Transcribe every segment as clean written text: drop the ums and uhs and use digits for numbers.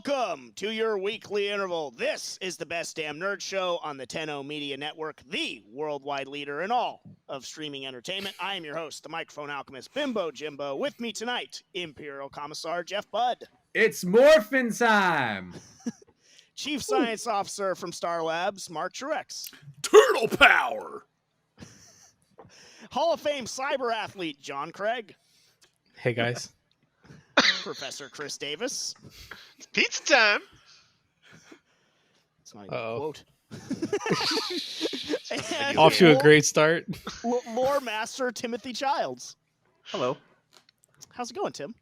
Welcome to your weekly interval. This is the best damn nerd show on the Tenno Media Network, the worldwide leader in all of streaming entertainment. I am your host, the microphone alchemist, Bimbo Jimbo. With me tonight, Imperial Commissar Jeff Budd. It's Morphin time! Chief Science Officer from Star Labs, Mark Truex. Turtle power! Hall of Fame cyber athlete, John Craig. Hey, guys. Professor Chris Davis. It's pizza time. That's not even a quote. And Off to a great start. Lore Master Timothy Childs. Hello. How's it going, Tim?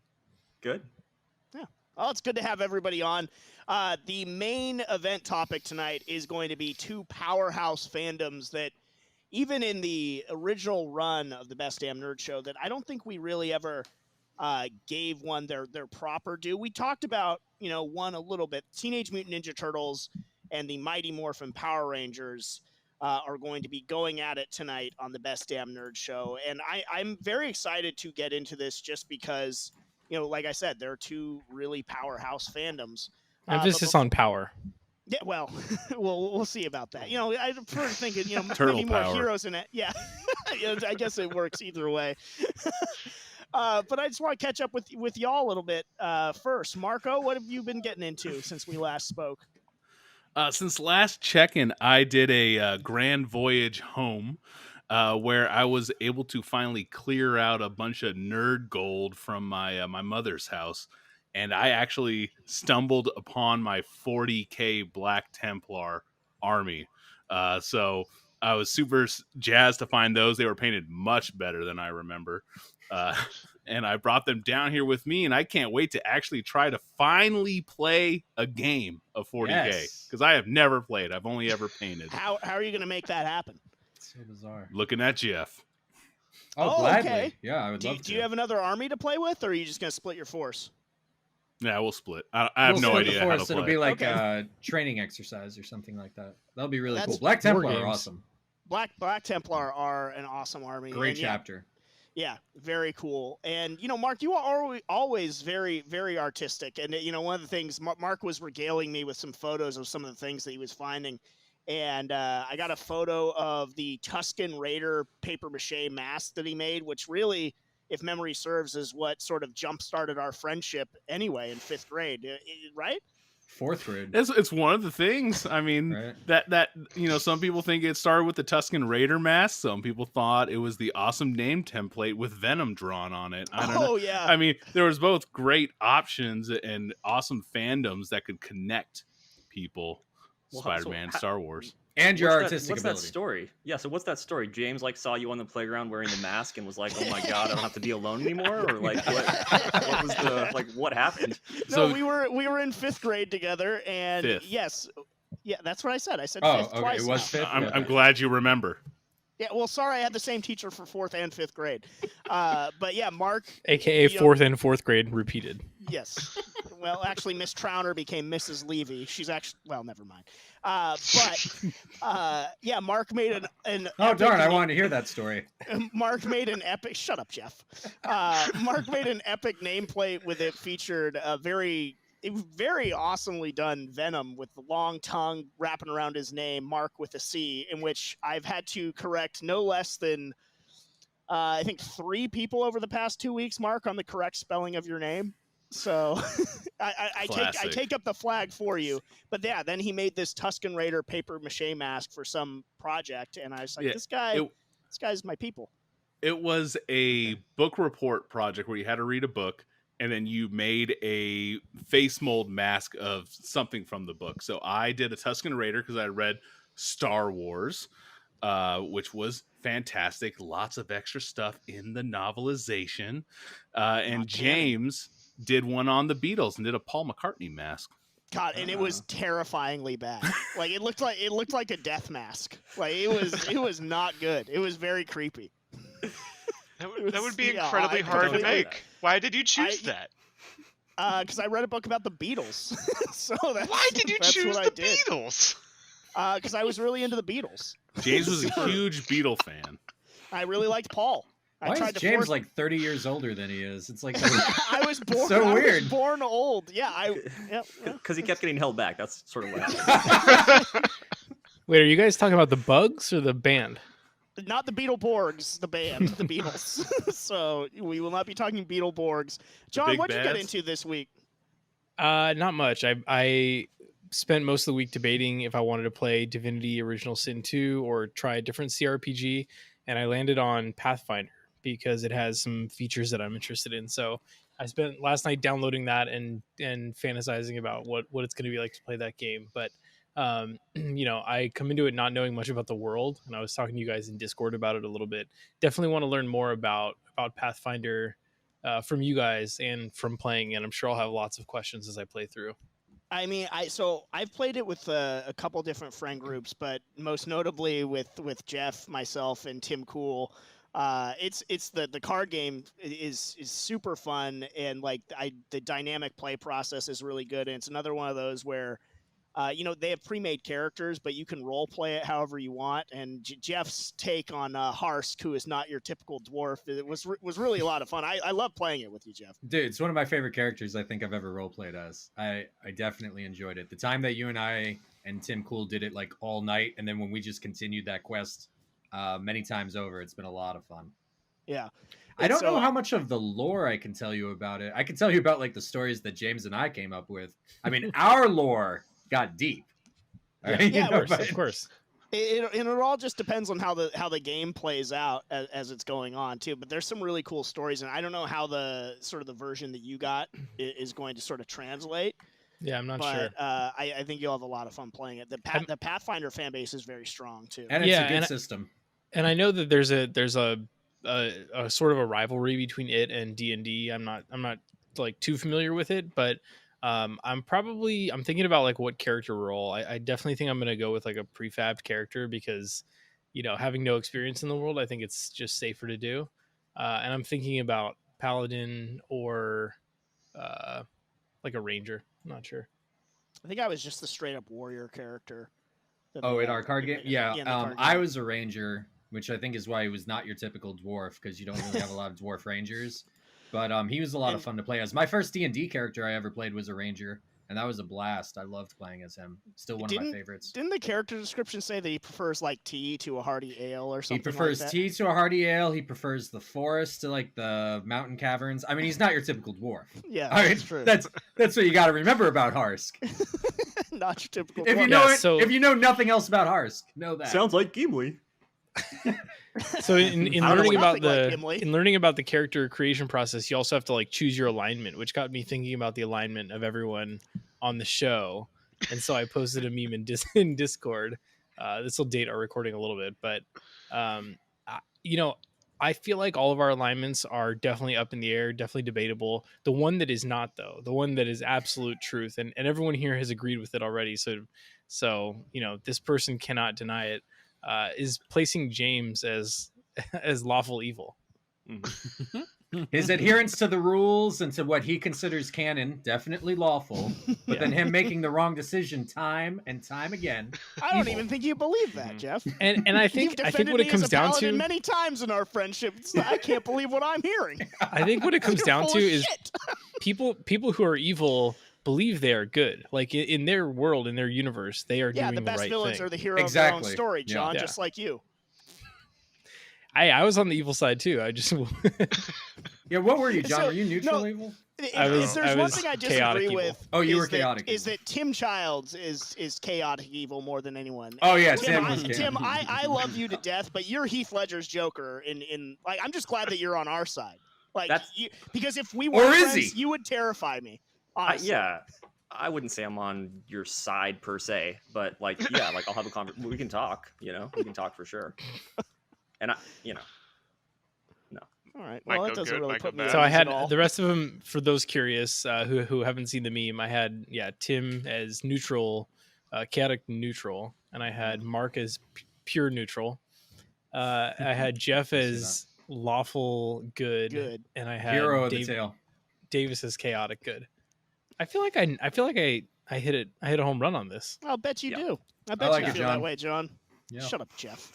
Good. Yeah. Oh, it's good to have everybody on. The main event topic tonight is going to be two powerhouse fandoms that, even in the original run of the Best Damn Nerd Show, that I don't think we really ever gave one their proper due. We talked about, one a little bit. Teenage Mutant Ninja Turtles and the Mighty Morphin Power Rangers are going to be going at it tonight on the Best Damn Nerd Show. And I'm very excited to get into this just because, like I said, they're two really powerhouse fandoms. Emphasis on power. Yeah, well, we'll see about that. I prefer thinking, Turtle maybe more power. heroes in it. Yeah, I guess it works either way. But I just want to catch up with y'all a little bit. First, Marco, what have you been getting into since we last spoke? Since last check-in, I did a grand voyage home where I was able to finally clear out a bunch of nerd gold from my mother's house. And I actually stumbled upon my 40k Black Templar army. So I was super jazzed to find those. They were painted much better than I remember. And I brought them down here with me, and I can't wait to actually try to finally play a game of 40k, because I have never played. I've only ever painted. How are you going to make that happen? So bizarre. Looking at Jeff. Oh, gladly. Okay. Yeah, I would love to. Do you have another army to play with, or are you just going to split your force? Yeah, we'll split. I have no idea how to play. It'll be like Okay. a training exercise or something like that. That'll be really That's cool. Black Templar games. are awesome. Black Templar are an awesome army. Great And chapter. Yeah, very cool. And, Mark, you are always very, very artistic. And, one of the things, Mark was regaling me with some photos of some of the things that he was finding. And I got a photo of the Tusken Raider papier-mâché mask that he made, which really, if memory serves, is what sort of jump-started our friendship anyway in 5th grade, right? 4th grade. It's one of the things. I mean, Right. that some people think it started with the Tusken Raider mask. Some people thought it was the awesome name template with Venom drawn on it. I don't know. Oh, yeah. I mean, there was both great options and awesome fandoms that could connect people. Well, Spider-Man, Star Wars. And your what's artistic what's ability. that story? Yeah, so what's that story? James saw you on the playground wearing the mask and was like, "Oh my god, I don't have to be alone anymore," or what was the what happened? No, So- we were in 5th grade together, and Fifth. yes, yeah, that's what I said. I said Oh, 5th okay. twice. It was now. 5th? I'm glad you remember. Yeah, well, sorry, I had the same teacher for 4th and 5th grade. But yeah, Mark, AKA 4th and 4th grade repeated. yes. Well, actually, Miss Trauner became Mrs. Levy. She's actually, well, never mind. But yeah, Mark made an Oh, epic darn. I wanted to hear that story. Mark made an epic. Shut up, Jeff. Mark made an epic nameplate with it featured a very awesomely done Venom with the long tongue wrapping around his name, Mark with a C, in which I've had to correct no less than I think 3 people over the past 2 weeks, Mark, on the correct spelling of your name. So I take up the flag for you. But yeah, then he made this Tusken Raider papier-mâché mask for some project, and I was like, Yeah, this guy's my people. It was a book report project where you had to read a book, and then you made a face mold mask of something from the book. So I did a Tusken Raider because I read Star Wars, which was fantastic. Lots of extra stuff in the novelization. And James did one on the Beatles and did a Paul McCartney mask. God, and it was terrifyingly bad. Like it looked like a death mask. Like it was not good. It was very creepy. That would be incredibly hard to make. Why did you choose that? Because I read a book about the Beatles. Why did you choose the Beatles? Because I was really into the Beatles. James was a huge Beatle fan. I really liked Paul. I Why tried is to James force. like 30 years older than he is? It's like I was born. so I was weird. born old. Yeah. Yep. Because he kept getting held back. That's sort of what happened. Wait, are you guys talking about the bugs or the band? Not the Beetleborgs, the band, the Beatles. So we will not be talking Beetleborgs. John, big what'd you get bads? into this week? Not much. I spent most of the week debating if I wanted to play Divinity Original Sin 2 or try a different CRPG, and I landed on Pathfinder because it has some features that I'm interested in. So I spent last night downloading that and fantasizing about what it's going to be like to play that game. But I come into it not knowing much about the world, and I was talking to you guys in Discord about it a little bit. Definitely want to learn more about Pathfinder from you guys and from playing, and I'm sure I'll have lots of questions as I play through. I mean, I've played it with a couple different friend groups, but most notably with Jeff, myself, and Tim Cool. It's the card game is super fun, and like the dynamic play process is really good, and it's another one of those where they have pre-made characters, but you can role play it however you want. And Jeff's take on Harsk, who is not your typical dwarf, it was really a lot of fun. I love playing it with you, Jeff. Dude, it's one of my favorite characters I think I've ever roleplayed as. I definitely enjoyed it. The time that you and I and Tim Cool did it like all night, and then when we just continued that quest many times over, it's been a lot of fun. Yeah. I don't know how much of the lore I can tell you about it. I can tell you about like the stories that James and I came up with. I mean, our lore got deep. Of course. It all just depends on how the game plays out as it's going on too. But there's some really cool stories, and I don't know how the version that you got is going to sort of translate. Yeah, I'm not but, sure. I think you'll have a lot of fun playing it. The Pathfinder fan base is very strong too, and it's a good system. And I know that there's a sort of a rivalry between it and D&D. I'm not like too familiar with it, but I'm thinking about like what character role. I definitely think I'm going to go with like a prefabbed character because, having no experience in the world, I think it's just safer to do. And I'm thinking about Paladin or like a Ranger. I'm not sure. I think I was just the straight up warrior character. Oh, in our card game? Yeah. Card game. I was a Ranger, which I think is why he was not your typical dwarf, because you don't really have a lot of dwarf Rangers. But he was a lot of fun to play as. My first D&D character I ever played was a Ranger, and that was a blast. I loved playing as him. Still one of my favorites. Didn't the character description say that he prefers like tea to a hearty ale or something? He prefers like that? tea to a hearty ale. He prefers the forest to like the mountain caverns. I mean, he's not your typical dwarf. Yeah, that's true. That's what you got to remember about Harsk. Not your typical if dwarf. you know if you know nothing else about Harsk, know that. Sounds like Gimli. So in learning about the character creation process, you also have to like choose your alignment, which got me thinking about the alignment of everyone on the show. And so I posted a meme in Discord. This will date our recording a little bit, but I feel like all of our alignments are definitely up in the air, definitely debatable. The one that is not, though, the one that is absolute truth, and everyone here has agreed with it already. So this person cannot deny it. Is placing James as lawful evil. Mm-hmm. His adherence to the rules and to what he considers canon, definitely lawful. But then him making the wrong decision time and time again. I don't even think you believe that, Jeff. And I think what it comes down to many times in our friendship, I can't believe what I'm hearing. I think what it comes down to is people who are evil believe they are good. Like in their world, in their universe, they are doing the right thing. Yeah, the best villains are the hero of their own story, John, just like you. I was on the evil side too. I just Yeah, what were you, John? Were you neutral evil? There's one thing I disagree with. Oh, you were chaotic. Is that Tim Childs is chaotic evil more than anyone? Oh yeah, Tim, I love you to death, but you're Heath Ledger's Joker. In like, I'm just glad that you're on our side. Like, because if we were friends, you would terrify me. Yeah, I wouldn't say I'm on your side per se, but like, yeah, like I'll have a conversation. We can talk. We can talk for sure. And no. All right. Well, that doesn't really put me. So I had the rest of them for those curious who haven't seen the meme. I had Tim as neutral, chaotic neutral, and I had Mark as pure neutral. I had Jeff as lawful good, and I had hero of the tail. Davis as chaotic good. I feel like I hit it. I hit a home run on this. I'll bet you do. I bet you feel that way, John. Yeah. Shut up, Jeff.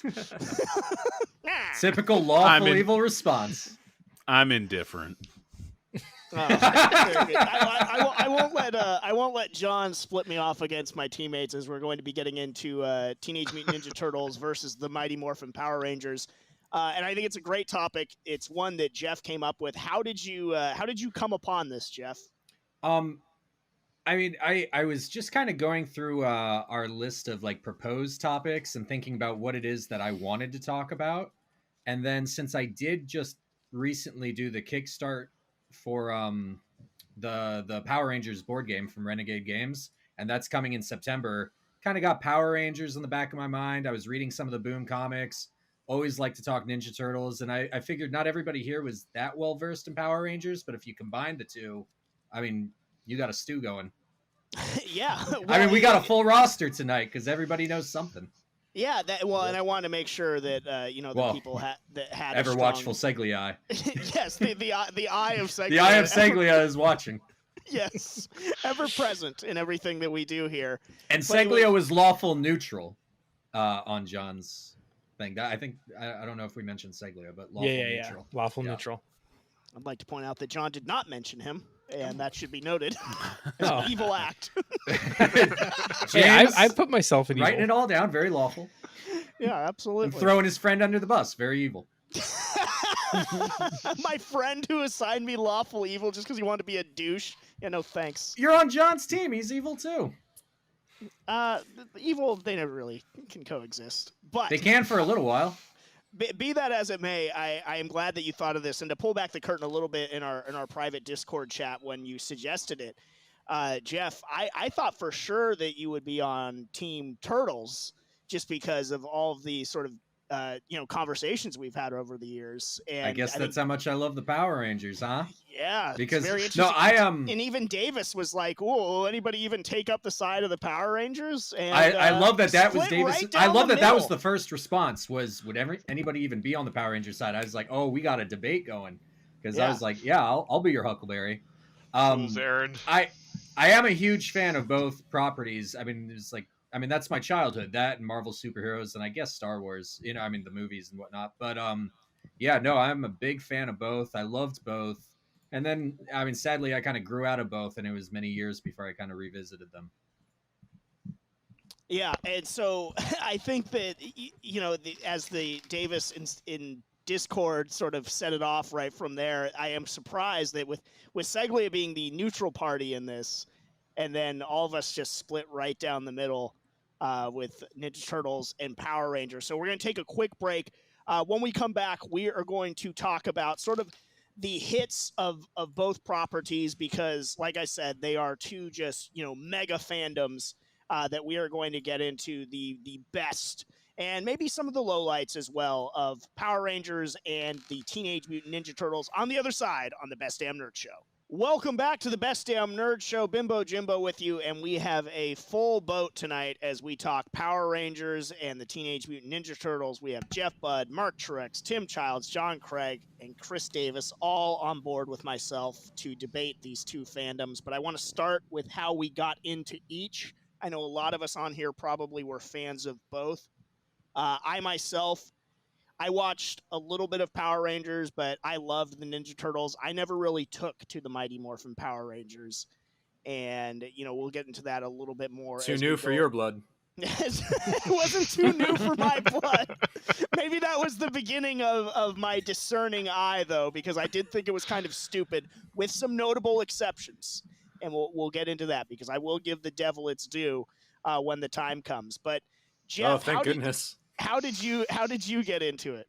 Typical lawful evil response. I'm indifferent. Very good. I won't let John split me off against my teammates, as we're going to be getting into Teenage Mutant Ninja Turtles versus the Mighty Morphin Power Rangers. And I think it's a great topic. It's one that Jeff came up with. How did you come upon this, Jeff? I mean, I was just kind of going through our list of like proposed topics and thinking about what it is that I wanted to talk about. And then since I did just recently do the Kickstart for the Power Rangers board game from Renegade Games, and that's coming in September, kind of got Power Rangers in the back of my mind. I was reading some of the Boom comics, always like to talk Ninja Turtles, and I figured not everybody here was that well versed in Power Rangers, but if you combine the two, I mean, you got a stew going. Yeah. Well, I mean, we got a full roster tonight because everybody knows something. Yeah, and I wanted to make sure that the people that had ever a strong... watchful Seglia. Yes, the eye of Seglia. The eye of Seglia is watching. Yes, ever present in everything that we do here. And Seglia was lawful neutral on John's thing. I think I don't know if we mentioned Seglia, but lawful neutral. Yeah. Lawful neutral. I'd like to point out that John did not mention him, and that should be noted as an evil act. James, I put myself in evil. Writing it all down, very lawful. Yeah, absolutely. And throwing his friend under the bus, very evil. My friend who assigned me lawful evil just because he wanted to be a douche. Yeah, no thanks. You're on John's team. He's evil too. Evil, they never really can coexist. But they can for a little while. Be that as it may, I am glad that you thought of this. And to pull back the curtain a little bit in our private Discord chat when you suggested it, Jeff, I thought for sure that you would be on Team Turtles just because of all of the sort of conversations we've had over the years. And I guess that's how much I love the Power Rangers, huh? Yeah, because very interesting. No, I am. And even Davis was like, "Will anybody even take up the side of the Power Rangers?" And I love that was Davis. Right I love that was middle. the first response. Would anybody even be on the Power Ranger side? I was like, "Oh, we got a debate going," because I was like, "Yeah, I'll be your Huckleberry." Aaron. I am a huge fan of both properties. I mean, that's my childhood. That and Marvel superheroes, and I guess Star Wars. The movies and whatnot. But I'm a big fan of both. I loved both. And then, sadly, I kind of grew out of both, and it was many years before I kind of revisited them. Yeah, and so I think that, as the Davis in Discord sort of set it off right from there, I am surprised that with Seglia being the neutral party in this, and then all of us just split right down the middle with Ninja Turtles and Power Rangers. So we're going to take a quick break. When we come back, we are going to talk about sort of the hits of both properties because, like I said, they are two just, mega fandoms that we are going to get into the best and maybe some of the lowlights as well of Power Rangers and the Teenage Mutant Ninja Turtles on the other side on the Best Damn Nerd Show. Welcome back to the Best Damn Nerd Show. Bimbo Jimbo with you, and we have a full boat tonight as we talk Power Rangers and the Teenage Mutant Ninja Turtles. We have Jeff Budd, Mark Truex, Tim Childs, John Craig, and Chris Davis all on board with myself to debate these two fandoms. But I want to start with how we got into each. I know a lot of us on here probably were fans of both. I watched a little bit of Power Rangers, but I loved the Ninja Turtles. I never really took to the Mighty Morphin Power Rangers. And, we'll get into that a little bit more. Too new for your blood. It wasn't too new for my blood. Maybe that was the beginning of my discerning eye, though, because I did think it was kind of stupid, with some notable exceptions. And we'll get into that, because I will give the devil its due when the time comes. But, Jeff, thank goodness. How did you get into it?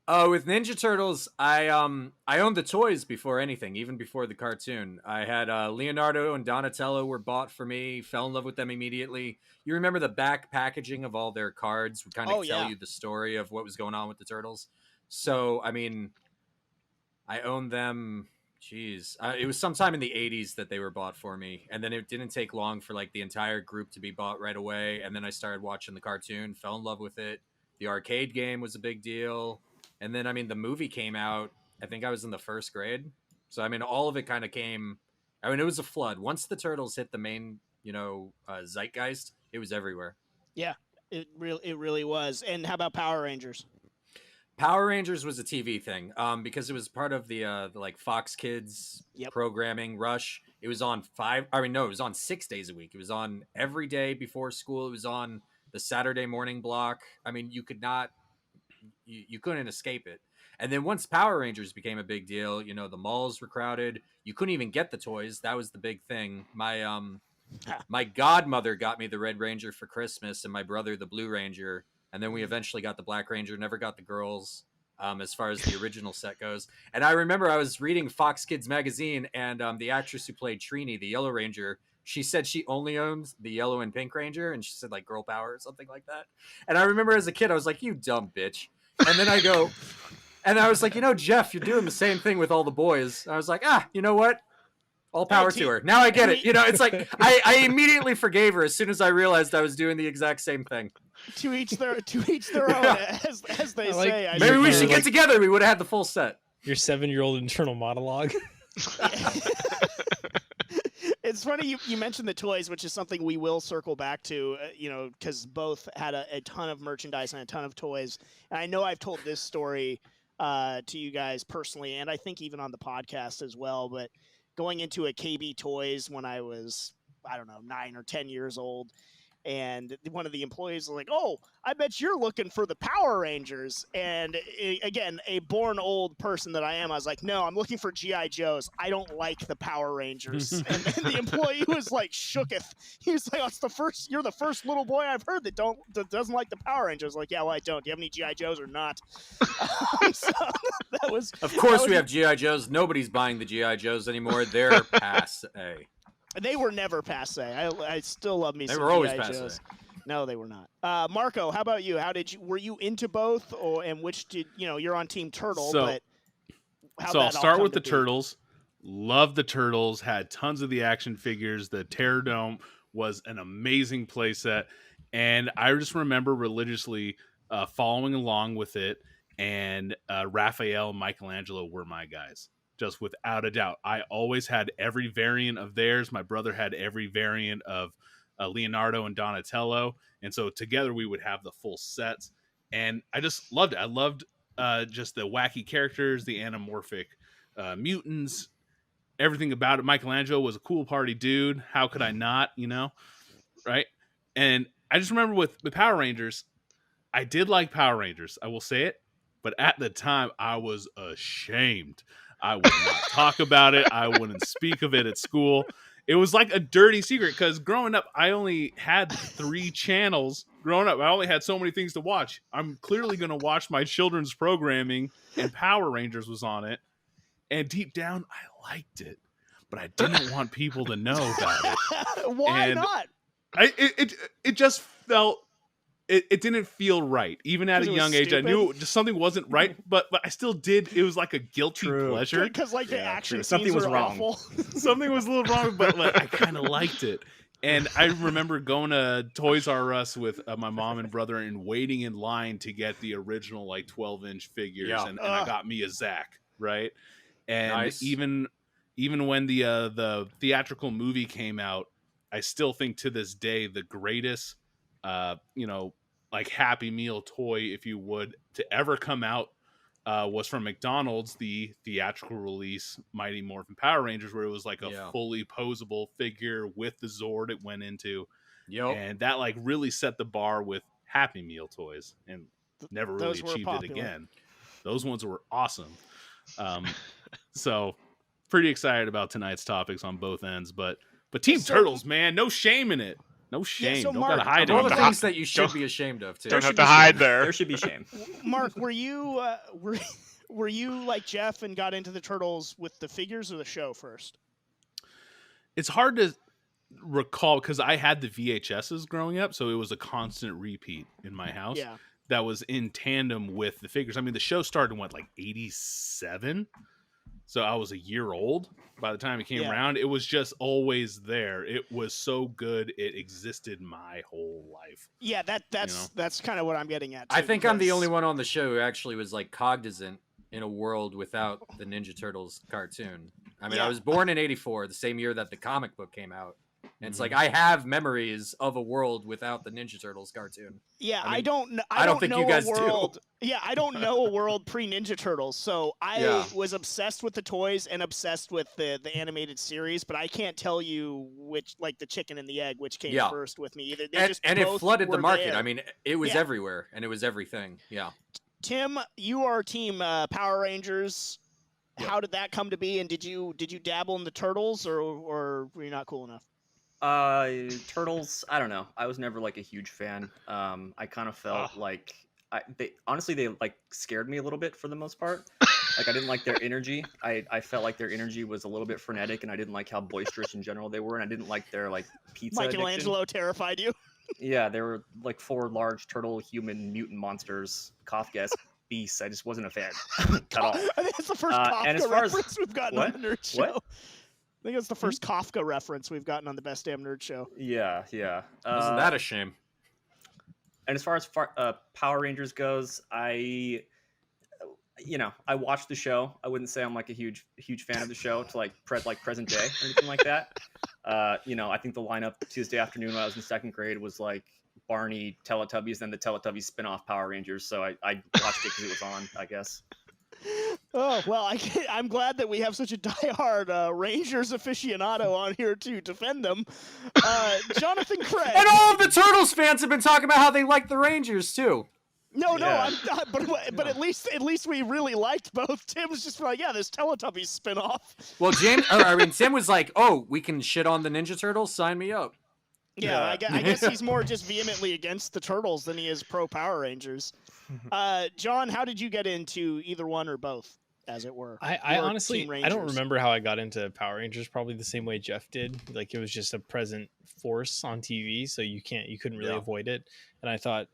With Ninja Turtles, I owned the toys before anything, even before the cartoon. I had Leonardo and Donatello were bought for me, fell in love with them immediately. You remember the back packaging of all their cards would kind of tell you the story of what was going on with the Turtles. So, I owned them, it was sometime in the 80s that they were bought for me. And then it didn't take long for the entire group to be bought right away. And then I started watching the cartoon, fell in love with it. The arcade game was a big deal. And then, the movie came out, I think I was in the first grade. So, all of it kind of came, it was a flood. Once the Turtles hit the main, zeitgeist, it was everywhere. Yeah. It really was. And how about Power Rangers? Power Rangers was a TV thing, because it was part of the like Fox Kids Yep. programming rush. It was on it was on 6 days a week. It was on every day before school. It was on the Saturday morning block. I mean, you couldn't escape it. And then once Power Rangers became a big deal, you know, the malls were crowded. You couldn't even get the toys. That was the big thing. My godmother got me the Red Ranger for Christmas, and my brother the Blue Ranger. And then we eventually got the Black Ranger, never got the girls, as far as the original set goes. And I remember I was reading Fox Kids magazine, and the actress who played Trini, the Yellow Ranger, she said she only owns the Yellow and Pink Ranger, and she said like girl power or something like that. And I remember as a kid, I was like, you dumb bitch. And then I was like, you know, Jeff, you're doing the same thing with all the boys. I was like, you know what? All power to her. Now I get it. You know, it's like I immediately forgave her as soon as I realized I was doing the exact same thing. To each their own, as they say. Maybe we should get together. We would have had the full set. Your 7-year-old internal monologue. It's funny you mentioned the toys, which is something we will circle back to, you know, because both had a ton of merchandise and a ton of toys. And I know I've told this story to you guys personally, and I think even on the podcast as well, but going into a KB Toys when I was, I don't know, 9 or 10 years old, and one of the employees was like, "Oh, I bet you're looking for the Power Rangers." And again, a born old person that I am, I was like, "No, I'm looking for G.I. Joes. I don't like the Power Rangers." And the employee was like shooketh. He was like, "You're the first little boy I've heard that doesn't like the Power Rangers." Like, yeah, well, I don't. Do you have any G.I. Joes or not? So that was. Of course, we have G.I. Joes. Nobody's buying the G.I. Joes anymore. They're passe. They were never passe. I still love me. They were always passe. No, they were not. Marco, how about you? Were you into both, and which did you're on Team Turtle? But I'll start with the Turtles. Loved the Turtles. Had tons of the action figures. The Terror Dome was an amazing playset, and I just remember religiously following along with it. And Raphael and Michelangelo were my guys. Just without a doubt. I always had every variant of theirs. My brother had every variant of Leonardo and Donatello. And so together we would have the full sets. And I just loved it. I loved just the wacky characters, the anamorphic mutants, everything about it. Michelangelo was a cool party dude. How could I not, right? And I just remember with Power Rangers, I did like Power Rangers. I will say it. But at the time, I was ashamed. I would not talk about it. I wouldn't speak of it at school. It was like a dirty secret because growing up, I only had 3 channels. Growing up, I only had so many things to watch. I'm clearly going to watch my children's programming, and Power Rangers was on it. And deep down, I liked it, but I didn't want people to know about it. Why not? It just felt. It didn't feel right. Even at a young age, I knew something wasn't right, but I still did. It was like a guilty pleasure. Because the action something was wrong. Awful. Something was a little wrong, but I kind of liked it. And I remember going to Toys R Us with my mom and brother and waiting in line to get the original 12-inch figures. Yeah. And I got me a Zach, right? And nice. even when the theatrical movie came out, I still think to this day the greatest Happy Meal toy, if you would, to ever come out was from McDonald's, the theatrical release Mighty Morphin Power Rangers, where it was like a fully posable figure with the Zord it went into. Yep. And that really set the bar with Happy Meal toys and never really achieved it again. Those ones were awesome. So pretty excited about tonight's topics on both ends, but Team Turtles, man, no shame in it. No shame. Yeah, so don't Mark, gotta hide all it. the things that you should be ashamed of, too. Don't have to hide there. There should be shame. Mark, were you were you like Jeff and got into the Turtles with the figures or the show first? It's hard to recall because I had the VHSs growing up, so it was a constant repeat in my house. Yeah. That was in tandem with the figures. I mean, the show started in 87? So I was a year old by the time it came around. It was just always there. It was so good. It existed my whole life. Yeah, that's kind of what I'm getting at, too, I think I'm the only one on the show who actually was cognizant in a world without the Ninja Turtles cartoon. I mean, I was born in '84, the same year that the comic book came out. And it's like I have memories of a world without the Ninja Turtles cartoon. Yeah, I mean, I don't think know you guys a world. do. Yeah, I don't know a world pre Ninja Turtles. So I was obsessed with the toys and obsessed with the animated series, but I can't tell you which, like the chicken and the egg, which came first with me either. They And it flooded the market. There. I mean, it was everywhere and it was everything. Yeah. Tim, you are team Power Rangers. Yep. How did that come to be? And did you dabble in the Turtles or were you not cool enough? Turtles, I don't know. I was never like a huge fan. I kind of felt like they like scared me a little bit for the most part. Like I didn't like their energy. I felt like their energy was a little bit frenetic, and I didn't like how boisterous in general they were, and I didn't like their like pizza Michelangelo addiction. Terrified you? Yeah, they were like 4 large turtle human mutant monsters, Kafka-esque beasts. I just wasn't a fan at all. I think it's the first Kafka reference we've gotten on the Nerd Show. What? I think it's the first Kafka reference we've gotten on the Best Damn Nerd Show. Yeah. Wasn't that a shame? And as far as Power Rangers goes, I watched the show. I wouldn't say I'm like a huge fan of the show to like present day or anything like that. I think the lineup Tuesday afternoon when I was in 2nd grade was like Barney, Teletubbies, then the Teletubbies spin-off Power Rangers. So I watched it because it was on, I guess. Oh, well, I'm glad that we have such a diehard Rangers aficionado on here to defend them. Jonathan Craig. And all of the Turtles fans have been talking about how they like the Rangers, too. No, I'm not, but at least we really liked both. Tim's just like, yeah, this Teletubbies spin-off. Well, Tim was like, oh, we can shit on the Ninja Turtles? Sign me up. Yeah, I guess he's more just vehemently against the Turtles than he is pro Power Rangers. John, how did you get into either one or both, as it were? I honestly, I don't remember how I got into Power Rangers. Probably the same way Jeff did. Like it was just a present force on TV, so you couldn't really avoid it. And I thought,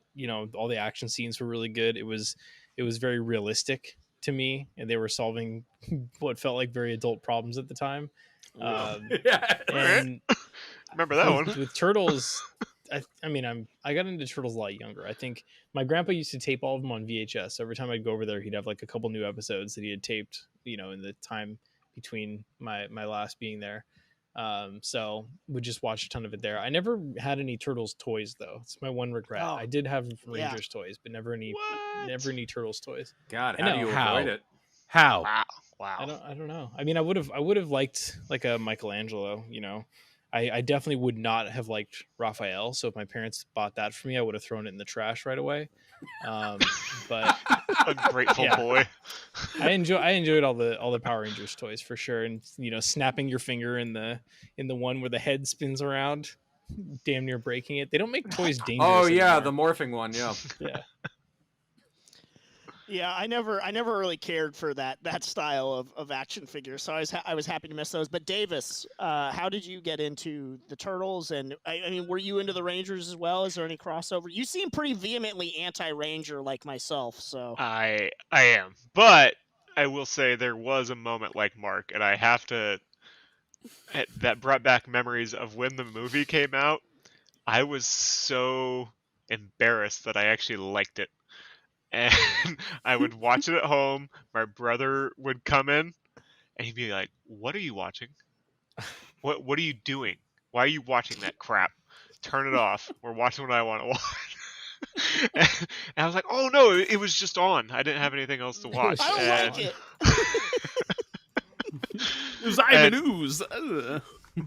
all the action scenes were really good. It was very realistic to me, and they were solving what felt like very adult problems at the time. And remember that one with Turtles. I got into Turtles a lot younger. I think my grandpa used to tape all of them on VHS. So every time I'd go over there, he'd have like a couple new episodes that he had taped, in the time between my last being there. So would just watch a ton of it there. I never had any Turtles toys though. It's my one regret. I did have Rangers toys, but never any Turtles toys. God, how do you avoid it? How? Wow. I don't know. I mean, I would have liked like a Michelangelo, I definitely would not have liked Raphael. So if my parents bought that for me, I would have thrown it in the trash right away. But ungrateful boy. I enjoyed all the Power Rangers toys for sure. And snapping your finger in the one where the head spins around, damn near breaking it. They don't make toys dangerous. Oh yeah, anymore. the morphing one. Yeah. Yeah. Yeah, I never really cared for that style of action figures, so I was happy to miss those. But Davis, how did you get into the Turtles? And I mean, were you into the Rangers as well? Is there any crossover? You seem pretty vehemently anti-Ranger like myself, so I am, but I will say there was a moment like Mark, and I have to. That brought back memories of when the movie came out. I was so embarrassed that I actually liked it. And I would watch it at home. My brother would come in, and he'd be like, "What are you watching? What are you doing? Why are you watching that crap? Turn it off. We're watching what I want to watch." And I was like, "Oh no, it was just on. I didn't have anything else to watch." I don't like it. Ooze.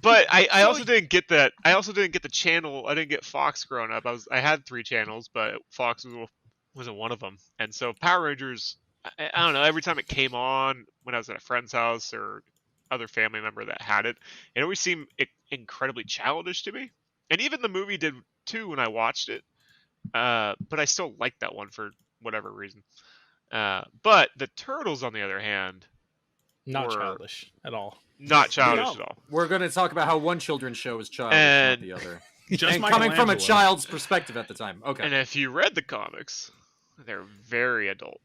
But I also didn't get that. I also didn't get the channel. I didn't get Fox growing up. I had 3 channels, but Fox wasn't one of them. And so Power Rangers, I don't know, every time it came on when I was at a friend's house or other family member that had it always seemed incredibly childish to me. And even the movie did too when I watched it. But I still liked that one for whatever reason. But the Turtles, on the other hand, not childish at all. Not childish at all. We're going to talk about how one children's show is childish, And- not the other. Just And coming from a Michelangelo. child's perspective at the time. Okay. And if you read the comics, they're very adult.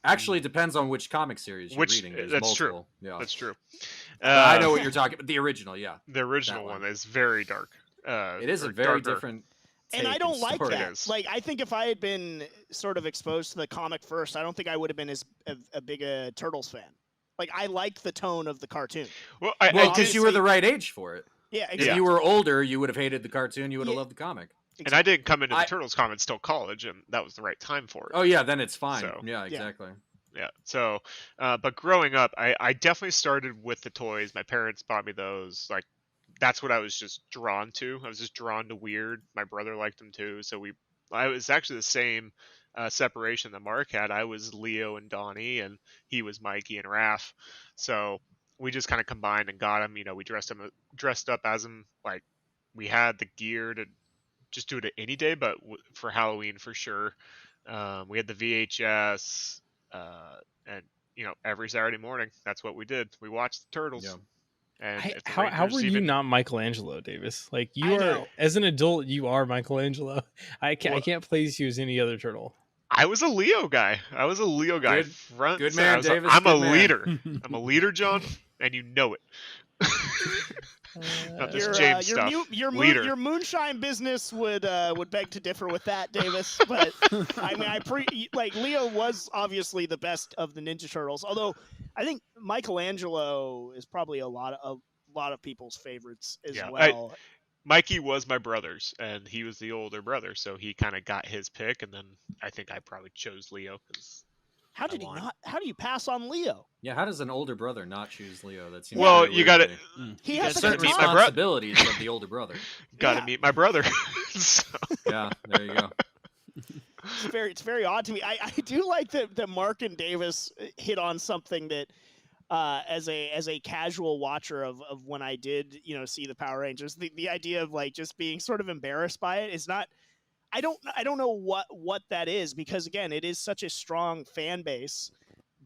Actually, it depends on which comic series you're Which- reading. There's that's true. multiple. Yeah. That's true. I know what you're talking about. The original, yeah. The original that one. one is very dark. It is a or very darker. different And take I don't like story. that. is. Like, I think if I had been sort of exposed to the comic first, I don't think I would have been as a big a Turtles fan. Like, I liked the tone of the cartoon. Well, Well, I because you were the right age for it. Yeah, If exactly. you were older, you would have hated the cartoon. You would have loved the comic. And I didn't come into the I- Turtles comments till college, and that was the right time for it. Oh yeah, then it's fine. So, yeah, exactly. Yeah. So, but growing up, I definitely started with the toys. My parents bought me those. Like, that's what I was just drawn to. I was just drawn to weird. My brother liked them too. So I was actually the same separation that Mark had. I was Leo and Donnie, and he was Mikey and Raph. So we just kind of combined and got him. You know, we dressed up as him. Like, we had the gear to just do it any day, but for Halloween for sure. We had the VHS. And every Saturday morning, that's what we did. We watched the Turtles. Yeah. And if the How Rangers were you even- not Michelangelo, Davis? Like I you are know. as an adult, you are Michelangelo. I can't place you as any other turtle. I was a Leo guy. Good- Front good and center. man, I was Davis, I'm a good man. leader. I'm a leader, John, and you know it. Not this James stuff. Leader. Your moonshine business would beg to differ with that, Davis. But I mean, like Leo was obviously the best of the Ninja Turtles. Although I think Michelangelo is probably a lot of people's favorites as well. Mikey was my brother's, and he was the older brother, so he kind of got his pick, and then I think I probably chose Leo because. How did he not? How do you pass on Leo? Yeah, how does an older brother not choose Leo? That seems Well, very you weird got to to me. He You has guys the certain Certain meet my responsibilities of the older brother. got to Yeah. meet my brother. So, Yeah, there you go. It's very odd to me. I do like that Mark and Davis hit on something that as a casual watcher of when I did see the Power Rangers, the idea of like just being sort of embarrassed by it is not. I don't know what that is, because again, it is such a strong fan base,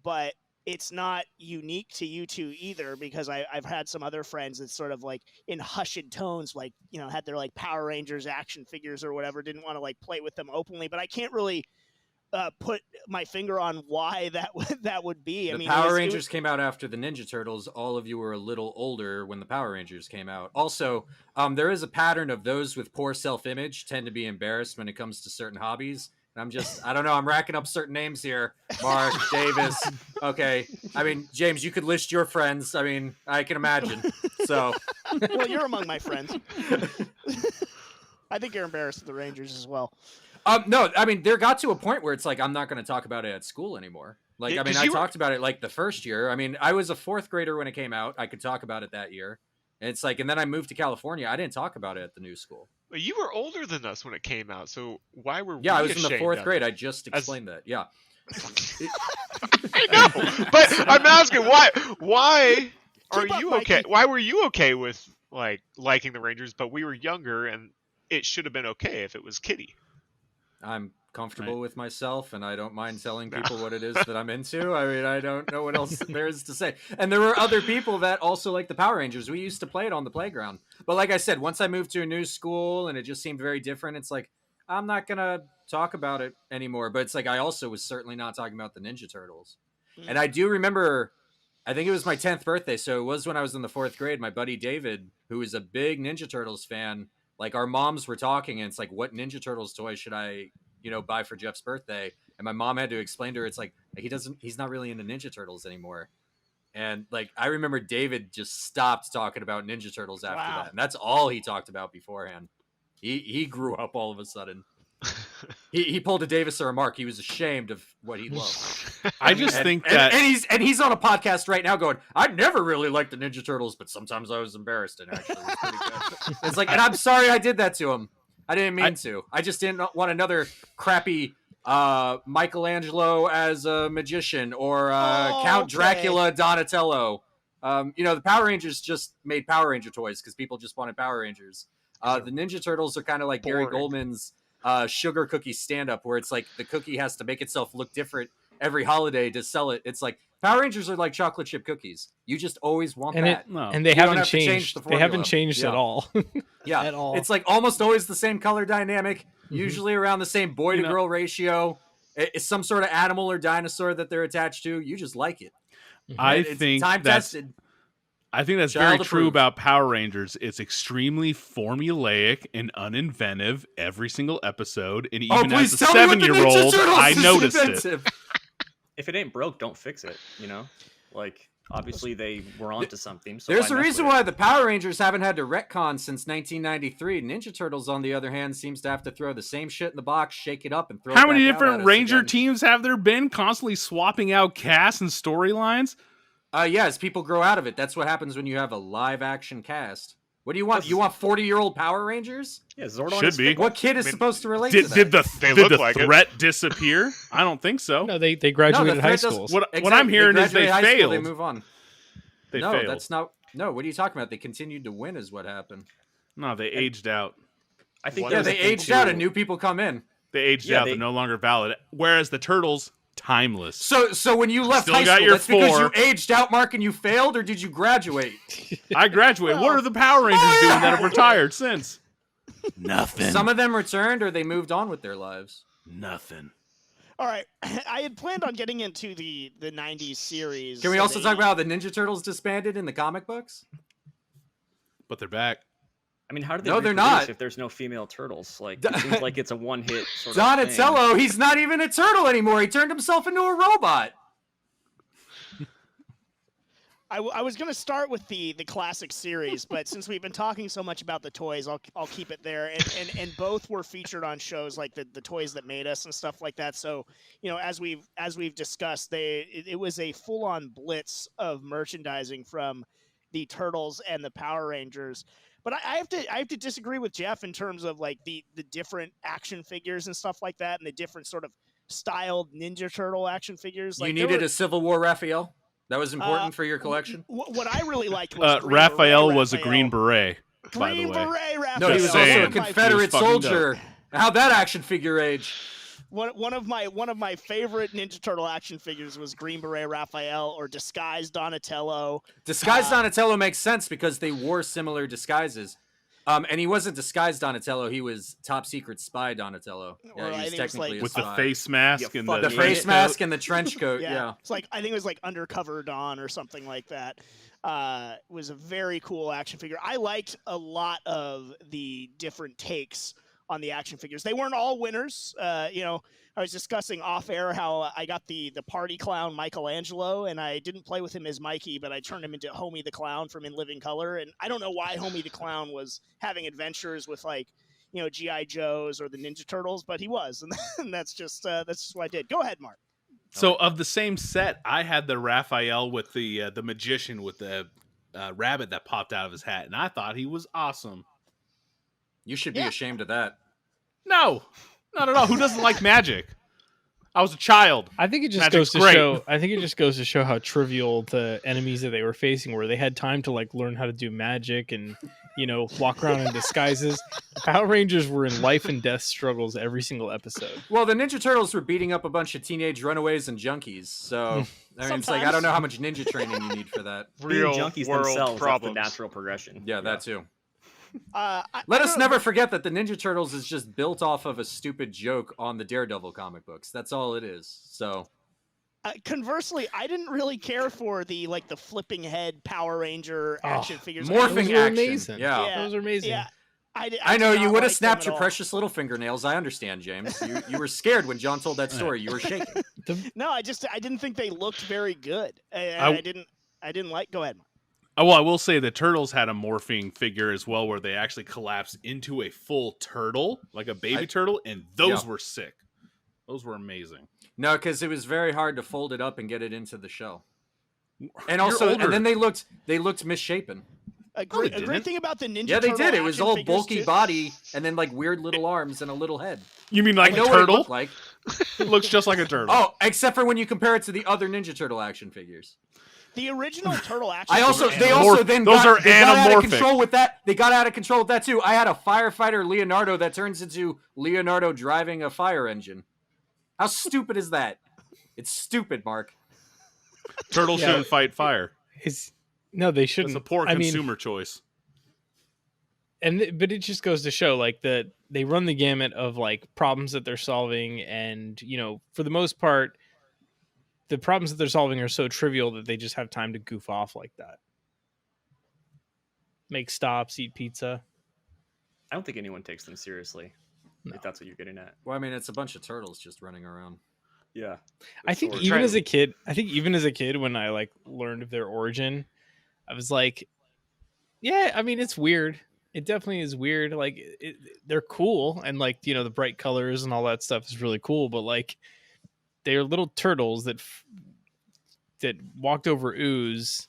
but it's not unique to you two either, because I've had some other friends that sort of like in hushed tones, like, had their like Power Rangers action figures or whatever, didn't want to like play with them openly, but I can't really put my finger on why that would be. The Power Rangers came out after the Ninja Turtles. All of you were a little older when the Power Rangers came out. Also, there is a pattern of those with poor self-image tend to be embarrassed when it comes to certain hobbies. And I don't know, I'm racking up certain names here. Mark, Davis. Okay. I mean, James, you could list your friends. I mean, I can imagine. So. Well, you're among my friends. I think you're embarrassed of the Rangers as well. No, I mean, there got to a point where it's like, I'm not going to talk about it at school anymore. Like, Yeah, I mean, 'cause I you were- talked about it like the first year. I mean, I was a fourth grader when it came out. I could talk about it that year. And it's like, and then I moved to California. I didn't talk about it at the new school. you were older than us when it came out, so why were Yeah, we I was in the ashamed fourth of grade. it? I just explained that. Yeah. I know, but I'm asking why are Keep up, you Mikey. okay? Why were you okay with like liking the Rangers, but we were younger and it should have been okay if it was Kitty? I'm comfortable Right. with myself, and I don't mind telling people what it is that I'm into. I mean, I don't know what else there is to say. And there were other people that also like the Power Rangers. We used to play it on the playground. But like I said, once I moved to a new school and it just seemed very different, it's like, I'm not going to talk about it anymore. But it's like, I also was certainly not talking about the Ninja Turtles. And I do remember, I think it was my 10th birthday. So it was when I was in the fourth grade. My buddy David, who is a big Ninja Turtles fan, like our moms were talking, and it's like, what Ninja Turtles toy should I, buy for Jeff's birthday? And my mom had to explain to her, it's like, he's not really into Ninja Turtles anymore. And like, I remember David just stopped talking about Ninja Turtles after Wow. that. And that's all he talked about beforehand. He grew up all of a sudden. He pulled a Davis or a Mark. He was ashamed of what he loved. I just think and, that and he's on a podcast right now going, I never really liked the Ninja Turtles, but sometimes I was embarrassed, and actually it was pretty good. It's like, and I'm sorry I did that to him. I didn't mean to. I just didn't want another crappy Michelangelo as a magician or Count Dracula Donatello. The Power Rangers just made Power Ranger toys because people just wanted Power Rangers. The Ninja Turtles are kind of like Gary Boring. Goldman's sugar cookie stand-up, where it's like the cookie has to make itself look different every holiday to sell it. It's like Power Rangers are like chocolate chip cookies. You just always want And that. no. And they You don't haven't have to change changed. the They haven't formula. changed Yeah. at all. Yeah, at all. it's like almost always the same color dynamic, usually around the same boy to girl ratio. It's some sort of animal or dinosaur that they're attached to. You just like it. I It's think time that's tested. very Child true approved. about Power Rangers. It's extremely formulaic and uninventive every single episode, and even as a tell me what the Ninja 7-year-old, Turtles I is noticed it. inventive. If it ain't broke, don't fix it. Like Obviously, they were onto something. So There's why a mess reason with why it? the Power Rangers haven't had to retcon since 1993. Ninja Turtles, on the other hand, seems to have to throw the same shit in the box, shake it up, and throw it How back many out different at us Ranger again. teams have there been constantly swapping out casts and storylines? Yeah, as people grow out of it. That's what happens when you have a live-action cast. What do you want? You want 40-year-old Power Rangers? Yeah, Zordon Should is be. fickle. What kid is I mean, supposed to relate Did, to that? did the, They did look the like it. threat disappear? I don't think so. No, they graduated the high threat doesn't- schools. What Exactly. I'm hearing is they graduate high school, failed. They move on. They no, failed. that's not. No, what are you talking about? They continued to win, is what happened. No, they aged out. I think What Yeah, there's a they thing aged too- out and new people come in. They aged Yeah, out. they- They're no longer valid. Whereas the Turtles, timeless. So when you left Still high got school, your that's because 4. you aged out, Mark, and you failed, or did you graduate? I graduated. What are the Power Rangers doing that have retired since? Nothing. Some of them returned, or they moved on with their lives. Nothing. All right, I had planned on getting into the '90s series. Can we so also they- talk about how the Ninja Turtles disbanded in the comic books? But they're back. I mean, how did they? No, they're reproduce not. If there's no female turtles, like it seems like it's a one-hit sort of thing. Donatello, he's not even a turtle anymore. He turned himself into a robot. I was going to start with the classic series, but since we've been talking so much about the toys, I'll keep it there. And both were featured on shows like the Toys That Made Us and stuff like that. So, you know, as we've discussed, it was a full-on blitz of merchandising from the Turtles and the Power Rangers. But I have to disagree with Jeff in terms of like the different action figures and stuff like that, and the different sort of styled Ninja Turtle action figures. Like You needed a Civil War Raphael? That was important for your collection? What I really liked was Green Raphael Beret was a Raphael. Green Beret, by the Green way. Beret Raphael. No, he was Just also saying. a Confederate He was fucking soldier. How'd that action figure age? One of my favorite Ninja Turtle action figures was Green Beret Raphael or Disguised Donatello. Disguised Donatello makes sense because they wore similar disguises. And he wasn't disguised Donatello, he was top secret spy Donatello. Or Yeah, I he's think it was technically like- a With the spy. face mask You and fucking The trench face mask and the trench coat, yeah. It's like I think it was like Undercover Dawn or something like that. Was a very cool action figure. I liked a lot of the different takes on the action figures. They weren't all winners. You know, I was discussing off air how I got the party clown Michelangelo, and I didn't play with him as Mikey, but I turned him into Homie the Clown from In Living Color. And I don't know why Homie the Clown was having adventures with like, you know, G.I. Joes or the Ninja Turtles, but he was, and that's just what I did. Go ahead, Mark. So of the same set, I had the Raphael with the magician with the rabbit that popped out of his hat, and I thought he was awesome. You should be ashamed of that. No, not at all. Who doesn't like magic? I was a child. I think it just Magic's goes to great. show. I think it just goes to show how trivial the enemies that they were facing were. They had time to like learn how to do magic and, you know, walk around in disguises. The Power Rangers were in life and death struggles every single episode. Well, the Ninja Turtles were beating up a bunch of teenage runaways and junkies, so I mean, it's like I don't know how much ninja training you need for that. Real Being junkies world themselves, problems. that's the natural progression. Yeah, that too. I Let us don't- never forget that the Ninja Turtles is just built off of a stupid joke on the Daredevil comic books. That's all it is. So Conversely, I didn't really care for the flipping head Power Ranger action figures. morphing Those were action. amazing. Yeah. Those are amazing. Yeah, I I know did you not would have like them snapped at your all. precious little fingernails. I understand, James. You were scared when John told that story. You were shaking. No, I didn't think they looked very good. And I didn't like. Go ahead. Mark. Well, I will say the Turtles had a morphing figure as well, where they actually collapsed into a full turtle, like a baby turtle, and those were sick. Those were amazing. No, because it was very hard to fold it up and get it into the shell. And You're also, older. and then they looked misshapen. A they great didn't. thing about the Ninja Yeah, they Turtle did. It was action all figures, bulky too- body and then like weird little arms and a little head. You mean like I know a what it turtle? looked like. It looks just like a turtle. Oh, except for when you compare it to the other Ninja Turtle action figures. The original Turtle action. They also Anamorph- then those are they got out of anamorphic. control with that. They got out of control with that too. I had a firefighter Leonardo that turns into Leonardo driving a fire engine. How stupid is that? It's stupid, Mark. Turtles Yeah. shouldn't fight fire. No, they shouldn't. It's a poor I mean, consumer choice. but it just goes to show like that they run the gamut of like problems that they're solving, and you know, for the most part, the problems that they're solving are so trivial that they just have time to goof off like that. Make stops, eat pizza. I don't think anyone takes them seriously. No. If that's what you're getting at. Well, I mean, it's a bunch of turtles just running around. Yeah. I think Sword. even as a kid, when I like learned of their origin, I was like, yeah, I mean, it's weird. It definitely is weird. Like, they're cool, and like, you know, the bright colors and all that stuff is really cool. But like, they're little turtles that walked over ooze.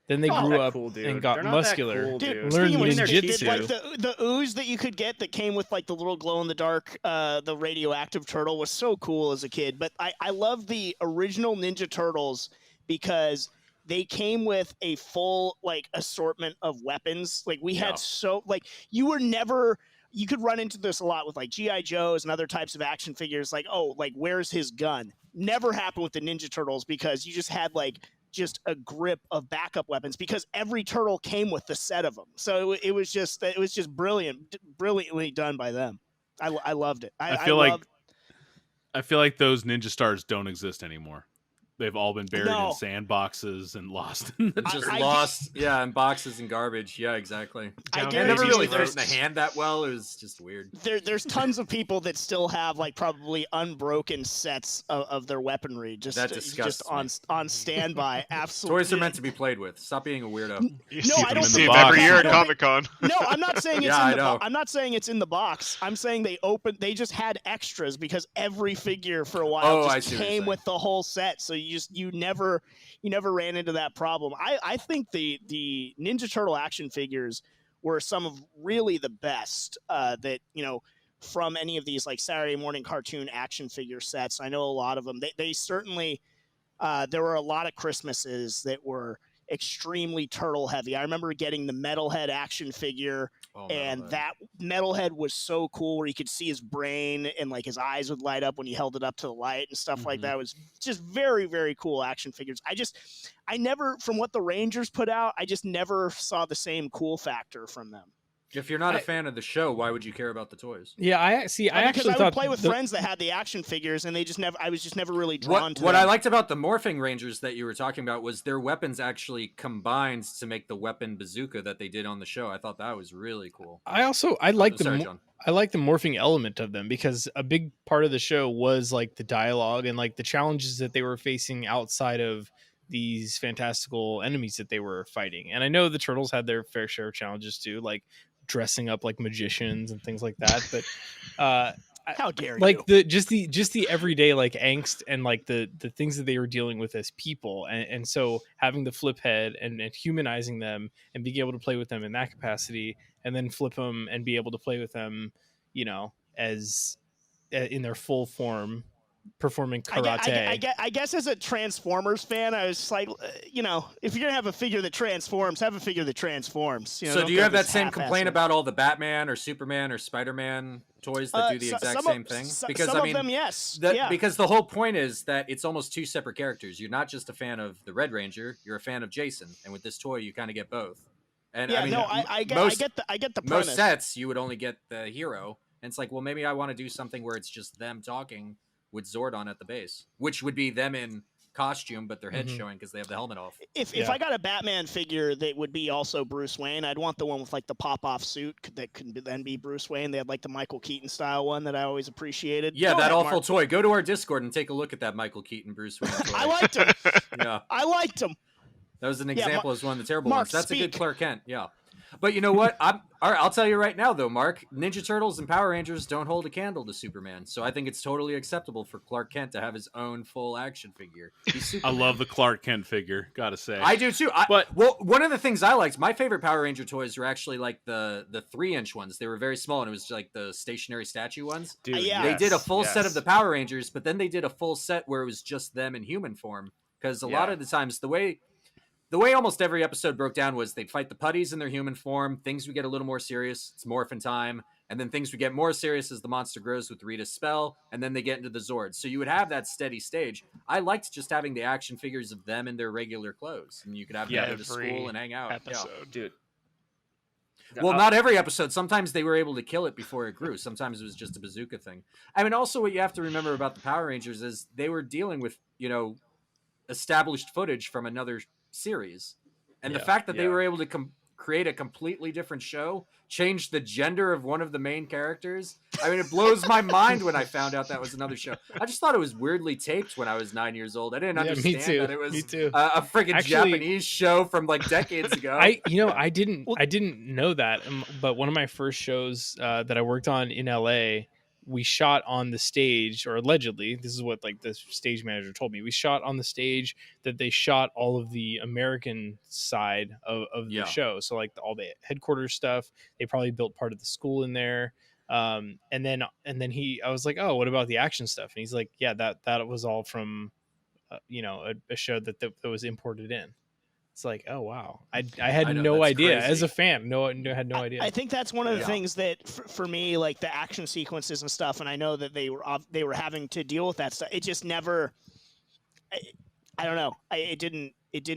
Then they Oh, grew Not that up cool, dude. and got They're not that muscular. cool, Dude, dude. Learned speaking of which, ninjutsu. like the ooze that you could get that came with like the little glow in the dark, the radioactive turtle was so cool as a kid. But I love the original Ninja Turtles because they came with a full like assortment of weapons. Like we Yeah. had so like you were never. You could run into this a lot with like GI Joes and other types of action figures. Like, oh, like where's his gun? Never happened with the Ninja Turtles because you just had like just a grip of backup weapons because every turtle came with the set of them. So it was just brilliantly done by them. I loved it. I feel like those ninja stars don't exist anymore. They've all been buried in No. sandboxes and lost in the Just I- lost, yeah, in boxes and garbage. Yeah, exactly. I Down They never guarantee really you fit in there's- the hand that well. It was just weird. there's tons of people that still have like probably unbroken sets of their weaponry just That disgusts on standby. Absolutely. Toys are meant to be played with. Stop being a weirdo. You No, see, I you don't see think them every box. year at No, Comic-Con. No, I'm not saying it's Yeah, in I the know. I'm not saying it's in the box. I'm saying they just had extras because every figure for a while I just see what you're came saying. with the whole set. So you never ran into that problem. I think the Ninja Turtle action figures were some of really the best that, you know, from any of these like Saturday morning cartoon action figure sets. I know a lot of them. They certainly there were a lot of Christmases that were extremely turtle heavy. I remember getting the Metalhead action figure, Oh, and Metalhead. that Metalhead was so cool where you could see his brain and like his eyes would light up when you held it up to the light and stuff like Mhm. that. It was just very, very cool action figures. I never, from what the Rangers put out, I just never saw the same cool factor from them. If you're not a fan of the show, why would you care about the toys? Yeah, I Because actually I thought would play with the- friends that had the action figures, and I was just never really drawn to What them. I liked about the Morphing Rangers that you were talking about was their weapons actually combined to make the weapon bazooka that they did on the show. I thought that was really cool. I like the Sorry, John. I like the morphing element of them because a big part of the show was like the dialogue and like the challenges that they were facing outside of these fantastical enemies that they were fighting. And I know the turtles had their fair share of challenges too, like dressing up like magicians and things like that. But How dare like you? the everyday like angst and like the things that they were dealing with as people, and so having the flip head and humanizing them and being able to play with them in that capacity, and then flip them and be able to play with them, you know, as in their full form, performing karate. I guess as a Transformers fan, I was just like, you know, if you're gonna have a figure that transforms, have a figure that transforms. You know, So don't do you go have that this same half-assed complaint way. about all the Batman or Superman or Spider-Man toys that do the exact same thing? Because some of them, yes. Yeah. Because the whole point is that it's almost two separate characters. You're not just a fan of the Red Ranger, you're a fan of Jason, and with this toy you kind of get both. And Yeah, I mean, no, I get the premise. most sets you would only get the hero, and it's like, well, maybe I want to do something where it's just them talking with Zordon at the base, which would be them in costume, but their head showing because they have the helmet off. If I got a Batman figure that would be also Bruce Wayne, I'd want the one with like the pop-off suit that could then be Bruce Wayne. They had like the Michael Keaton style one that I always appreciated. Yeah, Go that ahead, awful Mark. toy. Go to our Discord and take a look at that Michael Keaton Bruce Wayne toy. I liked him. Yeah, I liked him. that was an Yeah, example as one of the terrible Mark, ones. That's a good speak. Clark Kent. Yeah. But you know what? All right, I'll tell you right now, though, Mark. Ninja Turtles and Power Rangers don't hold a candle to Superman, so I think it's totally acceptable for Clark Kent to have his own full action figure. He's I Superman. love the Clark Kent figure, gotta say. I do too. But- well, one of the things I liked, my favorite Power Ranger toys were actually like the 3-inch ones. They were very small, and it was like the stationary statue ones. Dude, Yeah. They did a full set of yes. the Power Rangers, but then they did a full set where it was just them in human form. Because a lot Yeah. of the times, the way almost every episode broke down was they'd fight the putties in their human form. Things would get a little more serious. It's Morphin time. And then things would get more serious as the monster grows with Rita's spell. And then they get into the Zords. So you would have that steady stage. I liked just having the action figures of them in their regular clothes. And you could have them go to Every school and hang out. Yeah. episode. Dude. Well, not every episode. Sometimes they were able to kill it before it grew. Sometimes it was just a bazooka thing. I mean, also what you have to remember about the Power Rangers is they were dealing with, established footage from another series. And the Yeah, fact that they yeah. were able to create a completely different show, change the gender of one of the main characters. I mean, it blows my mind when I found out that was another show. I just thought it was weirdly taped when I was 9 years old. I didn't Yeah, me understand too. that it was Me too. a freaking Actually- Japanese show from like decades ago. I Yeah. didn't know that, but one of my first shows that I worked on in LA, we shot on the stage, or allegedly, this is what like the stage manager told me. We shot on the stage that they shot all of the American side of Yeah. the show. So like all the headquarters stuff, they probably built part of the school in there. And then I was like, oh, what about the action stuff? And he's like, yeah, that was all from a show that was imported in. It's like, oh wow, I had I know, no that's idea crazy. as a fan. Had no idea. I think that's one of the Yeah. things that for me, like the action sequences and stuff, and I know that they were having to deal with that stuff. It just never, I don't know. It didn't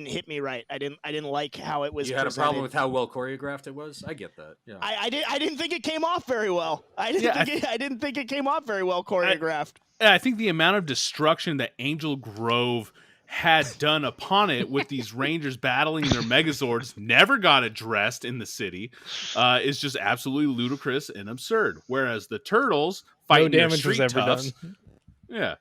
hit me right. I didn't like how it was. You had a presented. problem with how well choreographed it was? I get that. Yeah. I didn't think it came off very well. I didn't think it came off very well choreographed. I think the amount of destruction that Angel Grove had done upon it with these Rangers battling their Megazords never got addressed in the city is just absolutely ludicrous and absurd. Whereas the Turtles No fighting their damage was street ever toughs, done. yeah.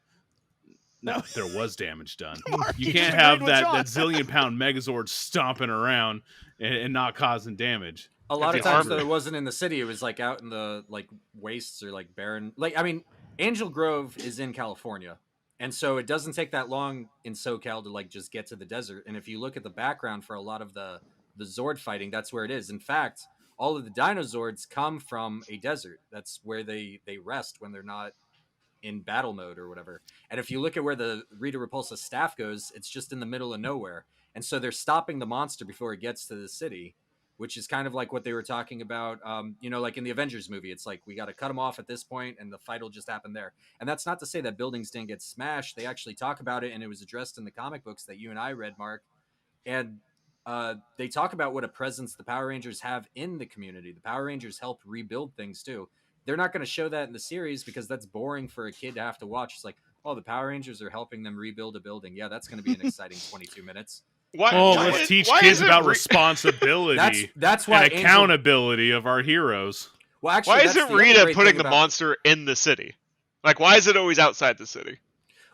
No, there was damage done. Mark, You you can't just have agreed with that John. zillion-pound Megazord stomping around and not causing damage. A lot of If the times armor- though, it wasn't in the city. It was like out in the like wastes or like barren. Like, I mean, Angel Grove is in California, and so it doesn't take that long in SoCal to like just get to the desert. And if you look at the background for a lot of the Zord fighting, that's where it is. In fact, all of the Dinozords come from a desert. That's where they rest when they're not in battle mode or whatever. And if you look at where the Rita Repulsa staff goes, it's just in the middle of nowhere. And so they're stopping the monster before it gets to the city, which is kind of like what they were talking about, like in the Avengers movie. It's like, we got to cut them off at this point and the fight will just happen there. And that's not to say that buildings didn't get smashed. They actually talk about it, and it was addressed in the comic books that you and I read, Mark. And they talk about what a presence the Power Rangers have in the community. The Power Rangers help rebuild things too. They're not going to show that in the series because that's boring for a kid to have to watch. It's like, oh, the Power Rangers are helping them rebuild a building. Yeah, that's going to be an exciting 22 minutes. Why, Oh, why let's is- teach why kids is it about re- responsibility That's why and accountability of our heroes. Well, actually, Why is that's it the other Rita great putting thing the about- monster in the city? Like, why is it always outside the city?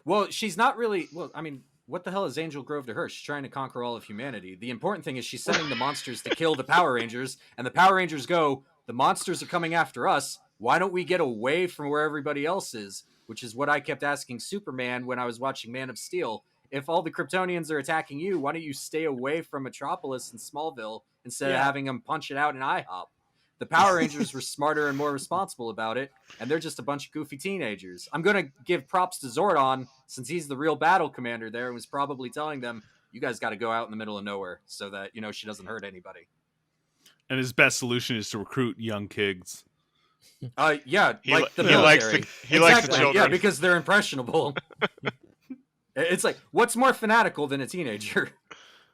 Well, she's not really. Well, I mean, what the hell is Angel Grove to her? She's trying to conquer all of humanity. The important thing is she's sending the monsters to kill the Power Rangers, and the Power Rangers go, the monsters are coming after us. Why don't we get away from where everybody else is? Which is what I kept asking Superman when I was watching Man of Steel. If all the Kryptonians are attacking you, why don't you stay away from Metropolis and Smallville instead of having them punch it out in IHOP? The Power Rangers were smarter and more responsible about it, and they're just a bunch of goofy teenagers. I'm going to give props to Zordon, since he's the real battle commander there, and was probably telling them, you guys got to go out in the middle of nowhere so that, she doesn't hurt anybody. And his best solution is to recruit young kids. Yeah, He like li- the he likes military. the- he likes the Exactly, children. Yeah, because they're impressionable. It's like, what's more fanatical than a teenager?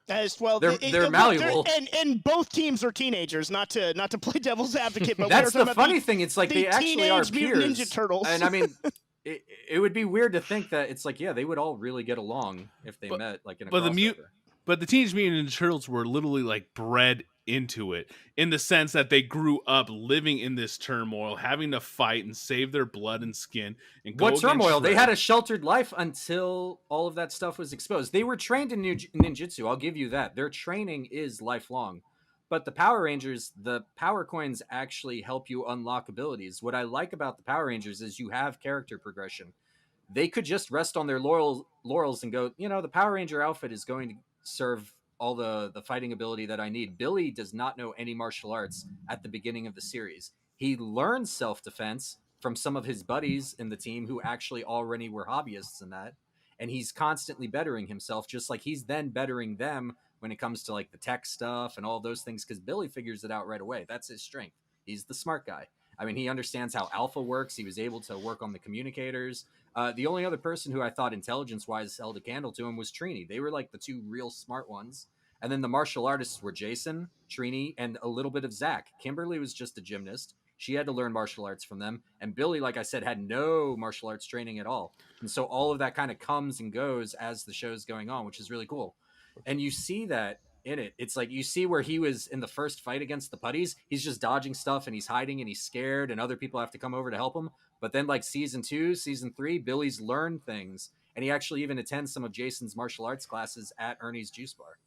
As well, They're malleable. and both teams are teenagers. Not to play devil's advocate, but That's we are the talking about funny thing. It's like the they actually are Teenage Mutant peers. Ninja Turtles. And I mean, it would be weird to think that it's like, yeah, they would all really get along if they met like in a but the crossover. But the Teenage Mutant Ninja Turtles were literally like bred into it, in the sense that they grew up living in this turmoil, having to fight and save their blood and skin. And go What against turmoil? They Shredder. had a sheltered life until all of that stuff was exposed. They were trained in ninjutsu. I'll give you that. Their training is lifelong. But the Power Rangers, the power coins actually help you unlock abilities. What I like about the Power Rangers is you have character progression. They could just rest on their laurels and go, the Power Ranger outfit is going to serve all the fighting ability that I need. Billy does not know any martial arts at the beginning of the series. He learns self-defense from some of his buddies in the team who actually already were hobbyists in that. And he's constantly bettering himself, just like he's then bettering them when it comes to like the tech stuff and all those things, because Billy figures it out right away. That's his strength. He's the smart guy. I mean, he understands how Alpha works. He was able to work on the communicators. The only other person who I thought intelligence-wise held a candle to him was Trini. They were like the two real smart ones. And then the martial artists were Jason, Trini, and a little bit of Zach. Kimberly was just a gymnast. She had to learn martial arts from them. And Billy, like I said, had no martial arts training at all. And so all of that kind of comes and goes as the show's going on, which is really cool. And you see that in it. It's like you see where he was in the first fight against the putties. He's just dodging stuff and he's hiding and he's scared and other people have to come over to help him. But then like season 2, season 3, Billy's learned things. And he actually even attends some of Jason's martial arts classes at Ernie's Juice Bar.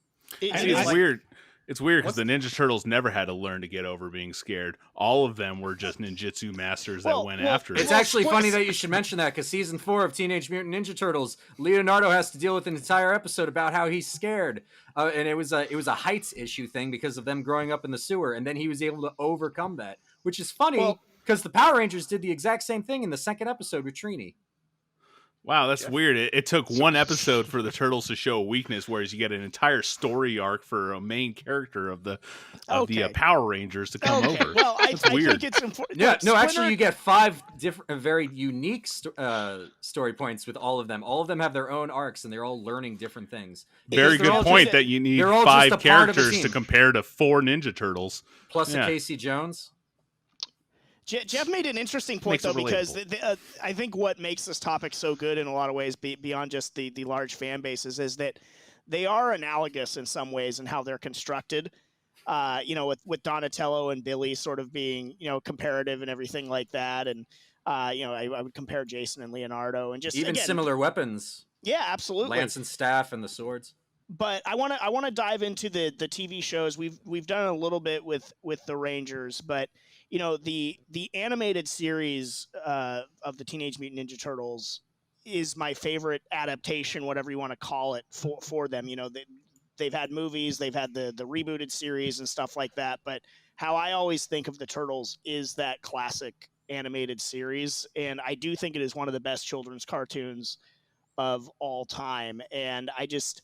It's weird. It's weird because the Ninja Turtles never had to learn to get over being scared. All of them were just ninjutsu masters that went after it. It's actually funny that you should mention that because season 4 of Teenage Mutant Ninja Turtles, Leonardo has to deal with an entire episode about how he's scared, and it was a heights issue thing because of them growing up in the sewer, and then he was able to overcome that, which is funny because the Power Rangers did the exact same thing in the second episode with Trini. Wow, that's weird. It took one episode for the Turtles to show a weakness, whereas you get an entire story arc for a main character of the Power Rangers to come over. Well, I weird. think it's important. Yeah, no, actually, you get 5 different, very unique story points with all of them. All of them have their own arcs, and they're all learning different things. Very good point that you need 5 characters to compare to 4 Ninja Turtles. Plus a Casey Jones. Jeff made an interesting point, though, because I think what makes this topic so good in a lot of ways, beyond just the large fan bases, is that they are analogous in some ways in how they're constructed. With Donatello and Billy sort of being, comparative and everything like that. And, I would compare Jason and Leonardo and just even similar weapons. Yeah, absolutely. Lance and staff and the swords. But I want to dive into the TV shows. We've done a little bit with the Rangers, but the animated series of the Teenage Mutant Ninja Turtles is my favorite adaptation, whatever you want to call it, for them. They've had movies, they've had the rebooted series and stuff like that. But how I always think of the Turtles is that classic animated series, and I do think it is one of the best children's cartoons of all time. And I just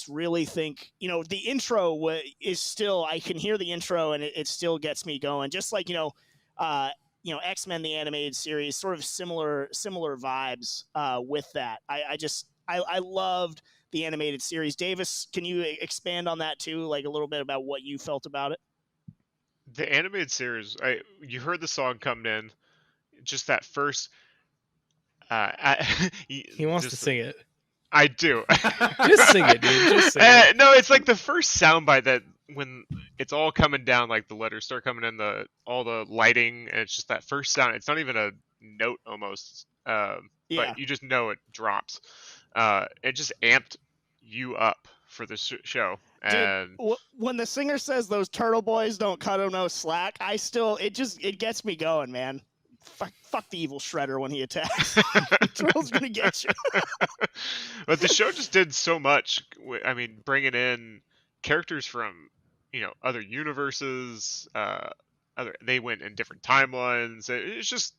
really think, the intro is still, I can hear the intro and it still gets me going. Just like, X-Men, the animated series, sort of similar vibes with that. I loved the animated series. Davis, can you expand on that too? Like a little bit about what you felt about it? The animated series, you heard the song coming in, just that first, he wants to sing it. I do. Just sing it, dude. Just sing it. No, it's like the first soundbite that when it's all coming down, like the letters start coming in, all the lighting, and it's just that first sound. It's not even a note almost, but you just know it drops. It just amped you up for the show. And dude, when the singer says those turtle boys don't cut him no slack, it gets me going, man. Fuck the evil Shredder when he attacks. Turtle's gonna get you. But the show just did so much. I mean, bringing in characters from other universes. They went in different timelines. It's just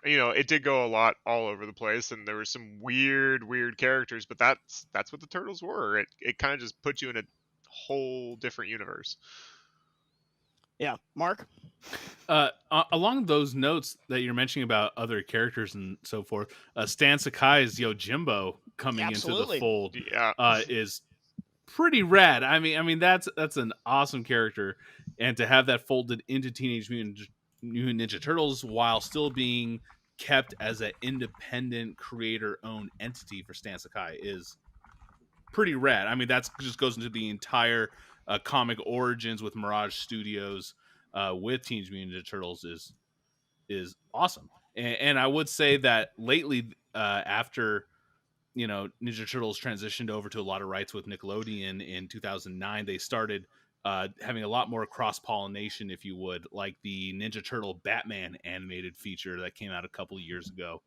it did go a lot all over the place, and there were some weird characters. But that's what the Turtles were. It kind of just put you in a whole different universe. Yeah, Mark? Along those notes that you're mentioning about other characters and so forth, Stan Sakai's Yojimbo coming into the fold is pretty rad. I mean that's an awesome character, and to have that folded into Teenage Mutant Ninja Turtles while still being kept as an independent creator-owned entity for Stan Sakai is pretty rad. I mean, that just goes into the entire comic origins with Mirage Studios with Teenage Mutant Ninja Turtles is awesome. And I would say that lately, after Ninja Turtles transitioned over to a lot of rights with Nickelodeon in 2009, they started having a lot more cross-pollination, if you would, like the Ninja Turtle Batman animated feature that came out a couple of years ago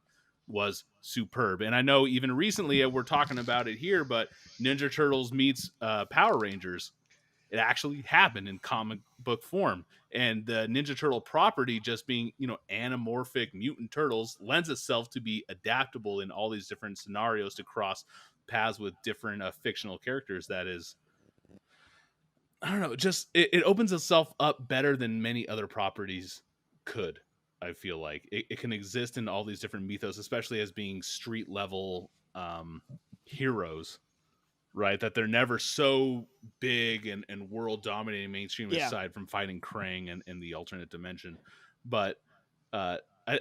was superb. And I know even recently we're talking about it here, but Ninja Turtles meets Power Rangers, it actually happened in comic book form. And the Ninja Turtle property just being, anamorphic mutant turtles lends itself to be adaptable in all these different scenarios to cross paths with different fictional characters. That is, I don't know, just it opens itself up better than many other properties could. I feel like it can exist in all these different mythos, especially as being street level heroes, right? That they're never so big and world dominating mainstream aside from fighting Krang and the alternate dimension. But I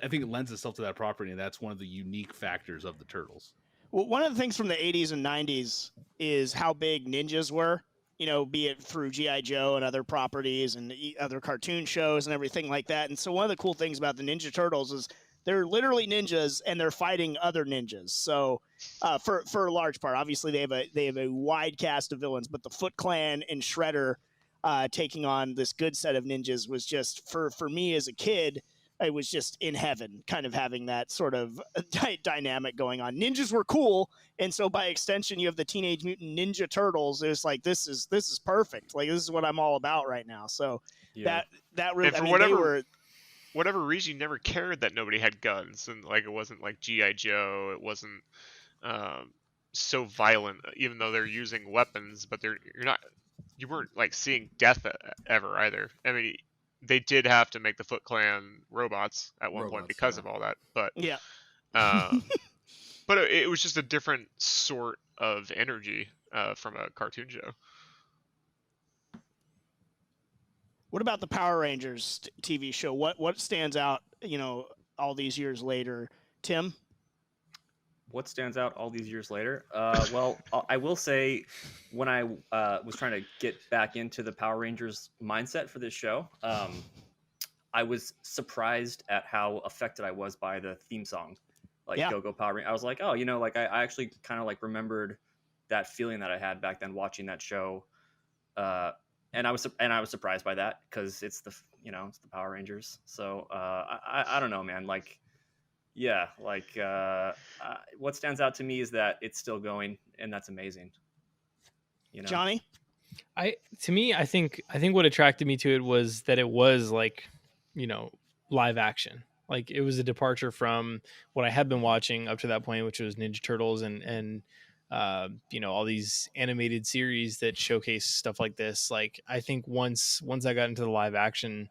think it lends itself to that property, and that's one of the unique factors of the Turtles. Well, one of the things from the 80s and 90s is how big ninjas were. be it through GI Joe and other properties and other cartoon shows and everything like that. And so one of the cool things about the Ninja Turtles is they're literally ninjas and they're fighting other ninjas. So for a large part, obviously they have a wide cast of villains, but the Foot Clan and Shredder taking on this good set of ninjas was just for me as a kid. It was just in heaven, kind of having that sort of dynamic going on. Ninjas were cool, and so by extension, you have the Teenage Mutant Ninja Turtles. It's like this is perfect. Like this is what I'm all about right now. So that really, and for whatever reason, you never cared that nobody had guns, and like it wasn't like GI Joe. It wasn't so violent, even though they're using weapons. But you weren't like seeing death ever either. I mean, they did have to make the Foot Clan robots at one point because of all that, but yeah. But it was just a different sort of energy from a cartoon show. What about the Power Rangers TV show? What stands out, all these years later? Tim? What stands out all these years later? Well, I will say when I was trying to get back into the Power Rangers mindset for this show, I was surprised at how affected I was by the theme song, Go Go Power Rangers. I was like, oh, like I actually kind of like remembered that feeling that I had back then watching that show. And I was surprised by that because it's the Power Rangers. So I don't know, man. What stands out to me is that it's still going, and that's amazing. Johnny? I think what attracted me to it was that it was live action. Like it was a departure from what I had been watching up to that point, which was Ninja Turtles and all these animated series that showcase stuff like this. Like I think once I got into the live action,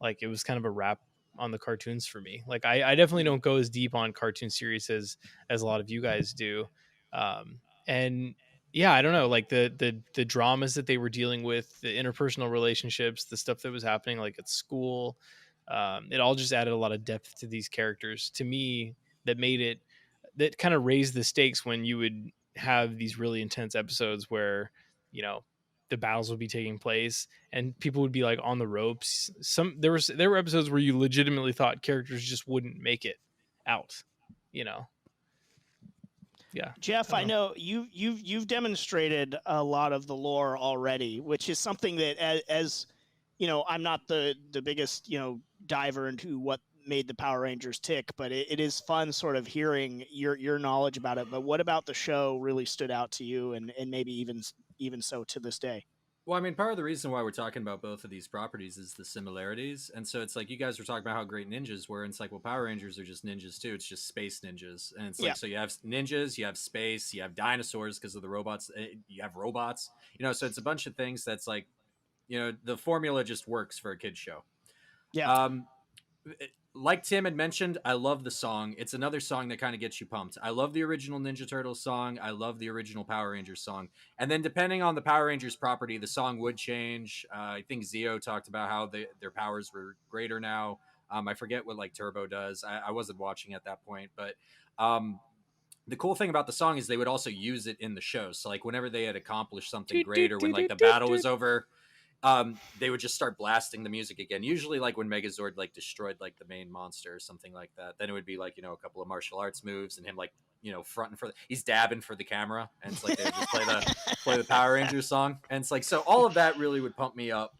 like it was kind of a wrap on the cartoons for me. Like I definitely don't go as deep on cartoon series as a lot of you guys do. And yeah, I don't know, like the dramas that they were dealing with, the interpersonal relationships, the stuff that was happening like at school, it all just added a lot of depth to these characters to me that kind of raised the stakes when you would have these really intense episodes where, the battles would be taking place and people would be like on the ropes. There were episodes where you legitimately thought characters just wouldn't make it out, Yeah. Jeff, I know you've demonstrated a lot of the lore already, which is something that as I'm not the biggest, diver into what made the Power Rangers tick, but it is fun sort of hearing your knowledge about it. But what about the show really stood out to you and maybe even so to this day? Well, I mean, part of the reason why we're talking about both of these properties is the similarities. And so it's like you guys were talking about how great ninjas were. And it's like, well, Power Rangers are just ninjas too. It's just space ninjas. And it's like, so you have ninjas, you have space, you have dinosaurs because of the robots. You have robots, so it's a bunch of things that's like, the formula just works for a kid's show. Yeah. Like Tim had mentioned, I love the song. It's another song that kind of gets you pumped. I love the original Ninja Turtles song. I love the original Power Rangers song. And then depending on the Power Rangers property, the song would change. I think Zeo talked about how their powers were greater now. I forget what like Turbo does. I wasn't watching at that point, but the cool thing about the song is they would also use it in the show. So like whenever they had accomplished something great or when like the battle was over, they would just start blasting the music again. Usually like when Megazord like destroyed like the main monster or something like that, then it would be like, a couple of martial arts moves and him like, fronting he's dabbing for the camera. And it's like, they would just play the Power Rangers song. And it's like, so all of that really would pump me up.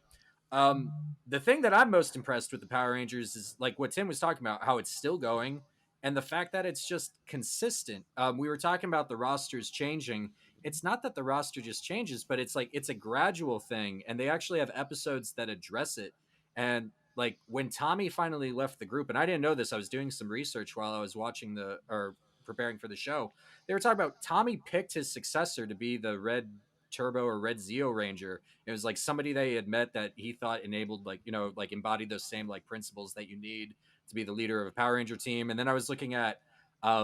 The thing that I'm most impressed with the Power Rangers is like what Tim was talking about, how it's still going and the fact that it's just consistent. We were talking about the rosters changing. It's not that the roster just changes, but it's like it's a gradual thing, and they actually have episodes that address it. And like when Tommy finally left the group, and I didn't know this, I was doing some research while I was watching or preparing for the show. They were talking about Tommy picked his successor to be the Red Turbo or Red Zeo Ranger. It was like somebody they had met that he thought enabled like embodied those same like principles that you need to be the leader of a Power Ranger team. And then I was looking at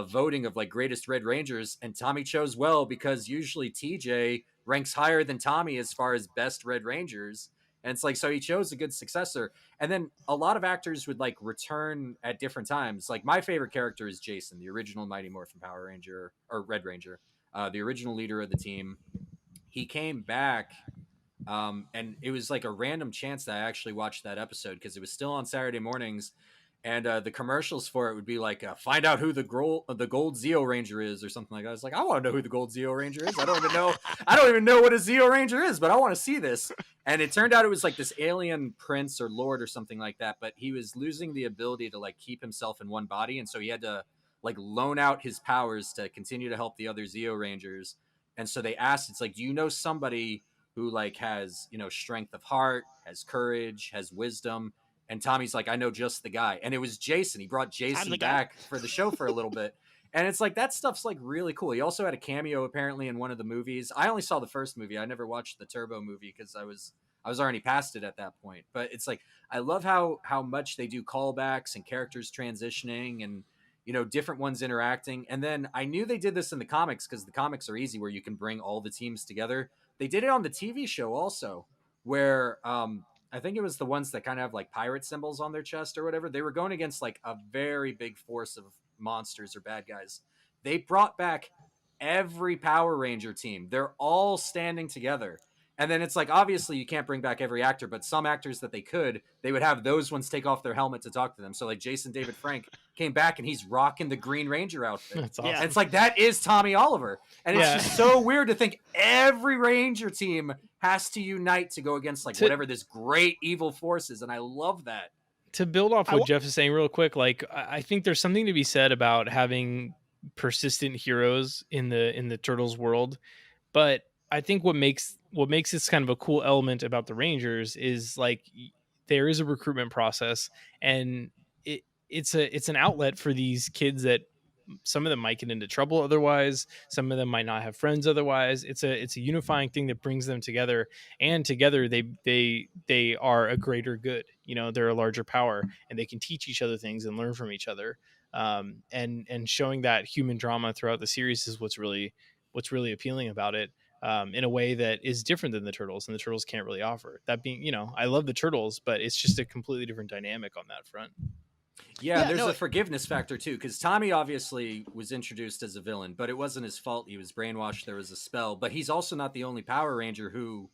voting of like greatest Red Rangers, and Tommy chose well because usually TJ ranks higher than Tommy as far as best Red Rangers. And it's like, so he chose a good successor. And then a lot of actors would like return at different times. Like my favorite character is Jason, the original Mighty Morphin Power Ranger or Red Ranger, the original leader of the team. He came back And it was like a random chance that I actually watched that episode because it was still on Saturday mornings, and the commercials for it would be like, find out who the gold Zeo Ranger is or something like that. I was like, I want to know who the gold Zeo Ranger is. I don't even know what a Zeo Ranger is, but I want to see this. And it turned out it was like this alien prince or lord or something like that, but he was losing the ability to like keep himself in one body, and so he had to like loan out his powers to continue to help the other Zeo Rangers. And so they asked, it's like, do you know somebody who like has, you know, strength of heart, has courage, has wisdom? And Tommy's like, I know just the guy. And it was Jason. He brought Jason back for the show for a little bit. And it's like, that stuff's like really cool. He also had a cameo apparently in one of the movies. I only saw the first movie. I never watched the Turbo movie because I was already past it at that point. But it's like, I love how much they do callbacks and characters transitioning and, you know, different ones interacting. And then I knew they did this in the comics because the comics are easy where you can bring all the teams together. They did it on the TV show also, where I think it was the ones that kind of have like pirate symbols on their chest or whatever. They were going against like a very big force of monsters or bad guys. They brought back every Power Ranger team. They're all standing together. And then it's like, obviously you can't bring back every actor, but some actors that they would have those ones take off their helmet to talk to them. So like Jason David Frank came back and he's rocking the Green Ranger outfit. That's awesome. And it's like, that is Tommy Oliver. And it's just so weird to think every Ranger team has to unite to go against like whatever this great evil force is. And I love that. To build off what Jeff is saying real quick, like I think there's something to be said about having persistent heroes in the Turtles world. But I think what makes this kind of a cool element about the Rangers is like there is a recruitment process, and it's an outlet for these kids that some of them might get into trouble otherwise, some of them might not have friends otherwise. It's a unifying thing that brings them together, and together they are a greater good. You know, they're a larger power, and they can teach each other things and learn from each other. And showing that human drama throughout the series is what's really appealing about it. In a way that is different than the Turtles, and the Turtles can't really offer. That being, you know, I love the Turtles, but it's just a completely different dynamic on that front. Yeah, there's a forgiveness factor too, because Tommy obviously was introduced as a villain, but it wasn't his fault. He was brainwashed. There was a spell, but he's also not the only Power Ranger who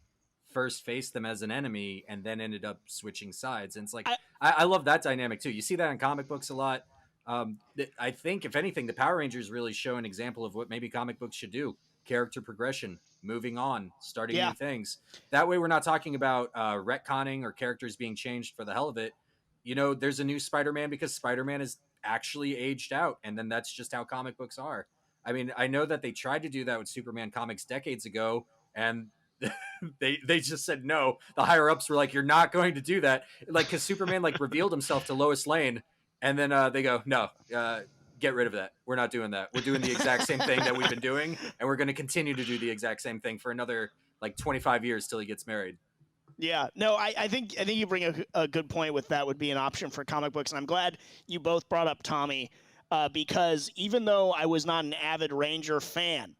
first faced them as an enemy and then ended up switching sides. And it's like, I love that dynamic too. You see that in comic books a lot. I think, if anything, the Power Rangers really show an example of what maybe comic books should do. Character progression, moving on, starting new things. That way we're not talking about retconning or characters being changed for the hell of it. You know, there's a new Spider-Man because Spider-Man is actually aged out, and then that's just how comic books are. I mean, I know that they tried to do that with Superman comics decades ago, and they just said no. The higher ups were like, you're not going to do that, like, because Superman like revealed himself to Lois Lane, and then they go, no, get rid of that. We're not doing that. We're doing the exact same thing that we've been doing, and we're going to continue to do the exact same thing for another like 25 years till he gets married. Yeah, no, I think you bring a good point with that would be an option for comic books, and I'm glad you both brought up Tommy because even though I was not an avid Ranger fan,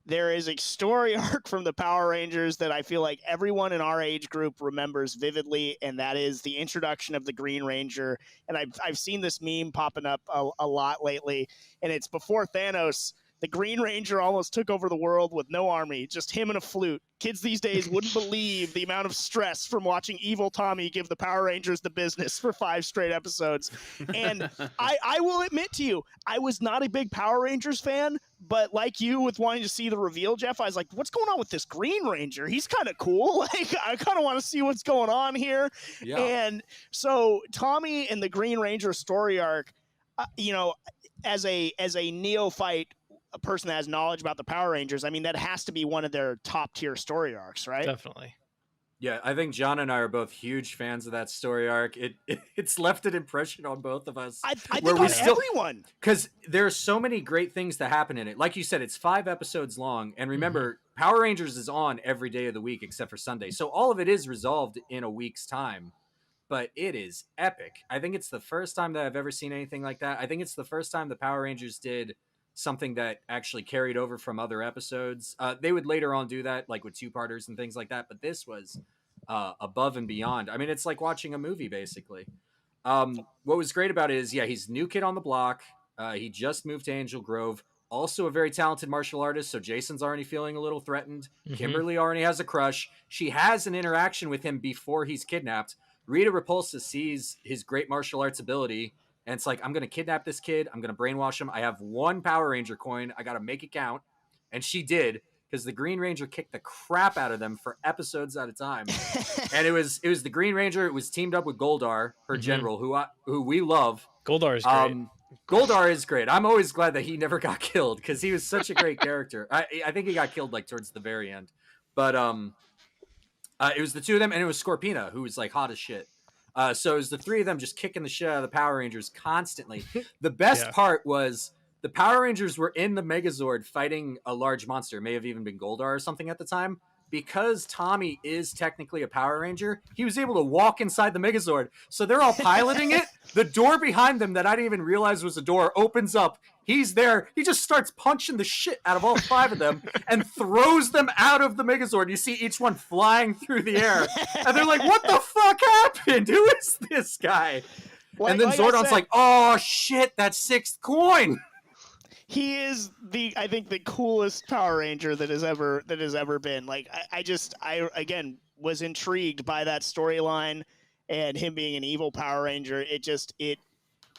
there is a story arc from the Power Rangers that I feel like everyone in our age group remembers vividly, and that is the introduction of the Green Ranger. And I've seen this meme popping up a lot lately, and it's before Thanos. The Green Ranger almost took over the world with no army, just him and a flute. Kids these days wouldn't believe the amount of stress from watching evil Tommy give the Power Rangers the business for 5 straight episodes. And I will admit to you, I was not a big Power Rangers fan, but like you with wanting to see the reveal, Jeff, I was like, what's going on with this Green Ranger? He's kind of cool. Like, I kind of want to see what's going on here. Yeah. And so Tommy and the Green Ranger story arc, you know, as a neophyte, a person that has knowledge about the Power Rangers, I mean, that has to be one of their top tier story arcs, right? Definitely. Yeah, I think John and I are both huge fans of that story arc. It's left an impression on both of us. I think on everyone. Because there are so many great things that happen in it. Like you said, it's 5 episodes long. And remember, Power Rangers is on every day of the week except for Sunday. So all of it is resolved in a week's time. But it is epic. I think it's the first time that I've ever seen anything like that. I think it's the first time the Power Rangers did something that actually carried over from other episodes. They would later on do that, like with 2-parters and things like that, but this was above and beyond. I mean, it's like watching a movie, basically. What was great about it is, he's new kid on the block. He just moved to Angel Grove. also a very talented martial artist, so Jason's already feeling a little threatened. Mhm. Kimberly already has a crush. She has an interaction with him before he's kidnapped. Rita Repulsa sees his great martial arts ability, and it's like, I'm going to kidnap this kid. I'm going to brainwash him. I have one Power Ranger coin. I got to make it count. And she did, because the Green Ranger kicked the crap out of them for episodes at a time. And it was the Green Ranger. It was teamed up with Goldar, her Mhm. general, who we love. Goldar is great. Goldar is great. I'm always glad that he never got killed because he was such a great character. I think he got killed like towards the very end, but it was the two of them, and it was Scorpina who was like hot as shit. So it was the three of them just kicking the shit out of the Power Rangers constantly. The best Yeah. part was the Power Rangers were in the Megazord fighting a large monster. It may have even been Goldar or something at the time. Because Tommy is technically a Power Ranger, he was able to walk inside the Megazord. So they're all piloting it. The door behind them that I didn't even realize was a door opens up. He's there. He just starts punching the shit out of all five of them and throws them out of the Megazord. You see each one flying through the air. And they're like, what the fuck happened? Who is this guy? And then Zordon's like, oh shit, that sixth coin. He is I think the coolest Power Ranger that has ever been. Like I again was intrigued by that storyline and him being an evil Power Ranger. It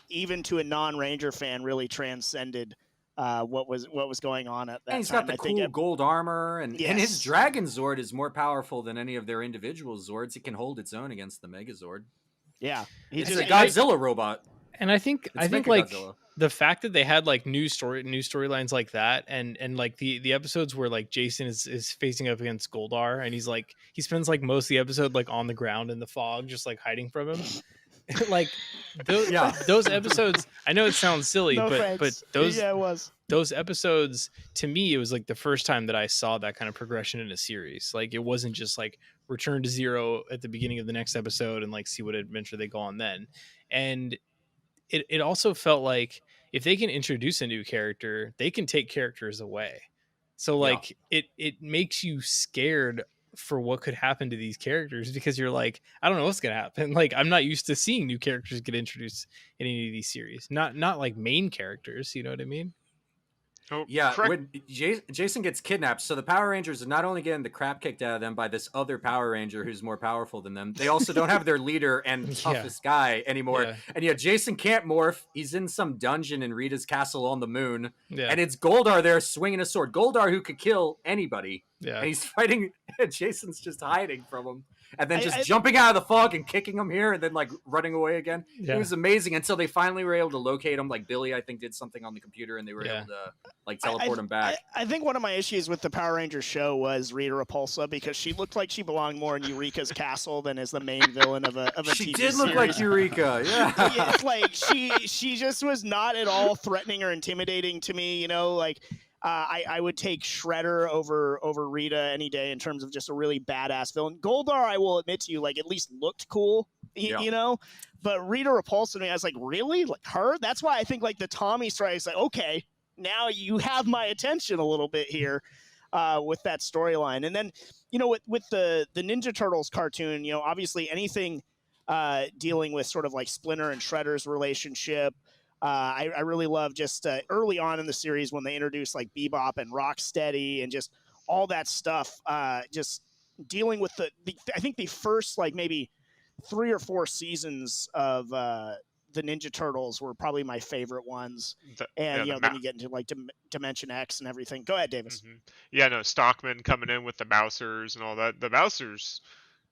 even to a non-Ranger fan really transcended what was going on at that time. And he's got the cool gold armor, and his Dragon Zord is more powerful than any of their individual Zords. It can hold its own against the Megazord. Yeah, it's a Godzilla robot. And I think like Godzilla. The fact that they had like new storylines like that, and like the episodes where like Jason is facing up against Goldar, and he spends like most of the episode like on the ground in the fog, just like hiding from him. Like those episodes. I know it sounds silly, but those episodes, to me, it was like the first time that I saw that kind of progression in a series. Like it wasn't just like return to zero at the beginning of the next episode and like see what adventure they go on then. And it also felt like if they can introduce a new character, they can take characters away. So like it makes you scared for what could happen to these characters, because you're like, I don't know what's gonna happen. Like I'm not used to seeing new characters get introduced in any of these series. Not like main characters, you know what I mean? Oh, yeah, correct. when Jason gets kidnapped, so the Power Rangers are not only getting the crap kicked out of them by this other Power Ranger who's more powerful than them, they also don't have their leader and toughest guy anymore. Yeah. And Jason can't morph. He's in some dungeon in Rita's castle on the moon. Yeah. And it's Goldar there swinging a sword. Goldar who could kill anybody. Yeah. And he's fighting, and Jason's just hiding from him. And then jumping out of the fog and kicking him here and then like running away again. Yeah. It was amazing until they finally were able to locate him. Like Billy, I think, did something on the computer and they were able to like teleport him back. I think one of my issues with the Power Rangers show was Rita Repulsa, because she looked like she belonged more in Eureka's castle than as the main villain of a she TV did series. Look like Eureka, yeah. It's like she just was not at all threatening or intimidating to me, you know, like I would take Shredder over Rita any day in terms of just a really badass villain. Goldar, I will admit to you, like at least looked cool, you know, but Rita Repulsa to me, I was like, really? Like her? That's why I think like the Tommy strike is like, okay, now you have my attention a little bit here with that storyline. And then, you know, with the Ninja Turtles cartoon, you know, obviously anything dealing with sort of like Splinter and Shredder's relationship. I really love just early on in the series when they introduced like Bebop and Rocksteady and just all that stuff, just dealing with I think the first like maybe 3 or 4 seasons of the Ninja Turtles were probably my favorite ones. Then you get into like Dimension X and everything. Go ahead, Davis. Mm-hmm. Yeah, no, Stockman coming in with the Mousers and all that. The Mousers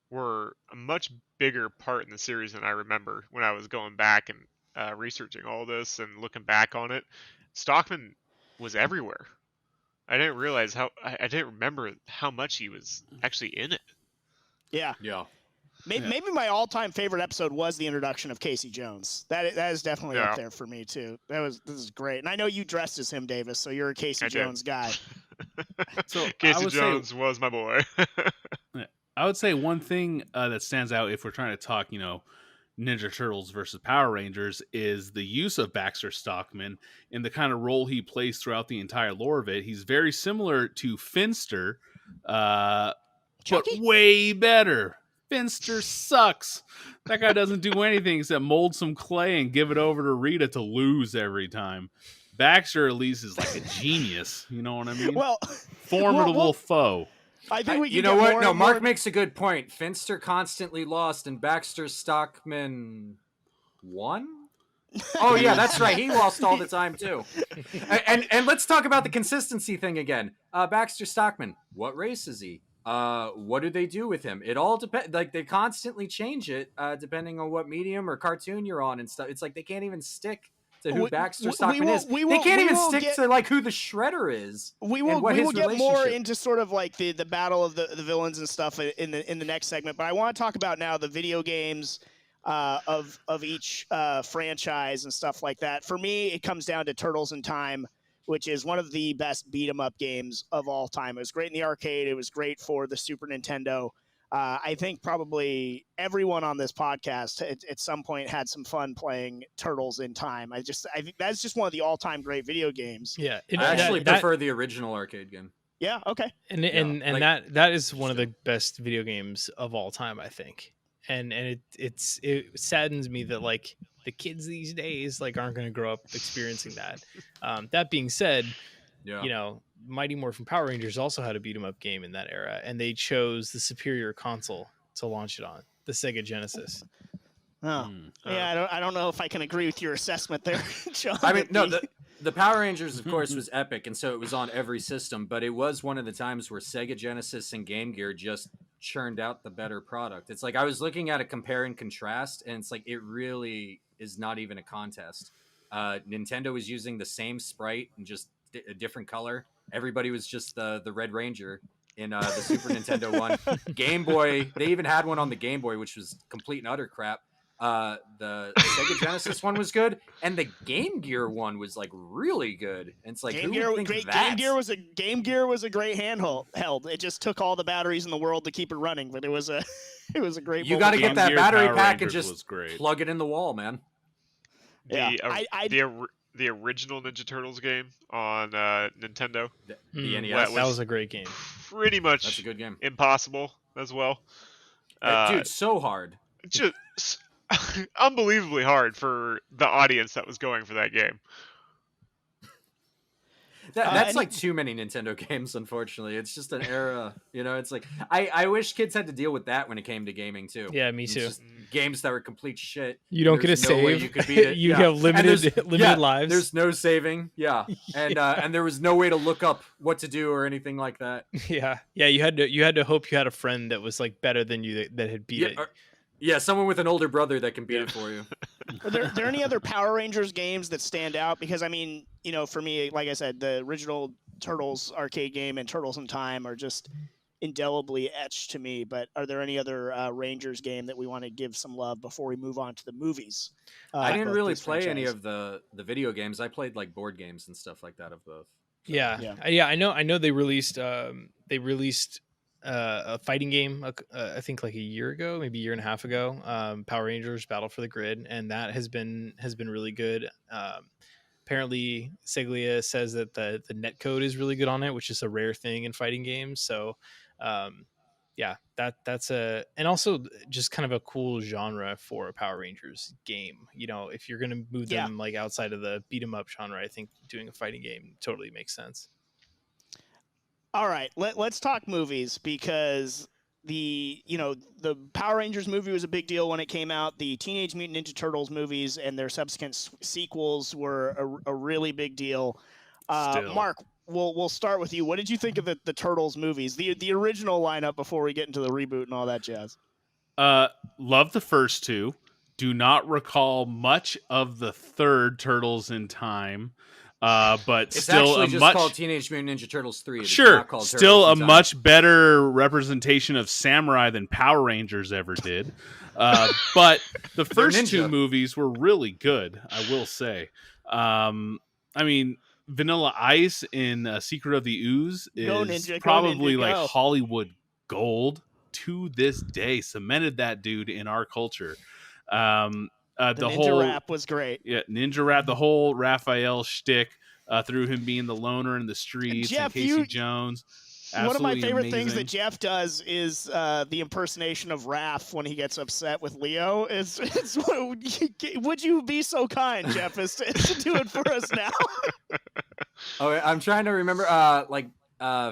were a much bigger part in the series than I remember when I was going back and researching all this and looking back on it. Stockman was everywhere. I didn't realize I didn't remember how much he was actually in it. Yeah. Maybe my all-time favorite episode was the introduction of Casey Jones. That is definitely up there for me too. This is great. And I know you dressed as him, Davis, so you're a Casey Jones guy. So Casey Jones was my boy. I would say one thing that stands out if we're trying to talk, you know, Ninja Turtles versus Power Rangers is the use of Baxter Stockman and the kind of role he plays throughout the entire lore of it. He's very similar to Finster, but way better. Finster sucks. That guy doesn't do anything except mold some clay and give it over to Rita to lose every time. Baxter at least is like a genius. You know what I mean? Well, Formidable foe. I think we can you know get what? more No, and Mark more- makes a good point. Finster constantly lost, and Baxter Stockman won. Oh yeah, that's right. He lost all the time too. And let's talk about the consistency thing again. Baxter Stockman, what race is he? What do they do with him? It all depends. Like they constantly change it depending on what medium or cartoon you're on and stuff. It's like they can't even stick to who Baxter Stockman is. They can't even stick to like who the Shredder is. We will get more into sort of like the battle of the villains and stuff in the next segment. But I want to talk about now the video games of each franchise and stuff like that. For me, it comes down to Turtles in Time, which is one of the best beat 'em up games of all time. It was great in the arcade. It was great for the Super Nintendo. I think probably everyone on this podcast at some point had some fun playing Turtles in Time. I think that's just one of the all-time great video games. Yeah, I actually prefer the original arcade game. Yeah, okay. And like, that is one of the best video games of all time, I think. And it saddens me that like the kids these days like aren't going to grow up experiencing that. That being said, you know, Mighty Morphin Power Rangers also had a beat 'em up game in that era, and they chose the superior console to launch it on, the Sega Genesis. Oh, yeah. I don't know if I can agree with your assessment there, John. I mean, no, the Power Rangers, of course, was epic, and so it was on every system. But it was one of the times where Sega Genesis and Game Gear just churned out the better product. It's like I was looking at a compare and contrast, and it's like it really is not even a contest. Nintendo was using the same sprite and just a different color. Everybody was just the Red Ranger in the Super Nintendo one. Game Boy, they even had one on the Game Boy, which was complete and utter crap. The Sega Genesis one was good, and the Game Gear one was like really good. And it's like Game Gear was a great handheld. It just took all the batteries in the world to keep it running, but it was a great. You got to get that Gear battery Power pack and Rangers just was great. plug it in the wall, man. The original Ninja Turtles game on Nintendo. The NES. That was a great game. Pretty much That's a good game. impossible as well. Dude, so hard. Just unbelievably hard for the audience that was going for that game. That's like too many Nintendo games, unfortunately. It's just an era, you know. It's like I wish kids had to deal with that when it came to gaming too. Yeah, me too. Just games that were complete shit. You don't get a save. You could beat it. You have limited lives. There's no saving. Yeah, and there was no way to look up what to do or anything like that. Yeah. You had to hope you had a friend that was like better than you that had beat it. Yeah, someone with an older brother that can beat it for you. Are there any other Power Rangers games that stand out? Because I mean, you know, for me, like I said, the original Turtles arcade game and Turtles in Time are just indelibly etched to me. But are there any other Rangers game that we want to give some love before we move on to the movies? I didn't really play any of the video games. I played like board games and stuff like that of both. Yeah. I know they released a fighting game, I think like a year ago, maybe a year and a half ago, Power Rangers Battle for the Grid, and that has been really good. Apparently, Seglia says that the net code is really good on it, which is a rare thing in fighting games. So, that's and also just kind of a cool genre for a Power Rangers game. You know, if you're gonna move them like outside of the beat 'em up genre, I think doing a fighting game totally makes sense. All right, let's talk movies, because the Power Rangers movie was a big deal when it came out. The Teenage Mutant Ninja Turtles movies and their subsequent sequels were a really big deal. Mark, we'll start with you. What did you think of the Turtles movies, the original lineup, before we get into the reboot and all that jazz? Love the first two. Do not recall much of the third Turtles in Time. But it's still actually just called Teenage Mutant Ninja Turtles 3. It's not called still Turtles a much better representation of samurai than Power Rangers ever did. But the first two movies were really good, I will say. I mean, Vanilla Ice in Secret of the Ooze is probably like Hollywood gold to this day. Cemented that dude in our culture. The Ninja whole rap was great. Yeah, Ninja rap, the whole Raphael shtick through him being the loner in the streets, Jeff, and Casey Jones. One of my Absolutely favorite things amazing. that Jeff does is the impersonation of Raph when he gets upset with Leo. Would you be so kind, Jeff, as to do it for us now? Oh, I'm trying to remember.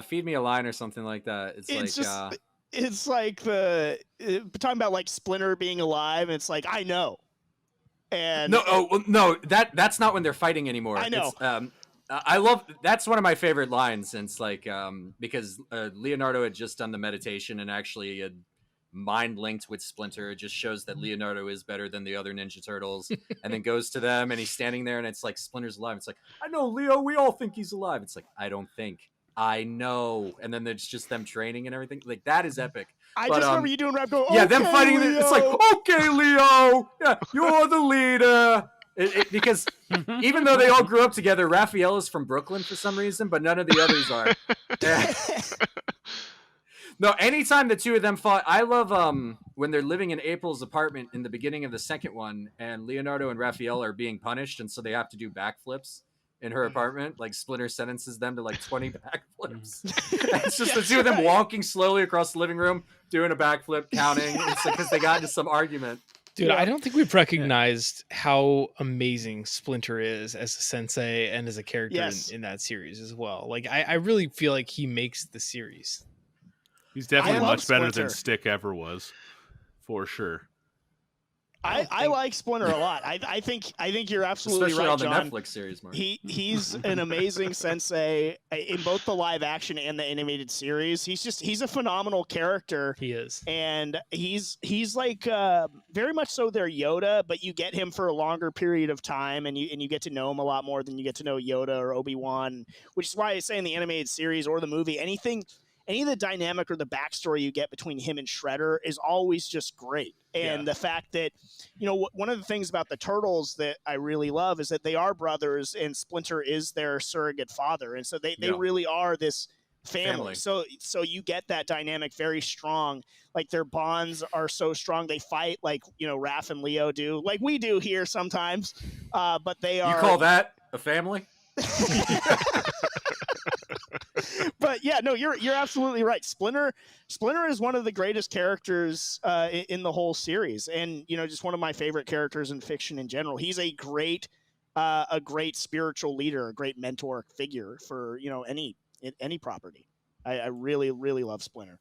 Feed me a line or something like that. It's like talking about like Splinter being alive. And it's like I know, and no. That's not when they're fighting anymore. I know. I love that's one of my favorite lines since because Leonardo had just done the meditation and actually had mind linked with Splinter. It just shows that Leonardo is better than the other Ninja Turtles, and then goes to them and he's standing there and it's like Splinter's alive. It's like, I know, Leo, we all think he's alive. It's like, I don't think, I know. And then there's just them training and everything. Like, that is epic. I just remember you doing rap go, yeah, okay, them fighting. Leo. It's like, okay, Leo, yeah, you're the leader. Because even though they all grew up together, Raphael is from Brooklyn for some reason, but none of the others are. No, anytime the two of them fought, I love when they're living in April's apartment in the beginning of the second one, and Leonardo and Raphael are being punished, and so they have to do backflips in her apartment. Like, Splinter sentences them to like 20 backflips. It's just the two of them walking slowly across the living room, doing a backflip, counting. It's because they got into some argument. Dude, I don't think we've recognized how amazing Splinter is as a sensei and as a character in that series as well. Like, I really feel like he makes the series. He's definitely much better Splinter. than Stick ever was, for sure. I like Splinter a lot. I think you're absolutely Especially right, on the John. Netflix series, Mark. He's an amazing sensei in both the live action and the animated series. He's a phenomenal character. He is, and he's like very much so their Yoda, but you get him for a longer period of time, and you get to know him a lot more than you get to know Yoda or Obi-Wan. Which is why I say in the animated series or the movie, any of the dynamic or the backstory you get between him and Shredder is always just great. And the fact that, one of the things about the Turtles that I really love is that they are brothers and Splinter is their surrogate father. And so they really are this family. So you get that dynamic very strong. Like, their bonds are so strong. They fight like, Raph and Leo do, like we do here sometimes. But they are. You call that a family? But yeah, no, you're absolutely right. Splinter is one of the greatest characters in the whole series, and just one of my favorite characters in fiction in general. He's a great spiritual leader, a great mentor figure for any property. I really, really love Splinter.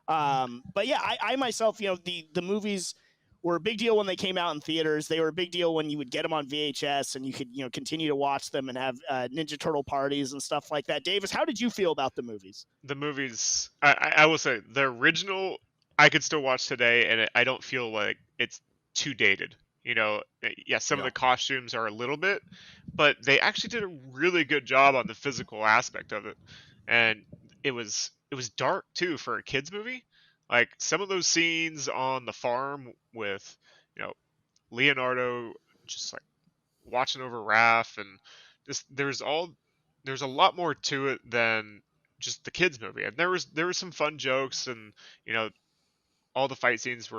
But yeah, I myself, the movies were a big deal when they came out in theaters. They were a big deal when you would get them on VHS and you could, continue to watch them and have Ninja Turtle parties and stuff like that. Davis, how did you feel about the movies? The movies, I will say, the original I could still watch today, and I don't feel like it's too dated. Some of the costumes are a little bit, but they actually did a really good job on the physical aspect of it, and it was dark too for a kids movie. Like, some of those scenes on the farm with, Leonardo just like watching over Raph, and just there's a lot more to it than just the kids movie. And there was some fun jokes, and all the fight scenes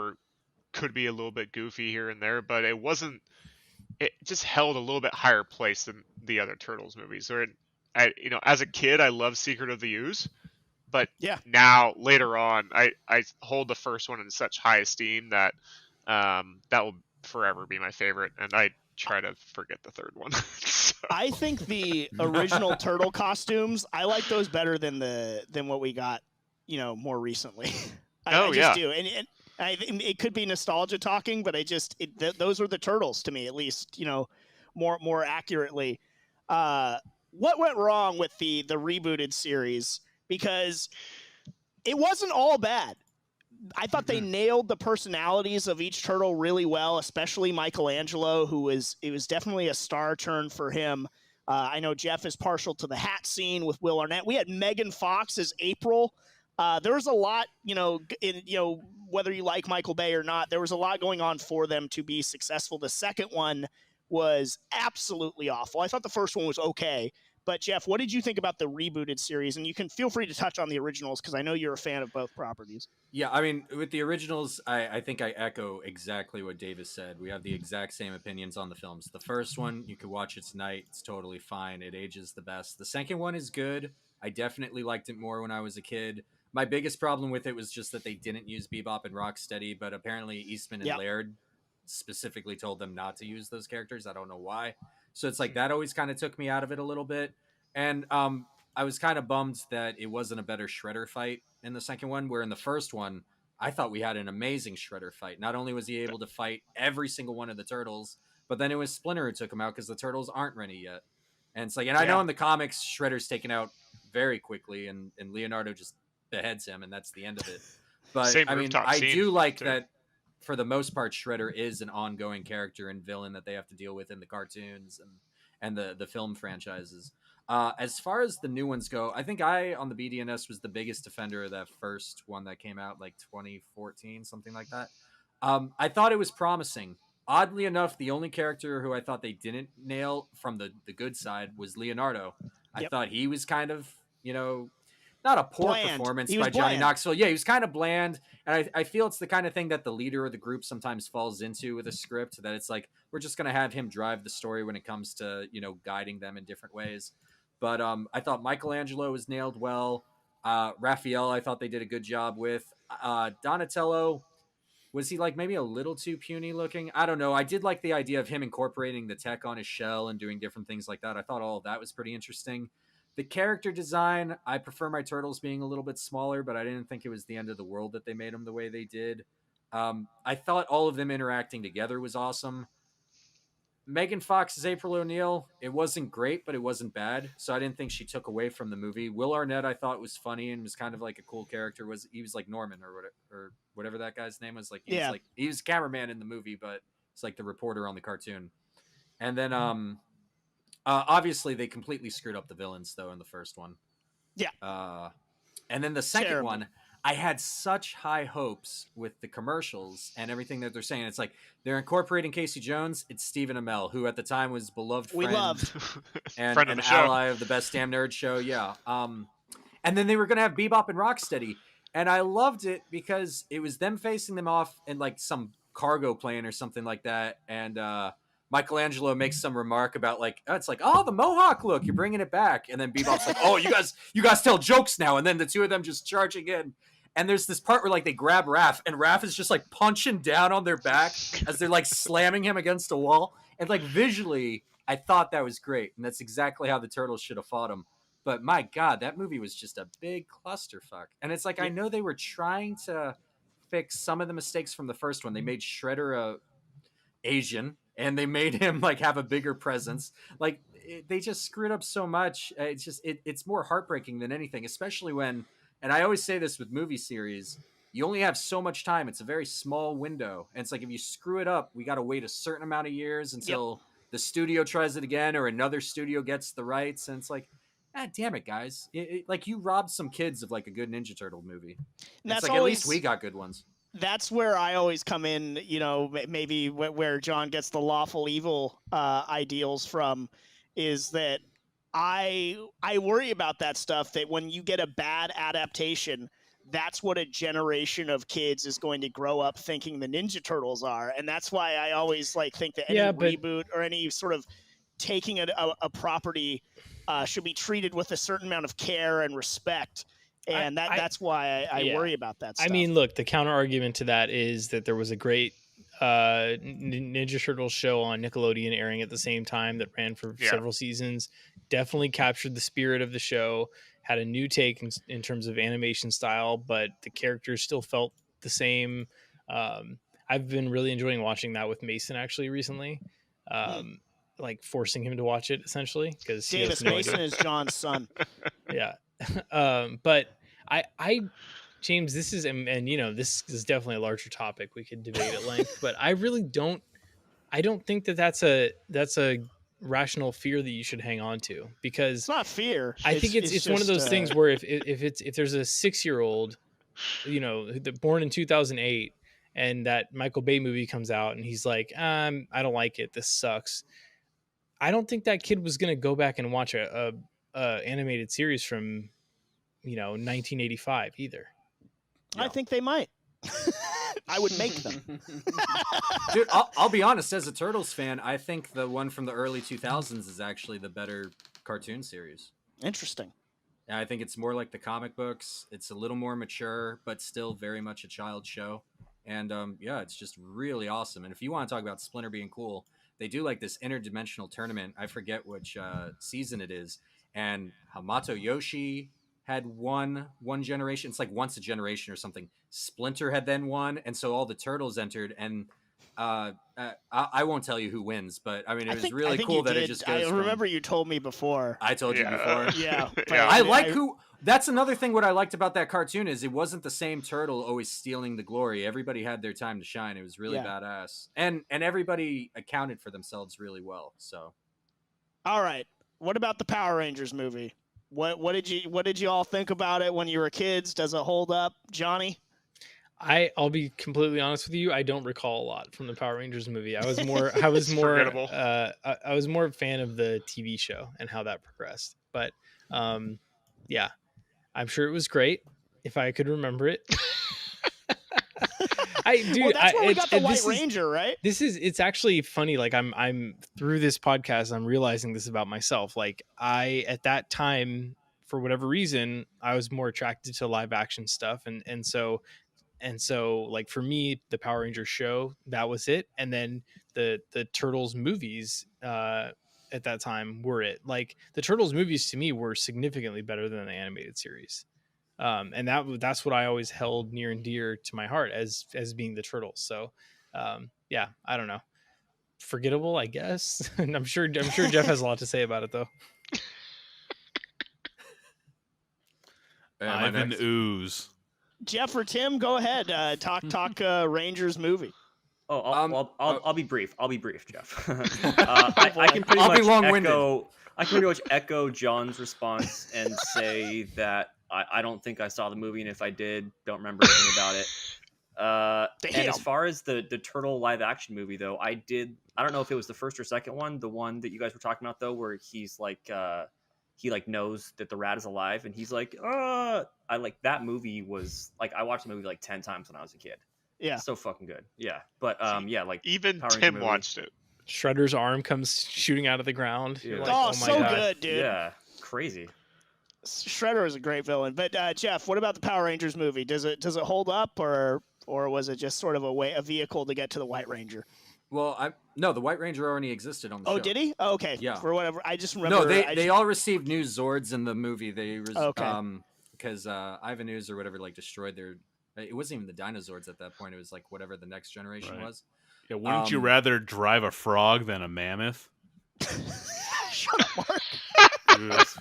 could be a little bit goofy here and there, but it just held a little bit higher place than the other Turtles movies. Or as a kid, I loved Secret of the Ooze. But now, later on, I hold the first one in such high esteem that that will forever be my favorite, and I try to forget the third one. So. I think the original Turtle costumes, I like those better than what we got, more recently. I just do, and it could be nostalgia talking, but those are the Turtles to me, at least, more accurately. What went wrong with the rebooted series? Because it wasn't all bad. I thought they nailed the personalities of each turtle really well, especially Michelangelo, it was definitely a star turn for him. I know Jeff is partial to the hat scene with Will Arnett. We had Megan Fox as April. There was a lot, whether you like Michael Bay or not, there was a lot going on for them to be successful. The second one was absolutely awful. I thought the first one was okay. But Jeff, what did you think about the rebooted series? And you can feel free to touch on the originals because I know you're a fan of both properties. Yeah, I mean, with the originals, I think I echo exactly what Davis said. We have the exact same opinions on the films. The first one, you could watch it tonight. It's totally fine. It ages the best. The second one is good. I definitely liked it more when I was a kid. My biggest problem with it was just that they didn't use Bebop and Rocksteady, but apparently Eastman and Laird specifically told them not to use those characters. I don't know why. So it's like that always kind of took me out of it a little bit. And I was kind of bummed that it wasn't a better Shredder fight in the second one, where in the first one, I thought we had an amazing Shredder fight. Not only was he able to fight every single one of the turtles, but then it was Splinter who took him out because the turtles aren't ready yet. And it's like, and I know in the comics, Shredder's taken out very quickly, and Leonardo just beheads him, and that's the end of it. But I mean, I do like that for the most part, Shredder is an ongoing character and villain that they have to deal with in the cartoons and the film franchises. As far as the new ones go, I think on the BDNS was the biggest defender of that first one that came out like 2014, something like that. I thought it was promising. Oddly enough, the only character who I thought they didn't nail from the good side was Leonardo. I thought he was kind of, not a poor performance by Johnny Knoxville. Yeah, he was kind of bland. And I feel it's the kind of thing that the leader of the group sometimes falls into with a script, that it's like, we're just going to have him drive the story when it comes to, guiding them in different ways. But I thought Michelangelo was nailed well. Raphael, I thought they did a good job with. Donatello, was he like maybe a little too puny looking? I don't know. I did like the idea of him incorporating the tech on his shell and doing different things like that. I thought all of that was pretty interesting. The character design, I prefer my turtles being a little bit smaller, but I didn't think it was the end of the world that they made them the way they did. I thought all of them interacting together was awesome. Megan Fox as April O'Neil, it wasn't great, but it wasn't bad. So I didn't think she took away from the movie. Will Arnett, I thought was funny and was kind of like a cool character. He was like Norman or whatever that guy's name was. Like he was cameraman in the movie, but it's like the reporter on the cartoon. And then obviously they completely screwed up the villains though in the first one. Yeah. And then the second one, I had such high hopes with the commercials and everything that they're saying. It's like they're incorporating Casey Jones. It's Stephen Amell, who at the time was beloved friend. We loved. And an ally of the Best Damn Nerd Show. Yeah. And then they were going to have Bebop and Rocksteady. And I loved it because it was them facing them off in like some cargo plane or something like that. And Michelangelo makes some remark about like, it's like, oh, the Mohawk look, you're bringing it back. And then Bebop's like, oh, you guys tell jokes now. And then the two of them just charging in. And there's this part where like they grab Raph, and Raph is just like punching down on their back as they're like slamming him against a wall. And like visually, I thought that was great. And that's exactly how the Turtles should have fought him. But my God, that movie was just a big clusterfuck. And it's like, I know they were trying to fix some of the mistakes from the first one. They made Shredder Asian, and they made him like have a bigger presence. Like they just screwed up so much. It's more heartbreaking than anything, especially when, and I always say this with movie series, you only have so much time. It's a very small window. And it's like, if you screw it up, we got to wait a certain amount of years until the studio tries it again or another studio gets the rights. And it's like, ah, damn it, guys. Like you robbed some kids of like a good Ninja Turtle movie. It's like, at least we got good ones. That's where I always come in, maybe where John gets the lawful evil ideals from, is that I worry about that stuff, that when you get a bad adaptation, that's what a generation of kids is going to grow up thinking the Ninja Turtles are. And that's why I always like think that any reboot or any sort of taking a property should be treated with a certain amount of care and respect. And that's why I worry about that stuff. I mean, look, the counter argument to that is that there was a great Ninja Turtles show on Nickelodeon airing at the same time that ran for several seasons. Definitely captured the spirit of the show, had a new take in terms of animation style, but the characters still felt the same. I've been really enjoying watching that with Mason actually recently. Like forcing him to watch it essentially, because Davis Mason is John's son. Yeah. But I James, this is, and this is definitely a larger topic we could debate at length, but I really don't think that's a rational fear that you should hang on to, because it's not fear. I think it's one of those things where if there's a 6-year-old, born in 2008, and that Michael Bay movie comes out and he's like, I don't like it, this sucks. I don't think that kid was going to go back and watch a animated series from 1985 either. No. I think they might. I would make them. Dude, I'll be honest, as a Turtles fan, I think the one from the early 2000s is actually the better cartoon series. Interesting. And I think it's more like the comic books. It's a little more mature, but still very much a child show. And yeah, it's just really awesome. And if you want to talk about Splinter being cool, they do like this interdimensional tournament. I forget which season it is. And Hamato Yoshi had won one generation. It's like once a generation or something. Splinter had then won. And so all the turtles entered. And I won't tell you who wins, but I mean, it was really cool that it just goes. I remember you told me before. I told you before. Yeah. I like who. That's another thing. What I liked about that cartoon is it wasn't the same turtle always stealing the glory. Everybody had their time to shine. It was really badass, and everybody accounted for themselves really well. So, all right. What about the Power Rangers movie? What did you all think about it when you were kids? Does it hold up, Johnny? I'll be completely honest with you. I don't recall a lot from the Power Rangers movie. I was more I was more a fan of the TV show and how that progressed. But yeah, I'm sure it was great if I could remember it. That's where we got the White Ranger, right? It's actually funny. Like I'm through this podcast, I'm realizing this about myself. Like at that time, for whatever reason, I was more attracted to live action stuff, and so like for me, the Power Rangers show, that was it. And then the Turtles movies at that time were it. Like the Turtles movies to me were significantly better than the animated series. And that's what I always held near and dear to my heart as being the Turtles. So yeah, I don't know. Forgettable, I guess. And I'm sure Jeff has a lot to say about it though. Ivan Ooze. Jeff or Tim, go ahead. Talk Rangers movie. Oh, I'll be brief. I'll be brief, Jeff. I can pretty much echo John's response and say that I don't think I saw the movie, and if I did, don't remember anything about it. And as far as the Turtle live action movie, though, I don't know if it was the first or second one, the one that you guys were talking about, though, where he's like he like knows that the rat is alive, and he's like, I like that movie. Was like I watched the movie like 10 times when I was a kid. Yeah, so fucking good. Yeah, but yeah, like even Tim watched it. Shredder's arm comes shooting out of the ground. Yeah. Like, oh my so God. good, dude. Yeah, crazy. Shredder is a great villain. But Jeff, what about the Power Rangers movie? Does it hold up, or was it just sort of a vehicle to get to the White Ranger? Well, no, the White Ranger already existed on the show. Oh, did he? Oh, okay. Yeah. For whatever. I just remember. No, they all received new Zords in the movie. Okay. Because Ivan Ooze or whatever like destroyed their. It wasn't even the Dinozords at that point. It was like whatever the next generation was. Yeah, wouldn't you rather drive a frog than a mammoth? Shut up, Mark.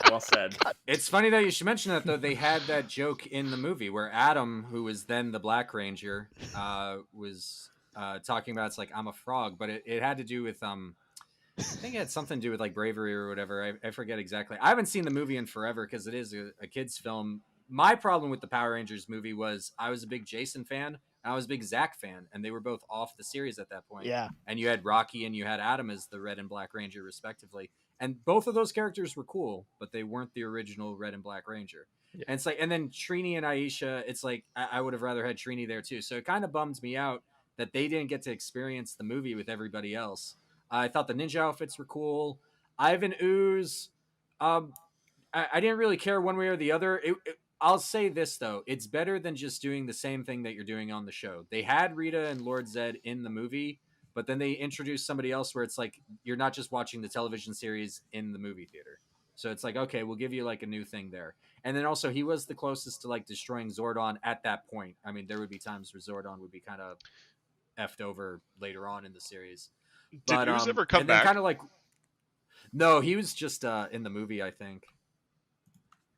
Well said. It's funny that you should mention that, though. They had that joke in the movie where Adam, who was then the Black Ranger, was talking about, it's like, I'm a frog, but it had to do with I think it had something to do with like bravery or whatever. I forget exactly. I haven't seen the movie in forever because it is a kid's film. My problem with the Power Rangers movie was I was a big Jason fan and I was a big Zach fan, and they were both off the series at that point. Yeah. And you had Rocky and you had Adam as the Red and Black Ranger respectively. And both of those characters were cool, but they weren't the original Red and Black Ranger. Yeah. And it's like, and then Trini and Aisha, it's like, I would have rather had Trini there too. So it kind of bums me out that they didn't get to experience the movie with everybody else. I thought the ninja outfits were cool. Ivan Ooze, I didn't really care one way or the other. I'll say this, though. It's better than just doing the same thing that you're doing on the show. They had Rita and Lord Zed in the movie, but then they introduced somebody else where it's like you're not just watching the television series in the movie theater. So it's like, okay, we'll give you like a new thing there. And then also he was the closest to like destroying Zordon at that point. I mean, there would be times where Zordon would be kind of effed over later on in the series. Did Ooze ever come back? Kind of like, no, he was just in the movie, I think.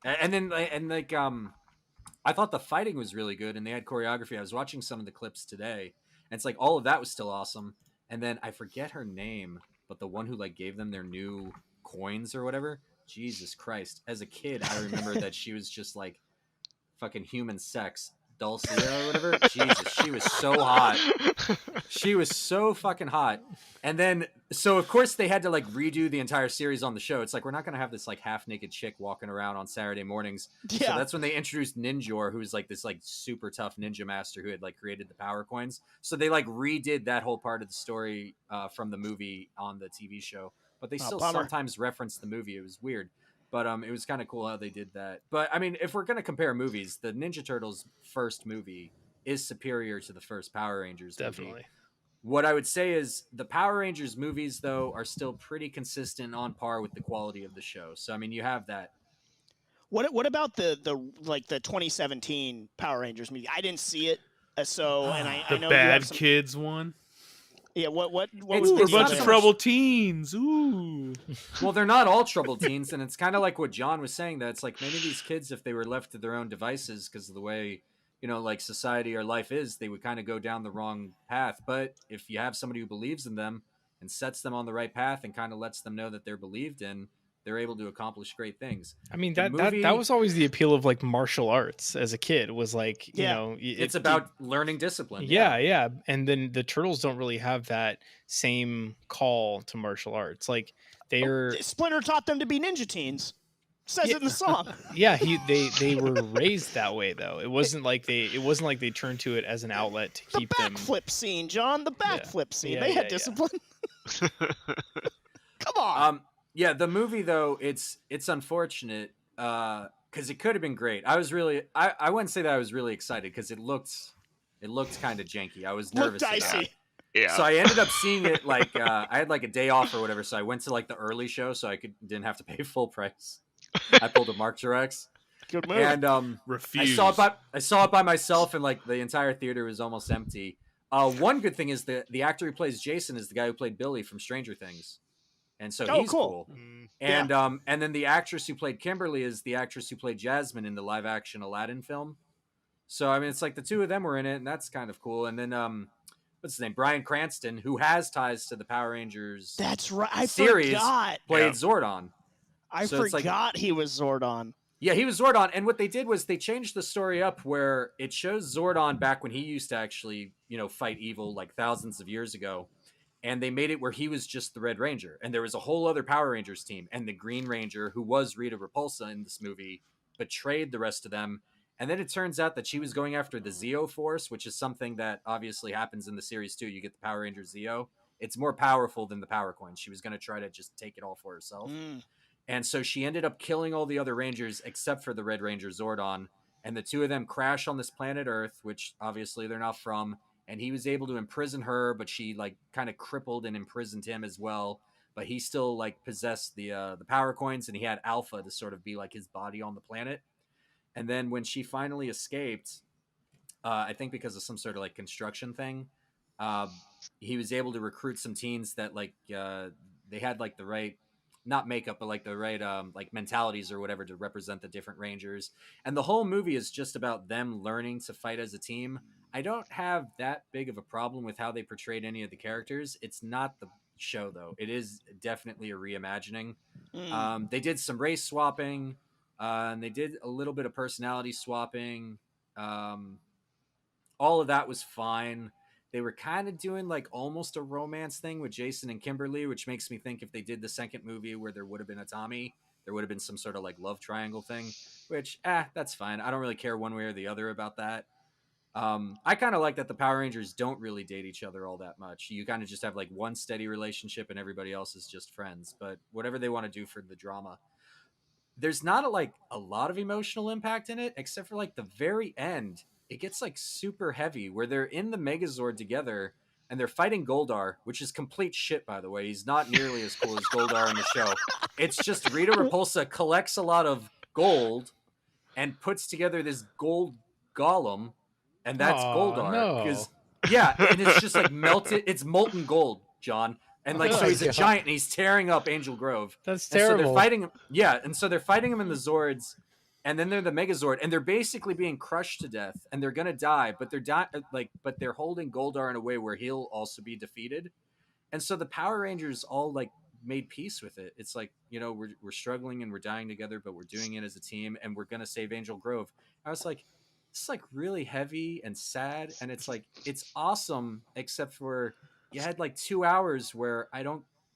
And then I thought the fighting was really good, and they had choreography. I was watching some of the clips today, and it's like all of that was still awesome. And then I forget her name, but the one who like gave them their new coins or whatever. Jesus Christ! As a kid, I remember that she was just like fucking human sex, Dulcia or whatever. Jesus, she was so hot. She was so fucking hot. And then, so of course they had to like redo the entire series on the show. It's like, we're not going to have this like half naked chick walking around on Saturday mornings. Yeah. So that's when they introduced Ninjor, who's like this like super tough ninja master who had like created the power coins. So they like redid that whole part of the story from the movie on the TV show, but they still sometimes reference the movie. It was weird. But it was kind of cool how they did that. But I mean, if we're gonna compare movies, the Ninja Turtles first movie is superior to the first Power Rangers movie. Definitely. What I would say is the Power Rangers movies, though, are still pretty consistent, on par with the quality of the show. So I mean, you have that. What about the 2017 Power Rangers movie? I didn't see it, so and I The know Bad you have some, Kids one. Yeah, what was Ooh, the a deal bunch there? of troubled teens. Ooh. Well, they're not all troubled teens, and it's kind of like what John was saying, that it's like maybe these kids, if they were left to their own devices because of the way, like society or life is, they would kind of go down the wrong path. But if you have somebody who believes in them and sets them on the right path and kind of lets them know that they're believed in, they're able to accomplish great things. I mean, The movie- that was always the appeal of like martial arts as a kid, was like, Yeah. It's about learning discipline. yeah. And then the Turtles don't really have that same call to martial arts. Like they're Splinter taught them to be ninja teens. Says it in the song. they were raised that way though. It wasn't like they turned to it as an outlet to The keep them. backflip scene, John. The backflip scene. Yeah, They had yeah. discipline. Come on. Yeah, the movie though, it's unfortunate because it could have been great. I wouldn't say that I was really excited because it looked kind of janky. I was nervous. Look about dicey. it. Yeah. So I ended up seeing it like I had like a day off or whatever, so I went to like the early show, so I didn't have to pay full price. I pulled a Mark Durex, Good move. and Refuse. I saw it by myself, and like the entire theater was almost empty. One good thing is the actor who plays Jason is the guy who played Billy from Stranger Things, and so Oh, he's cool. cool. And then the actress who played Kimberly is the actress who played Jasmine in the live action Aladdin film. So I mean, it's like the two of them were in it, and that's kind of cool. And then what's his name? Bryan Cranston, who has ties to the Power Rangers That's right. I series, forgot. played Zordon. I So it's like- forgot he was Zordon. Yeah, he was Zordon, and what they did was they changed the story up where it shows Zordon back when he used to actually, fight evil like thousands of years ago, and they made it where he was just the Red Ranger, and there was a whole other Power Rangers team, and the Green Ranger, who was Rita Repulsa in this movie, betrayed the rest of them, and then it turns out that she was going after the Zeo Force, which is something that obviously happens in the series too. You get the Power Ranger Zeo. It's more powerful than the Power Coins. She was going to try to just take it all for herself. And so she ended up killing all the other Rangers except for the Red Ranger Zordon. And the two of them crash on this planet Earth, which obviously they're not from. And he was able to imprison her, but she like kind of crippled and imprisoned him as well. But he still like possessed the Power Coins, and he had Alpha to sort of be like his body on the planet. And then when she finally escaped, I think because of some sort of like construction thing, he was able to recruit some teens that like they had like the right, not makeup, but like the right like mentalities or whatever to represent the different Rangers. And the whole movie is just about them learning to fight as a team. I don't have that big of a problem with how they portrayed any of the characters. It's not the show though. It is definitely a reimagining. They did some race swapping, and they did a little bit of personality swapping. All of that was fine. They were kind of doing like almost a romance thing with Jason and Kimberly, which makes me think if they did the second movie where there would have been a Tommy, there would have been some sort of like love triangle thing, which, that's fine. I don't really care one way or the other about that. I kind of like that the Power Rangers don't really date each other all that much. You kind of just have like one steady relationship and everybody else is just friends, but whatever they want to do for the drama. There's not a lot of emotional impact in it, except for like the very end. It gets like super heavy where they're in the Megazord together and they're fighting Goldar, which is complete shit, by the way. He's not nearly as cool as Goldar in the show. It's just Rita Repulsa collects a lot of gold and puts together this gold golem, and that's Goldar. No. Because yeah, and it's just like melted. It's molten gold, John. And like, Oh so my he's a God. giant and he's tearing up Angel Grove. That's And so terrible. they're fighting him. Yeah, and so they're fighting him in the Zords, and then they're the Megazord, and they're basically being crushed to death, and they're gonna die, but but they're holding Goldar in a way where he'll also be defeated. And so the Power Rangers all like made peace with it. It's like, we're struggling and we're dying together, but we're doing it as a team, and we're gonna save Angel Grove. I was like, this is like really heavy and sad, and it's like it's awesome, except for you had like 2 hours where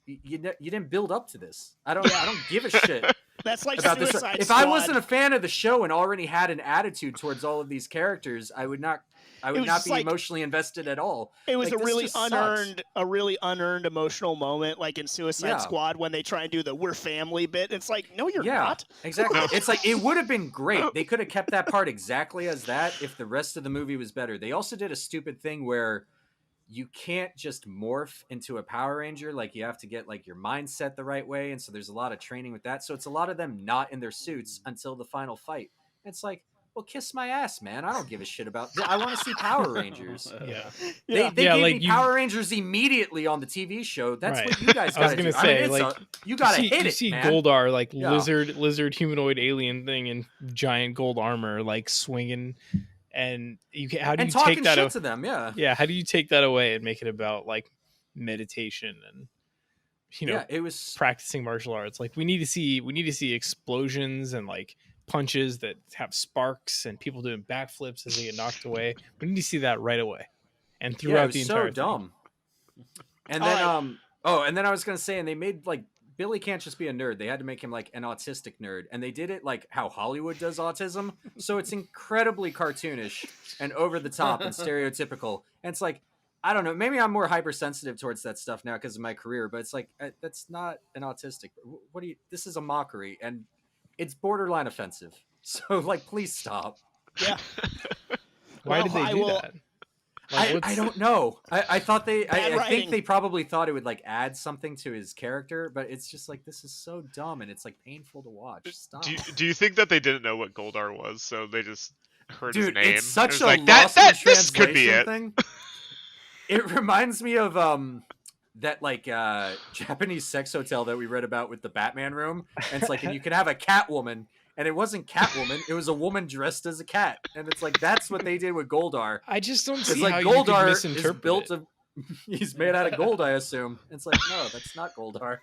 you didn't build up to this. I don't give a shit. That's like about this. Suicide If Squad. I wasn't a fan of the show and already had an attitude towards all of these characters, I would not was be like- emotionally invested at all. It was Like, a this really just sucks. unearned emotional moment, like in Suicide Yeah. Squad when they try and do the "we're family" bit. It's like, no, you're Yeah, not. exactly. It's like it would have been great. They could have kept that part exactly as that if the rest of the movie was better. They also did a stupid thing where you can't just morph into a Power Ranger. Like you have to get like your mindset the right way, and so there's a lot of training with that. So it's a lot of them not in their suits until the final fight. It's like, well, kiss my ass, man. I don't give a shit about. I want to see Power Rangers. Yeah. Yeah. They Yeah, gave like me you- Power Rangers immediately on the TV show. That's Right. what you guys I was got to gonna do. I say, mean, like, you got to you hit it, see man. Goldar, like Yeah. lizard humanoid alien thing in giant gold armor, like swinging, and how do and you talking take that? shit to them, yeah. Yeah, how do you take that away and make it about like meditation and Yeah, it was practicing martial arts? Like we need to see explosions and like punches that have sparks and people doing backflips as they get knocked away. We need to see that right away and yeah, it throughout was the so entire thing. dumb. And All then right. and then I was gonna say, and they made like Billy can't just be a nerd. They had to make him like an autistic nerd, and they did it like how Hollywood does autism. So it's incredibly cartoonish and over the top and stereotypical. And it's like, I don't know, maybe I'm more hypersensitive towards that stuff now because of my career, but it's like that's not an autistic. What do you? This is a mockery, and it's borderline offensive. So like, please stop. Yeah. Why Well, did they I do will- that? Like, I don't know. I thought they. Bad I writing. think they probably thought it would like add something to his character, but it's just like this is so dumb and it's like painful to watch. Stop. Do you think that they didn't know what Goldar was, so they just heard his Dude, name? it's such was a like lost in this could be translation it. thing. It reminds me of that like Japanese sex hotel that we read about with the Batman room. And it's like, and you can have a Catwoman, and it wasn't Catwoman, it was a woman dressed as a cat. And it's like that's what they did with Goldar. I just don't It's see like how you could Goldar is misinterpret built it. of he's made out of gold, I assume. It's like, no, that's not Goldar.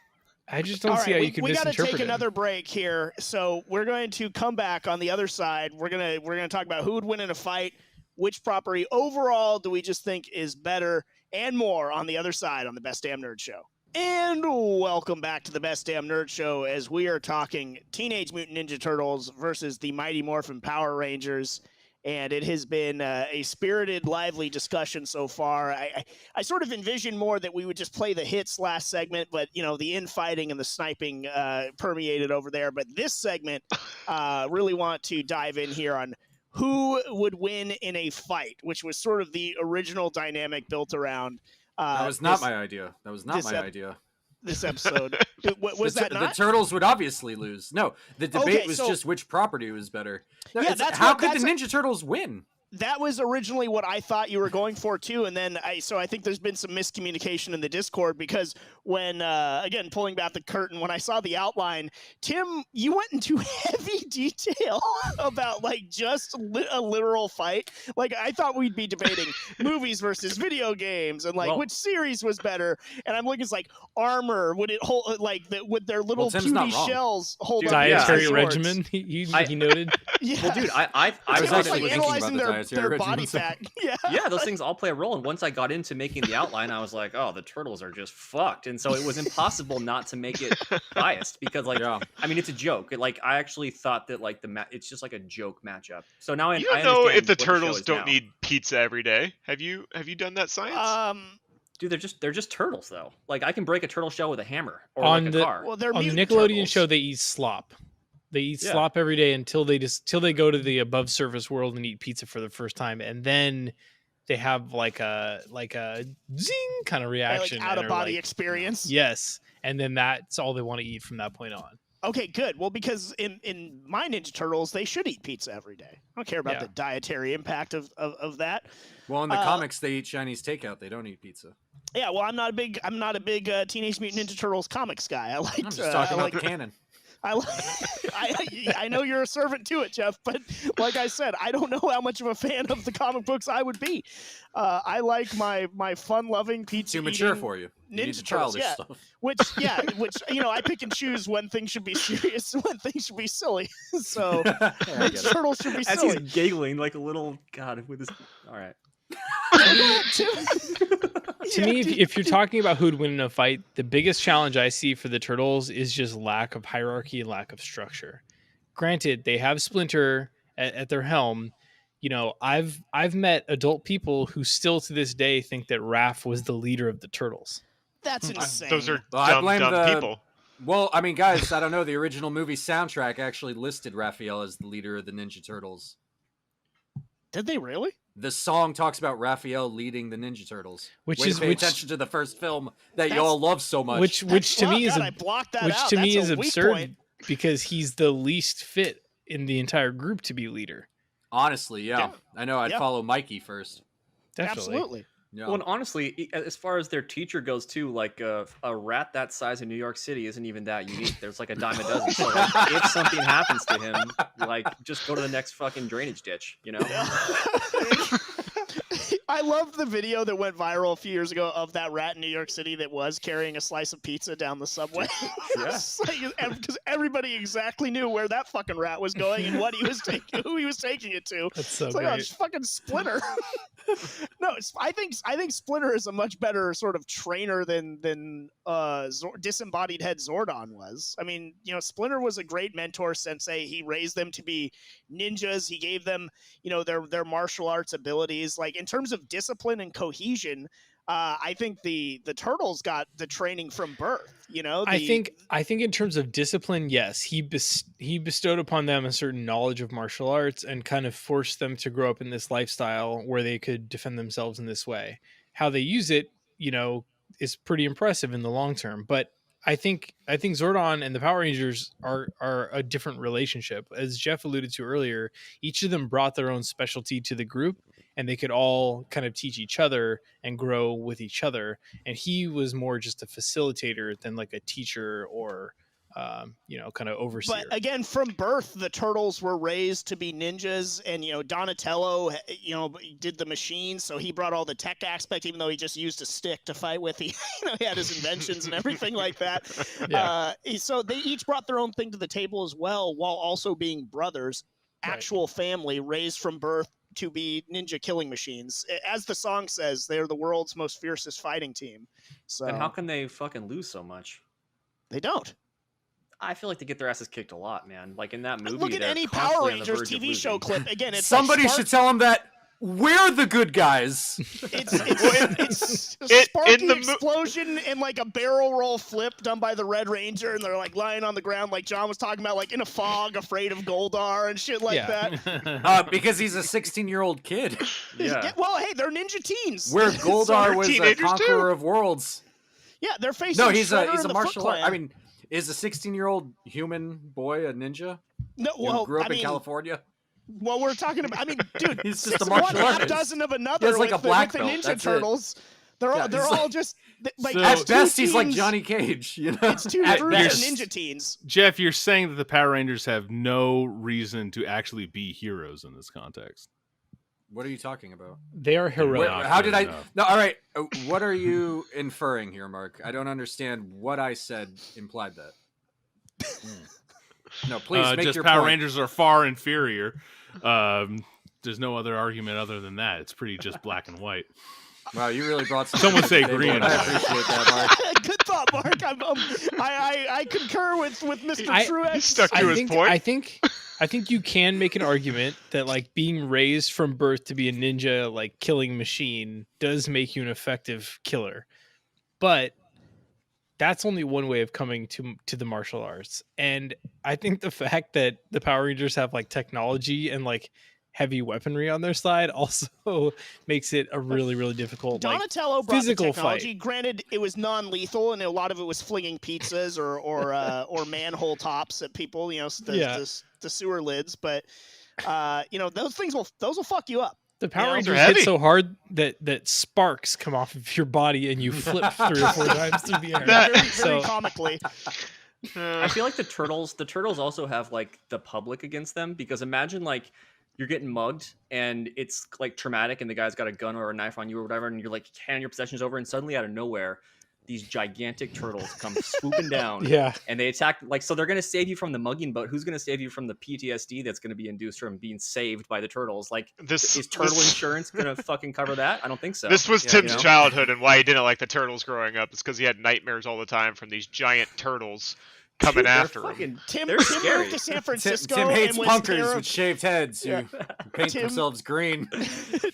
I just don't All see right, how you could we got to misinterpret take it. another break here, so we're going to come back on the other side. We're gonna talk about who would win in a fight, which property overall do we just think is better, and more on the other side on the Best Damn Nerd Show. And welcome back to the Best Damn Nerd Show as we are talking Teenage Mutant Ninja Turtles versus the Mighty Morphin Power Rangers. And it has been a spirited, lively discussion so far. I sort of envisioned more that we would just play the hits last segment, but, you know, the infighting and the sniping permeated over there. But this segment, really want to dive in here on who would win in a fight, which was sort of the original dynamic built around That was not my idea. That was not this my ep- idea. this episode. Was that The not? Turtles would obviously lose. No, the debate Okay, was so- just which property was better. No, Yeah, it's- that's how what- could the that's Ninja Turtles win? That was originally what I thought you were going for too, and then I think there's been some miscommunication in the Discord because when again pulling back the curtain, when I saw the outline, Tim, you went into heavy detail about like just a literal fight. Like I thought we'd be debating movies versus video games and like Well- which series was better, and I'm looking it's like armor. Would it hold like would their little Tim's not puny wrong. shells hold Dude, up yeah, Dietary swords? regimen, he noted. Yeah. Well, dude, I I was It's actually like thinking analyzing about the their dietary body regimen. fat. Yeah. yeah, those things all play a role. And once I got into making the outline, I was like, oh, the turtles are just fucked. And so it was impossible not to make it biased because, like, Yeah. I mean, it's a joke. Like, I actually thought that, like, it's just like a joke matchup. So now You I don't know understand if the what show turtles is don't now. need pizza every day. Have you done that science? Dude, they're just turtles though. Like, I can break a turtle shell with a hammer or On like a the- car. Well, they're On the mutant Nickelodeon turtles. show, they eat slop. They eat Yeah. slop every day until they go to the above surface world and eat pizza for the first time, and then they have like a zing kind of Like reaction, out and of are body like, experience. yes, and then that's all they want to eat from that point on. Okay, good. Well, because in my Ninja Turtles, they should eat pizza every day. I don't care about Yeah. the dietary impact of that. Well, in the Uh, comics, they eat Chinese takeout. They don't eat pizza. Yeah, well, I'm not a big Teenage Mutant Ninja Turtles comics guy. I like I'm just talking I about like the canon. I know you're a servant to it, Jeff, but like I said, I don't know how much of a fan of the comic books I would be. I like my fun-loving pizza Too mature eating for you. You need Ninja the Turtles, childish yeah. stuff. which you know, I pick and choose when things should be serious, and when things should be silly. So Yeah, I get it. Turtles should be As silly. he's giggling like a little god with his. All right. To me, if you're talking about who'd win in a fight, the biggest challenge I see for the Turtles is just lack of hierarchy and lack of structure. Granted, they have Splinter at their helm. You know, I've met adult people who still to this day think that Raph was the leader of the Turtles. That's insane. Those are Well, I blame dumb people. Well, I mean, guys, I don't know. The original movie soundtrack actually listed Raphael as the leader of the Ninja Turtles. Did they really? The song talks about Raphael leading the Ninja Turtles. Which Way is to pay attention to the first film that you all love so much. Which to me is I blocked that which out. to me That's is a weak absurd point. because he's the least fit in the entire group to be leader. Honestly, yeah. I know I'd Yeah. follow Mikey first. Definitely. Absolutely. Yeah. Well, and honestly, as far as their teacher goes too, like a rat that size in New York City isn't even that unique. There's like a dime a dozen. So like, if something happens to him, like just go to the next fucking drainage ditch, you know? I love the video that went viral a few years ago of that rat in New York City that was carrying a slice of pizza down the subway. Because everybody exactly knew where that fucking rat was going and what he was taking, who he was taking it to. That's so It's like, oh, great. it's fucking Splinter. No, I think Splinter is a much better sort of trainer than disembodied head Zordon was. I mean, you know, Splinter was a great mentor sensei. He raised them to be ninjas. He gave them, you know, their martial arts abilities. Like in terms of discipline and cohesion, I think the Turtles got the training from birth. You know, I think in terms of discipline, yes, he bestowed upon them a certain knowledge of martial arts and kind of forced them to grow up in this lifestyle where they could defend themselves in this way. How they use it, you know, is pretty impressive in the long term. But I think Zordon and the Power Rangers are a different relationship. As Jeff alluded to earlier, each of them brought their own specialty to the group, and they could all kind of teach each other and grow with each other. And he was more just a facilitator than like a teacher or, you know, kind of overseer. But again, from birth, the Turtles were raised to be ninjas, and you know, Donatello, you know, did the machines, so he brought all the tech aspect, even though he just used a stick to fight with. He, you know, he had his inventions and everything like that. Yeah. So they each brought their own thing to the table as well, while also being brothers, actual family raised from birth to be ninja killing machines. As the song says, they're the world's most fiercest fighting team. So And how can they fucking lose so much? they don't. I feel like they get their asses kicked a lot, man. Like in that movie, Look at they're any Power constantly on the Rangers verge of TV show losing. clip. Again, it's Somebody like should tell them that we're the good guys. It's a Sparky in the explosion and like a barrel roll flip done by the Red Ranger, and they're like lying on the ground, like John was talking about, like in a fog, afraid of Goldar and shit like that. Because he's a 16-year-old kid. Yeah. Well, hey, they're ninja teens. Where Goldar they're was a teenagers, conqueror of worlds. Yeah, they're facing. No, he's Shredder a and the martial Foot art. Clan. I mean, is a 16-year-old human boy a ninja? no, Who well, grew up I in mean, California? what we're talking about. I mean, dude, He's just a it's martial one half artist. dozen of another. He has, like, with a black the belt, Ninja that's it. Turtles. They're Yeah, all they're he's all like- just like So- it's At two best, he's like teens- Johnny Cage. You know, It's two At groups of best. ninja teens. Jeff, you're saying that the Power Rangers have no reason to actually be heroes in this context. What are you talking about? They are heroic. Not How did good I? enough. No, all right. What are you inferring here, Mark? I don't understand what I said implied that. No, please make just your Power point. Rangers are far inferior. There's no other argument other than that. It's pretty just black and white. Wow, you really brought some. Some would say to the table, green and and I white. appreciate that, Mark. Good thought, Mark. I concur with Mr. Truex. He stuck to his point. I think you can make an argument that like being raised from birth to be a ninja like killing machine does make you an effective killer. But that's only one way of coming to the martial arts. And I think the fact that the Power Rangers have like technology and like heavy weaponry on their side also makes it a really, really difficult Donatello brought the physical technology. fight. Granted, it was non-lethal, and a lot of it was flinging pizzas or manhole tops at people. You know, the sewer lids. But you know, those will fuck you up. The Power Yeah, Rangers they're hit heavy. so hard that sparks come off of your body and you flip 3 or 4 times through the air. Very So comically. I feel like the turtles also have like the public against them, because imagine like you're getting mugged and it's like traumatic and the guy's got a gun or a knife on you or whatever, and you're like handing your possessions over, and suddenly out of nowhere these gigantic turtles come swooping down. Yeah. And they attack, like, so they're going to save you from the mugging, but who's going to save you from the PTSD that's going to be induced from being saved by the turtles? Like, is turtle insurance going to fucking cover that? I don't think so. This was Yeah, Tim's childhood, and why he didn't like the turtles growing up is because he had nightmares all the time from these giant turtles coming after him. Tim They're moved scary. to San Francisco. Tim hates and was punkers with shaved heads who paint Tim- themselves green.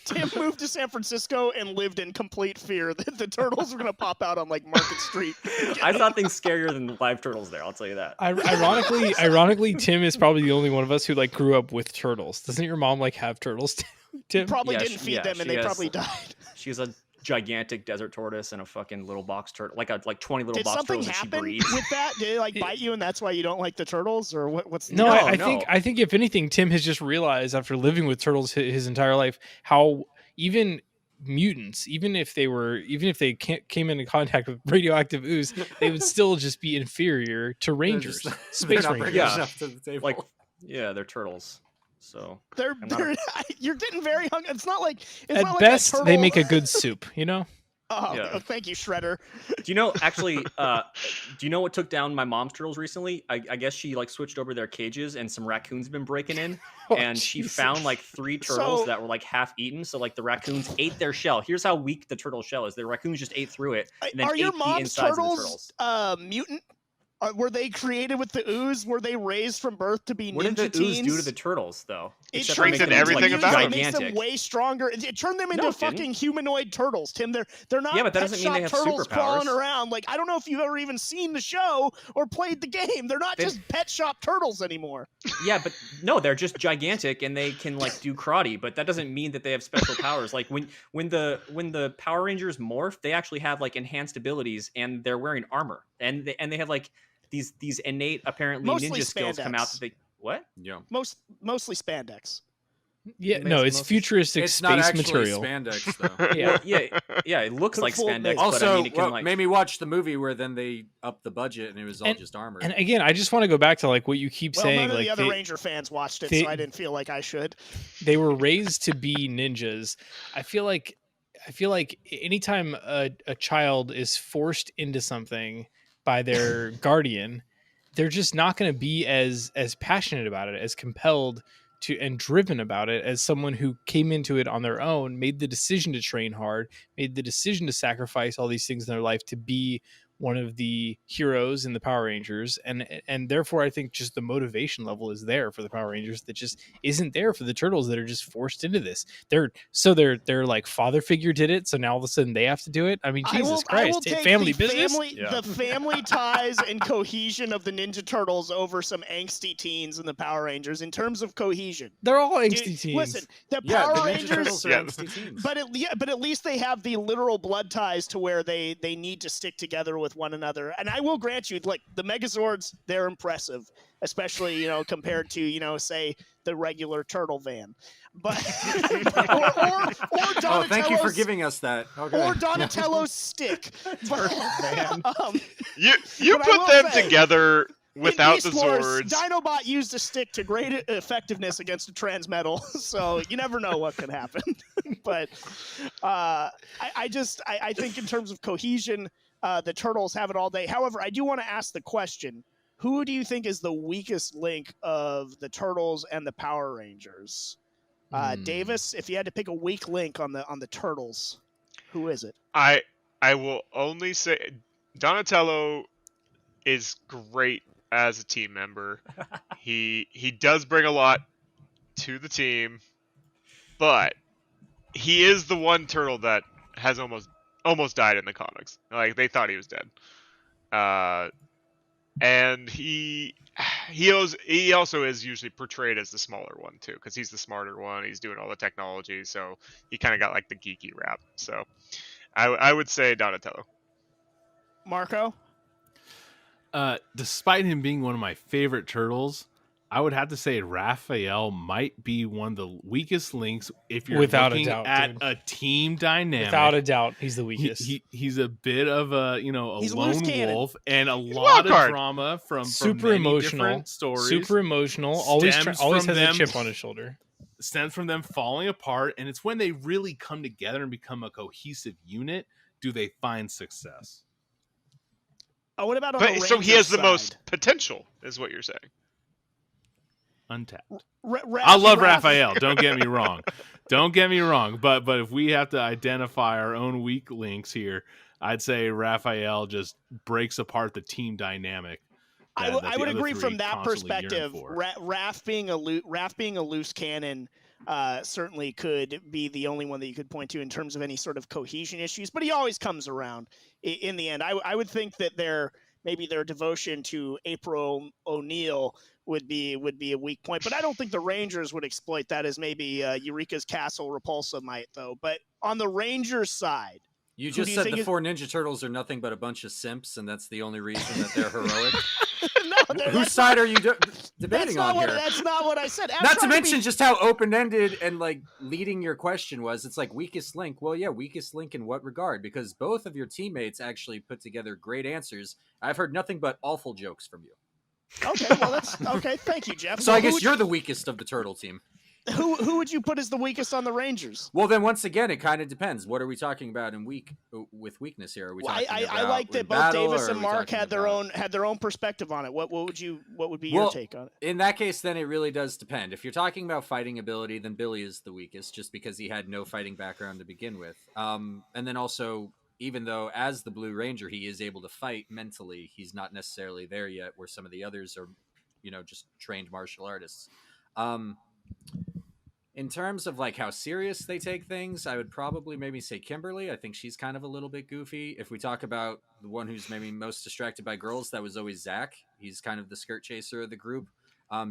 Tim moved to San Francisco and lived in complete fear that the turtles were going to pop out on like Market Street. I thought things scarier than live turtles there. I'll tell you that. Ironically, Tim is probably the only one of us who like grew up with turtles. Doesn't your mom like have turtles? Tim Probably Yeah, didn't feed them, and she they has- probably died. She has a gigantic desert tortoise and a fucking little box turtle, like 20 little Did box something turtles that she happen breeds. with that? Did it like bite you, and that's why you don't like the turtles, or what's the No, No, I think if anything, Tim has just realized after living with turtles his entire life how even mutants, even if they came into contact with radioactive ooze, they would still just be inferior to rangers, They're space not rangers. bringing Yeah. enough to the table. Like, yeah, they're turtles. So They're, I'm not they're you're getting very hung. It's not like it's At not like best, a turtle. they make a good soup. You know. Oh, Yeah. thank you, Shredder. do you know actually? Do you know what took down my mom's turtles recently? I guess she like switched over their cages, and some raccoons been breaking in, Oh, and she Jesus. found like 3 turtals So- that were like half eaten. So like the raccoons ate their shell. Here's how weak the turtle shell is: the raccoons just ate through it, and then Are ate your the mom's insides of the turtles turtles. mutant? Were they created with the ooze? Were they raised from birth to be What did ninja the ooze teens? do to the turtles, though? It Except turns make them them, everything like, into about It makes them gigantic. way stronger. It turned them into No, it didn't. fucking humanoid turtles, Tim. They're not Yeah, but that pet doesn't mean they shop have turtles crawling superpowers. around. Like, I don't know if you've ever even seen the show or played the game. They're not They- just pet shop turtles anymore. Yeah, but no, they're just gigantic and they can like do karate, but that doesn't mean that they have special powers. Like when the Power Rangers morph, they actually have like enhanced abilities and they're wearing armor. And they have like these innate apparently Mostly ninja skills come out spandex. that they what? yeah. Mostly spandex. Yeah, It no, makes it's most- futuristic It's not space actually material. spandex though. Yeah. Yeah, it looks like Full spandex, make. but I Also, mean it can what like made me watch the movie where then they upped the budget and it was all And- just armor. And again, I just want to go back to like what you keep Well, saying. none of Like the other they, Ranger fans watched it, they- so I didn't feel like I should. they were raised to be ninjas. I feel like anytime a child is forced into something by their guardian, they're just not going to be as passionate about it, as compelled to and driven about it as someone who came into it on their own, made the decision to train hard, made the decision to sacrifice all these things in their life to be one of the heroes in the Power Rangers, and therefore I think just the motivation level is there for the Power Rangers that just isn't there for the turtles that are just forced into this. They're like father figure did it, so now all of a sudden they have to do it. I mean, Jesus I will Christ, take family the business. family, Yeah. the family ties and cohesion of the Ninja Turtles over some angsty teens in the Power Rangers in terms of cohesion. They're all Dude, angsty teens. Listen, the yeah, Power the Ninja Rangers, Turtles are Yeah. angsty teens. but at least they have the literal blood ties to where they need to stick together with one another. And I will grant you, like the Megazords, they're impressive, especially compared to say the regular turtle van. But or Donatello's, Oh, thank you for giving us that. Okay. or Donatello's stick. But, You But I will put them say, together without in the Beast Wars, Zords. Dinobot used a stick to great effectiveness against a Transmetal, so you never know what could happen. But I think in terms of cohesion, the Turtles have it all day. However, I do want to ask the question: who do you think is the weakest link of the Turtles and the Power Rangers? Davis, if you had to pick a weak link on the Turtles, who is it? I will only say Donatello is great as a team member. He does bring a lot to the team, but he is the one turtle that has almost died in the comics. Like they thought he was dead. And he also is usually portrayed as the smaller one too, because he's the smarter one. He's doing all the technology, so he kind of got like the geeky rap. So I would say Donatello. Marco? Despite him being one of my favorite turtles, I would have to say Raphael might be one of the weakest links if you're Without a looking doubt, at dude. a team dynamic. Without a doubt, he's the weakest. He's a bit of a He's a loose lone cannon. wolf and a He's a lot wild of card. drama from super many emotional, different stories. super emotional. Always stems always from has a them- chip on his shoulder. stems from them falling apart, and it's when they really come together and become a cohesive unit do they find success. Oh, what about on But the so he Rangers has the side? most potential, is what you're saying. Untapped. I love Raphael. Don't get me wrong. Don't get me wrong. But if we have to identify our own weak links here, I'd say Raphael just breaks apart the team dynamic. I would agree from that constantly yearn perspective. for. Raph being a loose cannon certainly could be the only one that you could point to in terms of any sort of cohesion issues. But he always comes around in the end. I would think that maybe their devotion to April O'Neil would be a weak point. But I don't think the Rangers would exploit that as maybe Eureka's Castle Repulsa might, though. But on the Rangers side, You just said the 4 Ninja Turtles are nothing but a bunch of simps, and that's the only reason that they're heroic. Whose side are you debating on here? That's not what I said. Not to mention just how open-ended and like leading your question was. It's like weakest link. Well, yeah, weakest link in what regard? Because both of your teammates actually put together great answers. I've heard nothing but awful jokes from you. Okay, well that's okay. Thank you, Jeff. So I guess you're the weakest of the turtle team. Who would you put as the weakest on the Rangers? Well, then once again, it kind of depends. What are we talking about with weakness here? Are we talking about I like that both battle, Davis or and are we Mark talking had their own perspective on it. What would be your take on it? In that case, then it really does depend. If you're talking about fighting ability, then Billy is the weakest, just because he had no fighting background to begin with. And then also, even though as the Blue Ranger he is able to fight mentally, he's not necessarily there yet, where some of the others are, just trained martial artists. In terms of like how serious they take things, I would probably maybe say Kimberly. I think she's kind of a little bit goofy. If we talk about the one who's maybe most distracted by girls, that was always Zach. He's kind of the skirt chaser of the group.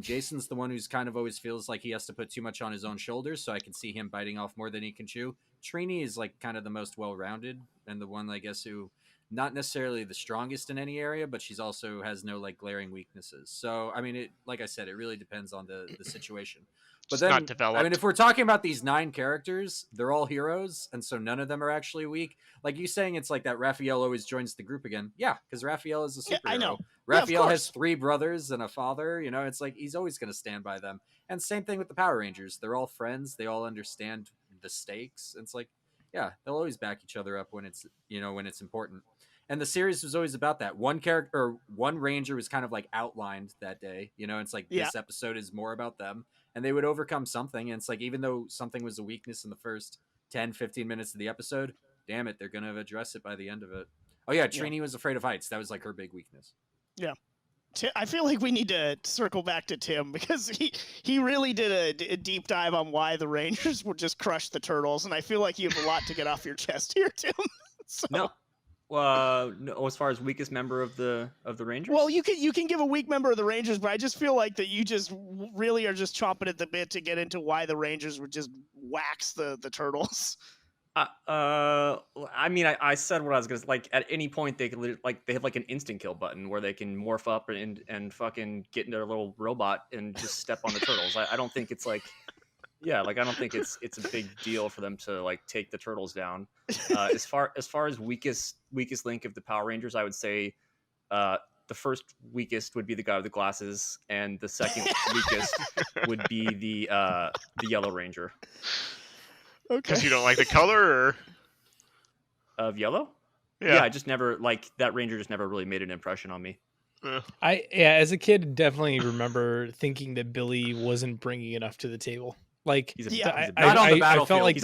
Jason's the one who's kind of always feels like he has to put too much on his own shoulders, so I can see him biting off more than he can chew. Trini is like kind of the most well-rounded and the one, I guess, who not necessarily the strongest in any area, but she's also has no like glaring weaknesses. So, I mean, like I said, it really depends on the situation. But then, not developed. I mean, if we're talking about these 9 characters, they're all heroes, and so none of them are actually weak. Like you saying, it's like that Raphael always joins the group again. Yeah, because Raphael is a superhero. Yeah, I know. Raphael has 3 brothers and a father. It's like he's always going to stand by them. And same thing with the Power Rangers. They're all friends. They all understand the stakes. It's like, yeah, they'll always back each other up when it's when it's important. And the series was always about that. One character or one Ranger was kind of like outlined that day. It's like this episode is more about them. And they would overcome something. And it's like, even though something was a weakness in the first 10, 15 minutes of the episode, damn it, they're going to address it by the end of it. Oh, yeah, Trini was afraid of heights. That was like her big weakness. Yeah. I feel like we need to circle back to Tim, because he really did a deep dive on why the Rangers would just crush the Turtles. And I feel like you have a lot to get off your chest here, Tim. No, as far as weakest member of the Rangers. Well, you can give a weak member of the Rangers, but I just feel like that you just really are just chomping at the bit to get into why the Rangers would just wax the Turtles. I mean, I said what I was gonna like. At any point, they could they have like an instant kill button where they can morph up and fucking get into a little robot and just step on the Turtles. I don't think it's like. Yeah, I don't think it's a big deal for them to like take the Turtles down. As far as weakest link of the Power Rangers, I would say the first weakest would be the guy with the glasses, and the second weakest would be the Yellow Ranger. Okay. Because you don't like the color of yellow? Yeah, I just never that Ranger just never really made an impression on me. As a kid, definitely remember thinking that Billy wasn't bringing enough to the table. Like, not on the battlefield. I felt like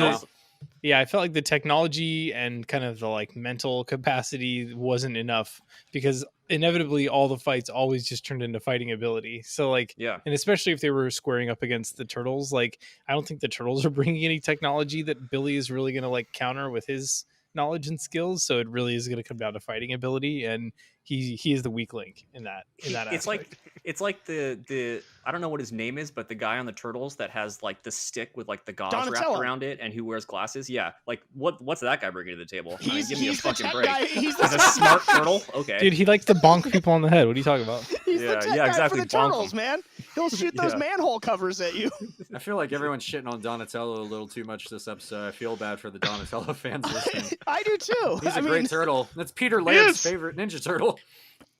I felt like the technology and kind of the like mental capacity wasn't enough, because inevitably all the fights always just turned into fighting ability. So like, and especially if they were squaring up against the Turtles, like I don't think the Turtles are bringing any technology that Billy is really going to like counter with his knowledge and skills. So it really is going to come down to fighting ability, and he is the weak link in that. It's like the I don't know what his name is, but the guy on the Turtles that has like the stick with like the gauze wrapped around it and who wears glasses. Yeah, like what's that guy bringing to the table? Give me a fucking break. He's a smart turtle. Okay, dude, he likes to bonk people on the head. What are you talking about? He's the tech guy for the Turtles, man. He'll shoot those manhole covers at you. I feel like everyone's shitting on Donatello a little too much this episode. I feel bad for the Donatello fans listening. I do too. He's a great turtle. That's Peter Laird's favorite Ninja Turtle.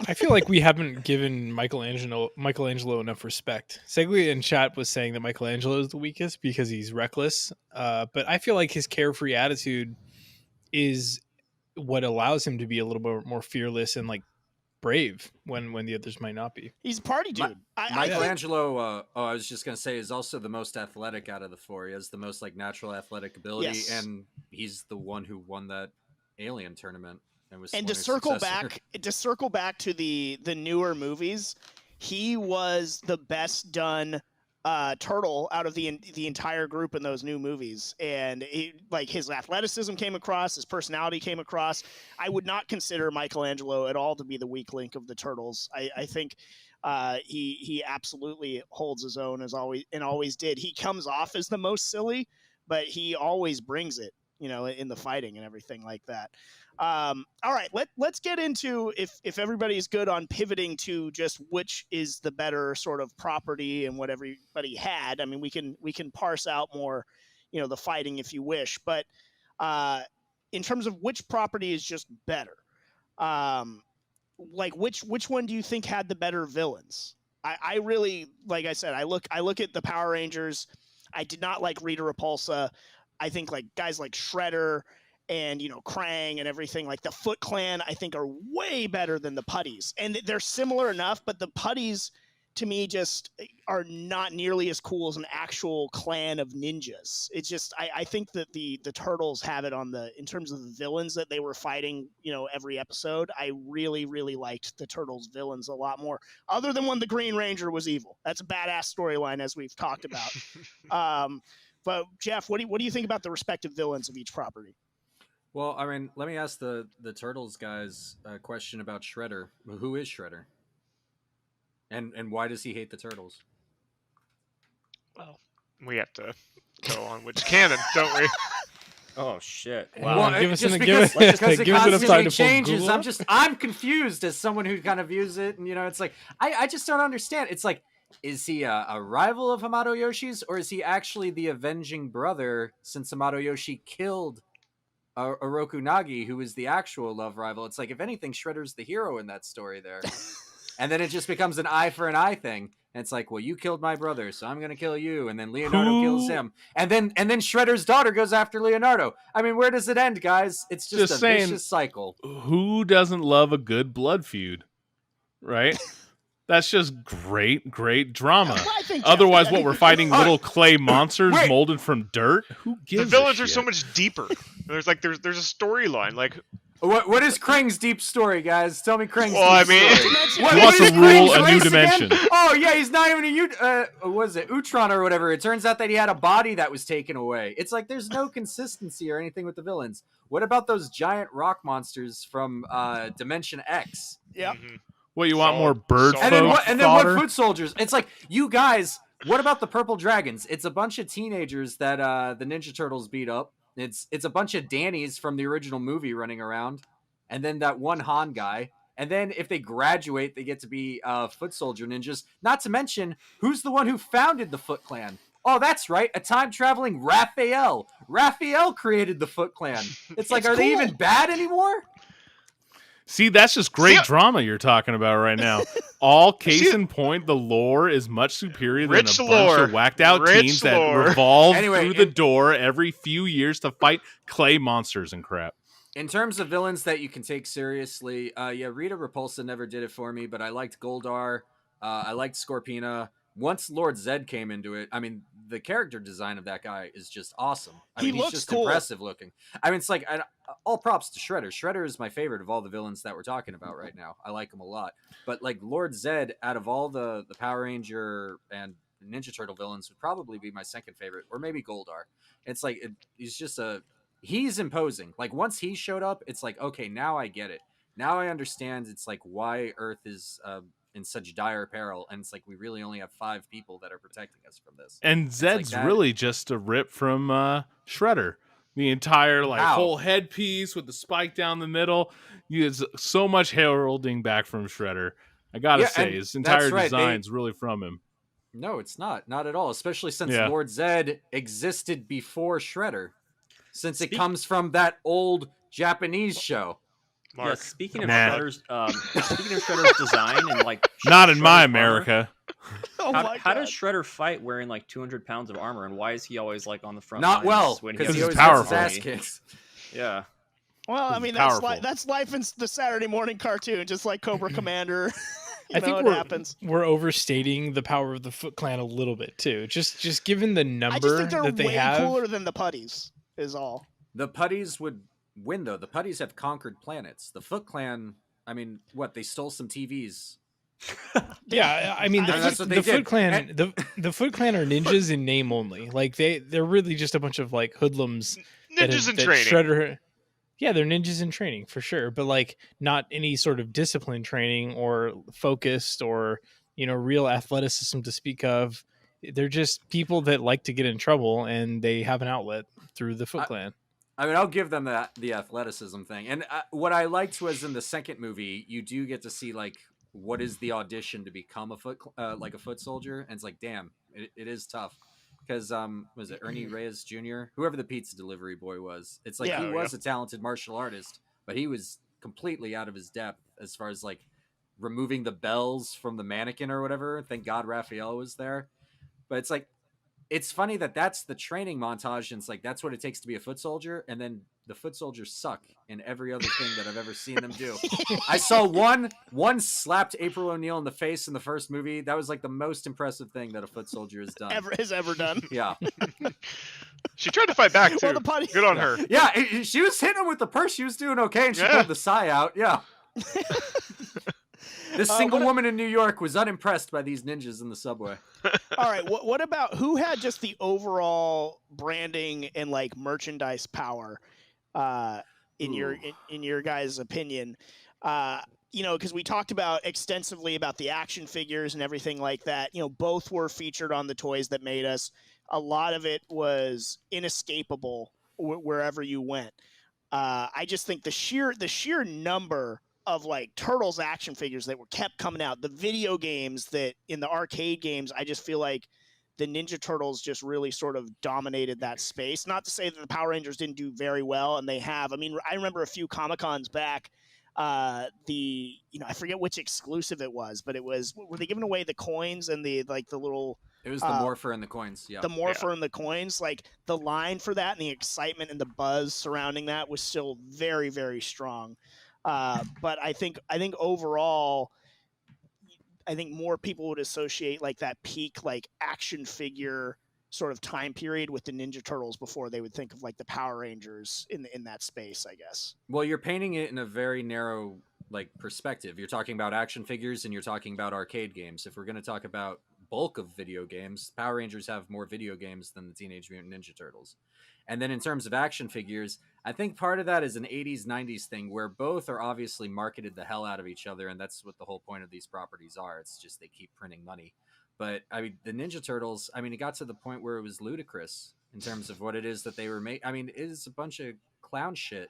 I feel like we haven't given Michelangelo enough respect. Segway in chat was saying that Michelangelo is the weakest because he's reckless. But I feel like his carefree attitude is what allows him to be a little bit more fearless and like brave when the others might not be. He's a party dude. I think Michelangelo, I was just gonna say, is also the most athletic out of the four. He has the most like natural athletic ability, Yes. and he's the one who won that Alien tournament. And was and one to who's circle back to the newer movies, he was the best done turtle out of the entire group in those new movies, and like his athleticism came across, his personality came across. I would not consider Michelangelo at all to be the weak link of the turtles. I think he absolutely holds his own as always did. He comes off as the most silly, but he always brings it, in the fighting and everything like that. All right, let's get into if everybody's good on pivoting to just which is the better sort of property and what everybody had. I mean, we can parse out more, the fighting if you wish, but in terms of which property is just better, like which one do you think had the better villains? I really, like I said, I look at the Power Rangers. I did not like Rita Repulsa. I think like guys like Shredder and Krang and everything, like the Foot Clan, I think are way better than the Putties, and they're similar enough, but the Putties to me just are not nearly as cool as an actual clan of ninjas. It's just I think that the Turtles have it in terms of the villains that they were fighting, every episode. I really, really liked the Turtles villains a lot more, other than when the Green Ranger was evil. That's a badass storyline, as we've talked about. But Jeff, what do you think about the respective villains of each property? Well, I mean, let me ask the Turtles guys a question about Shredder. Who is Shredder? And why does he hate the Turtles? Well, we have to go on which canon, don't we? Oh shit! Wow. Wow. Give us just because it enough time to pull changes. Google. I'm confused as someone who kind of views it, and it's like I just don't understand. It's like, is he a rival of Hamato Yoshi's, or is he actually the avenging brother since Hamato Yoshi killed Oroku Nagi, who is the actual love rival? It's like, if anything, Shredder's the hero in that story there. And then it just becomes an eye for an eye thing. And it's like, well, you killed my brother, so I'm going to kill you. And then Leonardo kills him. And then Shredder's daughter goes after Leonardo. I mean, where does it end, guys? It's just a vicious cycle. Who doesn't love a good blood feud, right? That's just great drama. Otherwise, what we're fighting little clay monsters molded from dirt? Who gives a shit? The villains are so much deeper. There's a storyline. Like, what is Krang's deep story, guys? Tell me Krang's He story. wants to rule a new dimension. Again? Oh yeah, he's not even what is it, Utron or whatever. It turns out that he had a body that was taken away. It's like there's no consistency or anything with the villains. What about those giant rock monsters from Dimension X? Yeah. Mm-hmm. What, you want more bird folk and then what foot soldiers? It's like, you guys, what about the purple dragons? It's a bunch of teenagers that the Ninja Turtles beat up. It's a bunch of Dannies from the original movie running around, and then that one Han guy. And then if they graduate, they get to be foot soldier ninjas. Not to mention, who's the one who founded the Foot Clan? Oh, that's right, a time-traveling Raphael. Raphael created the Foot Clan. It's like, are they even bad anymore? See, that's just great drama you're talking about right now. All case in point, the lore is much superior than a bunch of whacked out teens that revolve through the door every few years to fight clay monsters and crap. In terms of villains that you can take seriously, Rita Repulsa never did it for me, but I liked Goldar. I liked Scorpina. Once Lord Zed came into it, I mean, the character design of that guy is just awesome. He's just cool. Impressive looking. I mean, it's like, all props to Shredder. Shredder is my favorite of all the villains that we're talking about right now. I like him a lot. But like Lord Zed, out of all the Power Ranger and Ninja Turtle villains, would probably be my second favorite, or maybe Goldar. It's like, he's imposing. Like, once he showed up, it's like, okay, now I get it. Now I understand. It's like why Earth is in such dire peril, and it's like we really only have 5 people that are protecting us from this. And Zed's really just a rip from Shredder. The entire whole headpiece with the spike down the middle. There's so much heralding back from Shredder. I gotta say, his entire design's really from him. No, it's not at all. Especially since Lord Zed existed before Shredder, since it comes from that old Japanese show. Mark. Yeah, speaking of Shredder's design and not in my America. How does Shredder fight wearing 200 pounds of armor, and why is he always on the front? Not well, when because he's powerful. His ass kicks. Yeah. Well, I This is mean powerful. that's life in the Saturday morning cartoon, just like Cobra Commander. I think it happens. we're overstating the power of the Foot Clan a little bit too. Just given the number I just think they're that they way have. cooler than the putties. Is all. The putties would win though. The putties have conquered planets. The Foot Clan, I mean, what, they stole some TVs. Yeah, I mean that's what they the did. Foot Clan, the Foot Clan are ninjas in name only. Like they're really just a bunch of like hoodlums. Ninjas in that training. Shredder, yeah, they're ninjas in training for sure, but like not any sort of discipline training or focused or real athleticism to speak of. They're just people that like to get in trouble, and they have an outlet through the Foot Clan. I mean, I'll give them the athleticism thing. And what I liked was in the second movie, you do get to see like what is the audition to become a foot soldier, and it's like, damn, it is tough. Because was it Ernie Reyes Jr., whoever the pizza delivery boy was? It's like he was a talented martial artist, but he was completely out of his depth as far as like removing the bells from the mannequin or whatever. Thank God Raphael was there. But it's like, it's funny that that's the training montage, and it's like that's what it takes to be a foot soldier, and then the foot soldiers suck in every other thing that I've ever seen them do. I saw one slapped April O'Neil in the face in the first movie. That was like the most impressive thing that a foot soldier has done. Ever done. Yeah. She tried to fight back too. Well, the putty- Good on her. Yeah, she was hitting him with the purse. She was doing okay, and she pulled the sigh out. Yeah. This single woman in New York was unimpressed by these ninjas in the subway. All right, what about who had just the overall branding and like merchandise power in your guys' opinion? Because we talked about extensively about the action figures and everything like that. Both were featured on the Toys That Made Us. A lot of it was inescapable wherever you went. I just think the sheer number of like Turtles action figures that were kept coming out, the video games that in the arcade games, I just feel like the Ninja Turtles just really sort of dominated that space. Not to say that the Power Rangers didn't do very well, and they have. I mean, I remember a few Comic-Cons back, I forget which exclusive it was, but were they giving away the coins and the little... It was the Morpher and the coins, yeah. The Morpher and the coins, like the line for that and the excitement and the buzz surrounding that was still very, very strong. But I think overall, I think more people would associate like that peak like action figure sort of time period with the Ninja Turtles before they would think of like the Power Rangers in that space, I guess. Well, you're painting it in a very narrow like perspective. You're talking about action figures and you're talking about arcade games. If we're going to talk about bulk of video games, Power Rangers have more video games than the Teenage Mutant Ninja Turtles. And then in terms of action figures, I think part of that is an 80s, 90s thing where both are obviously marketed the hell out of each other, and that's what the whole point of these properties are. It's just they keep printing money. But, I mean, the Ninja Turtles, I mean, it got to the point where it was ludicrous in terms of what it is that they were making. I mean, it is a bunch of clown shit.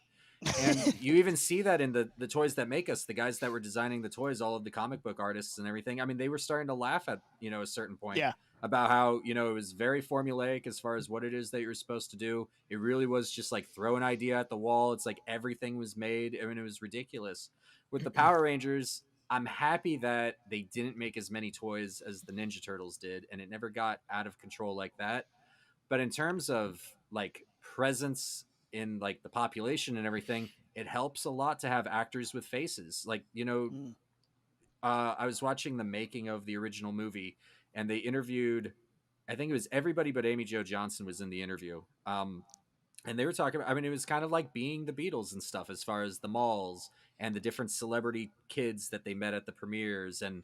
And you even see that in the Toys That Make Us, the guys that were designing the toys, all of the comic book artists and everything. I mean, they were starting to laugh at, a certain point. Yeah. About how, it was very formulaic as far as what it is that you're supposed to do. It really was just like throw an idea at the wall. It's like everything was made. I mean, it was ridiculous. With the Power Rangers, I'm happy that they didn't make as many toys as the Ninja Turtles did, and it never got out of control like that. But in terms of like presence in like the population and everything, it helps a lot to have actors with faces. Like, I was watching the making of the original movie, and they interviewed, I think it was everybody but Amy Jo Johnson was in the interview. And they were talking about, I mean, it was kind of like being the Beatles and stuff as far as the malls and the different celebrity kids that they met at the premieres. And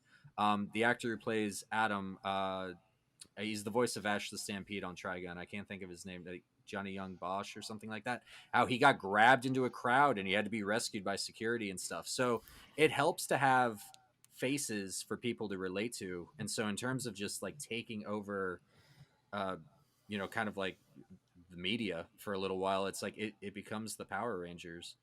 the actor who plays Adam, he's the voice of Ash the Stampede on Trigun. I can't think of his name, Johnny Young Bosch or something like that. How he got grabbed into a crowd and he had to be rescued by security and stuff. So it helps to have faces for people to relate to. And so in terms of just like taking over, kind of like the media for a little while, it's like it becomes the Power Rangers.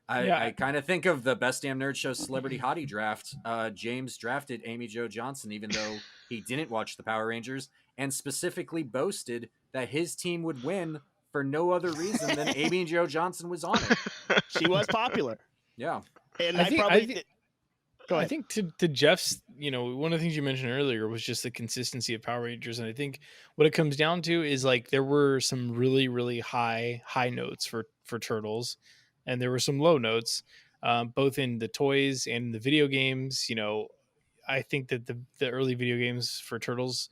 I kind of think of the Best Damn Nerd Show Celebrity Hottie Draft. James drafted Amy Jo Johnson, even though he didn't watch the Power Rangers, and specifically boasted that his team would win for no other reason than Amy Jo Johnson was on it. She was popular. Yeah. And I think to Jeff's, one of the things you mentioned earlier was just the consistency of Power Rangers. And I think what it comes down to is like there were some really, really high notes for Turtles. and there were some low notes, both in the toys and the video games. I think that the early video games for Turtles,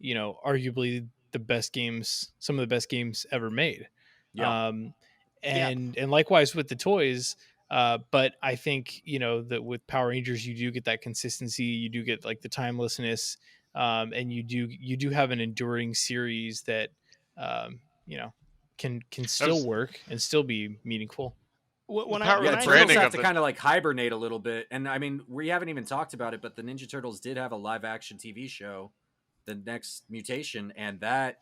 arguably the best games, some of the best games ever made. Yeah. And likewise with the toys. But I think, that with Power Rangers, you do get that consistency. You do get like the timelessness. And you do have an enduring series that, can still work and still be meaningful. When Power I, Yeah, when I Turtles branding have of to the- kind of like hibernate a little bit. And I mean, we haven't even talked about it, but the Ninja Turtles did have a live action TV show, The Next Mutation, and that,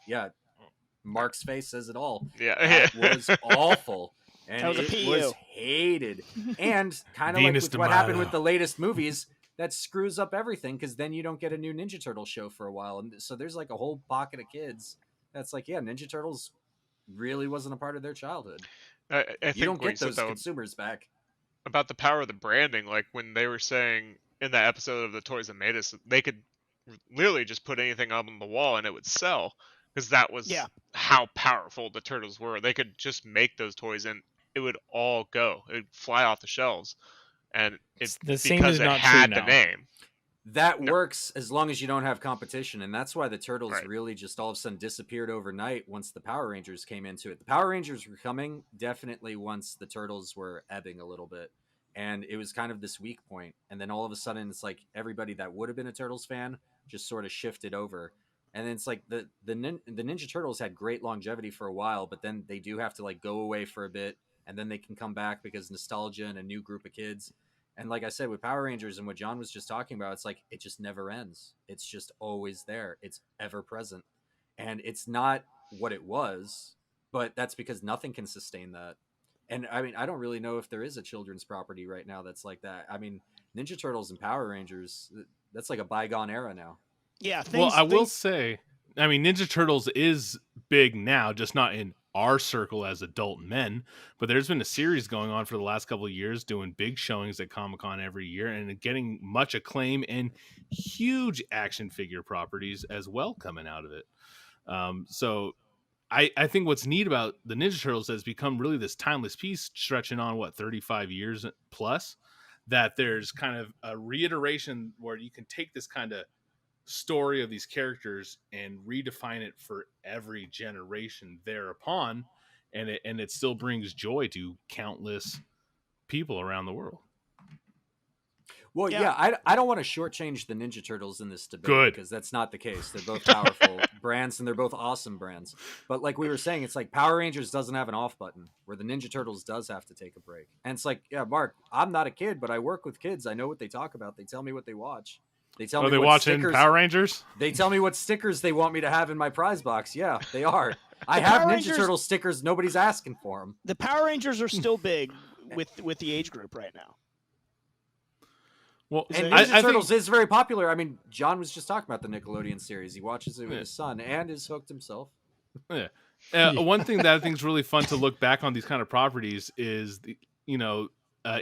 Mark's face says it all. Yeah. That was awful. And That was a it PU. was hated. And kind of like Venus with what happened with D'Amato. the latest movies, that screws up everything because then you don't get a new Ninja Turtle show for a while. And so there's like a whole pocket of kids that's like, Ninja Turtles really wasn't a part of their childhood. I think You don't what get said, those though, consumers back. about the power of the branding, like when they were saying in that episode of the Toys That Made Us, they could literally just put anything up on the wall and it would sell, because that was how powerful the Turtles were. They could just make those toys and it would all go. It would fly off the shelves, and it's The same because is it not had true the now. name. That No. works as long as you don't have competition, and that's why the Turtles Right. really just all of a sudden disappeared overnight once the Power Rangers came into it. The Power Rangers were coming definitely once the Turtles were ebbing a little bit, and it was kind of this weak point. And then all of a sudden, it's like everybody that would have been a Turtles fan just sort of shifted over. And then it's like the Ninja Turtles had great longevity for a while, but then they do have to like go away for a bit, and then they can come back because nostalgia and a new group of kids. And like I said, with Power Rangers and what John was just talking about, it's like it just never ends. It's just always there. It's ever present. And it's not what it was, but that's because nothing can sustain that. And I mean, I don't really know if there is a children's property right now that's like that. I mean, Ninja Turtles and Power Rangers, that's like a bygone era now. Yeah. Well, I will say, I mean, Ninja Turtles is big now, just not in our circle as adult men. But there's been a series going on for the last couple of years, doing big showings at Comic-Con every year, and getting much acclaim and huge action figure properties as well coming out of it. So I think what's neat about the Ninja Turtles has become really this timeless piece, stretching on 35 years plus. That there's kind of a reiteration where you can take this kind of story of these characters and redefine it for every generation thereupon, and it still brings joy to countless people around the world. Well, I don't want to shortchange the Ninja Turtles in this debate. Good. Because that's not the case. They're both powerful brands, and they're both awesome brands. But like we were saying, it's like Power Rangers doesn't have an off button, where the Ninja Turtles does have to take a break. And it's like, Mark, I'm not a kid, but I work with kids. I know what they talk about. They tell me what they watch. They tell Are me they what watching stickers, Power Rangers? They tell me what stickers they want me to have in my prize box. Yeah, they are. I have Power Ninja Rangers- Turtle stickers. Nobody's asking for them. The Power Rangers are still big with the age group right now. Well, And I Ninja think- Turtles is very popular. I mean, John was just talking about the Nickelodeon series. He watches it with his son and is hooked himself. Yeah. One thing that I think is really fun to look back on these kind of properties is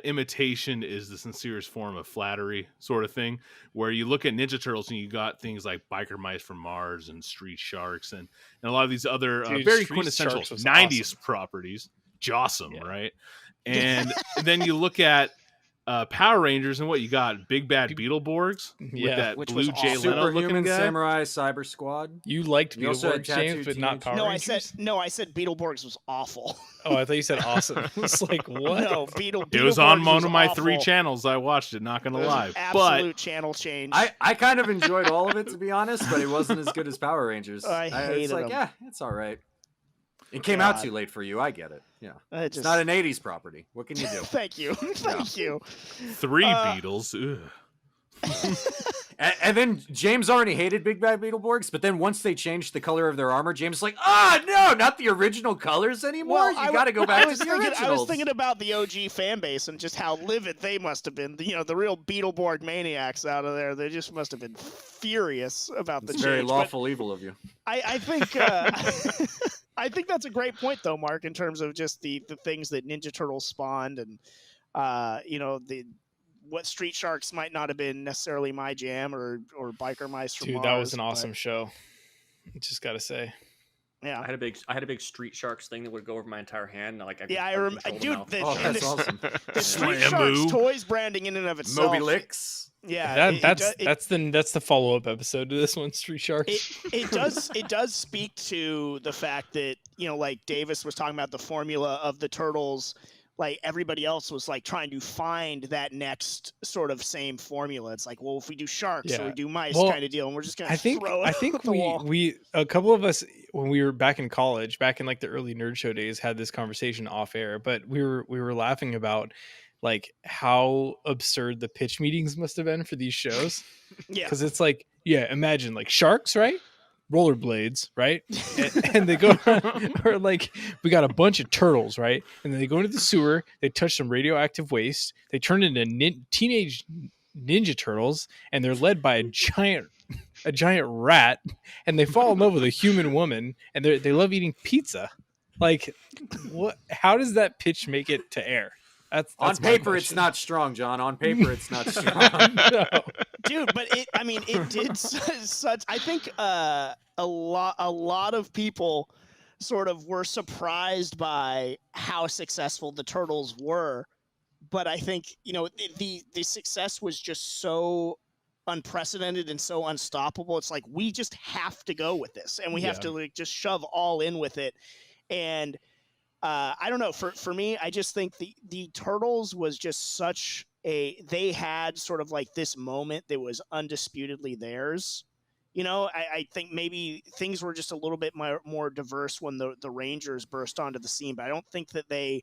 imitation is the sincerest form of flattery, sort of thing. Where you look at Ninja Turtles and you got things like Biker Mice from Mars and Street Sharks and a lot of these other Dude, very Street quintessential Sharks was 90s awesome. properties. Jossum, Yeah. right? And then you look at Power Rangers and what you got: Big Bad Beetleborgs with Yeah, that which blue was Jay awesome. Leno looking Superhuman guy. Samurai Cyber Squad. You liked You also had Beetleborgs, James, Tattooed but not Teenage- Power No, Rangers? I said Beetleborgs was awful. Oh, I thought you said awesome. It's like, what? No, It was on Beetleborgs one was of my awful. 3 channels. I watched it. Not gonna It was lie, an but absolute channel change. I kind of enjoyed all of it, to be honest, but it wasn't as good as Power Rangers. I It's hated like, them. it's all right. It came out God. too late for you. I get it. Yeah. Just, It's not an 80s property. What can you do? Thank you. Thank you. 3 Uh, Beatles. Ugh. And then James already hated Big Bad Beetleborgs, but then once they changed the color of their armor, James was like, no, not the original colors anymore. You got to go back to the originals. I was thinking about the OG fan base and just how livid they must have been. The real Beetleborg maniacs out of there. They just must have been furious about the It's change. very But lawful evil of you. I think I think that's a great point, though, Mark, in terms of just the things that Ninja Turtles spawned, and what Street Sharks might not have been necessarily my jam, or Biker Mice from Dude, Mars. that was an but- awesome show. Just got to say. Yeah. I had a big Street Sharks thing that would go over my entire hand. And, like, Yeah, I remember, remember, dude. Oh, that's awesome. The Street Slammu. Sharks toys branding in and of itself. Moby Licks. Yeah, That's the follow up episode to this one, Street Sharks. It does speak to the fact that, you know, like Davis was talking about the formula of the turtles. Like everybody else was like trying to find that next sort of same formula. It's like, well, if we do sharks or we do mice kind of deal, and we're just gonna throw it. I think we a couple of us when we were back in college, back in like the early Nerd Show days, had this conversation off air. But we were laughing about like how absurd the pitch meetings must have been for these shows. Yeah, because it's like, yeah, imagine like sharks, right? Rollerblades, right? And they go, or like we got a bunch of turtles, right? And then they go into the sewer, they touch some radioactive waste, they turn into teenage ninja turtles, and they're led by a giant rat, and they fall in love with a human woman, and they love eating pizza. Like, what? How does that pitch make it to air? That's on paper, it's not strong, John. On paper, it's not strong. No. Dude, but it did such. I think a lot of people sort of were surprised by how successful the turtles were, but I think, you know, the success was just so unprecedented and so unstoppable. It's like we just have to go with this, and we have to like just shove all in with it, and. I don't know. For me, I just think the Turtles was just such they had sort of like this moment that was undisputedly theirs. You know, I think maybe things were just a little bit more diverse when the Rangers burst onto the scene, but I don't think that they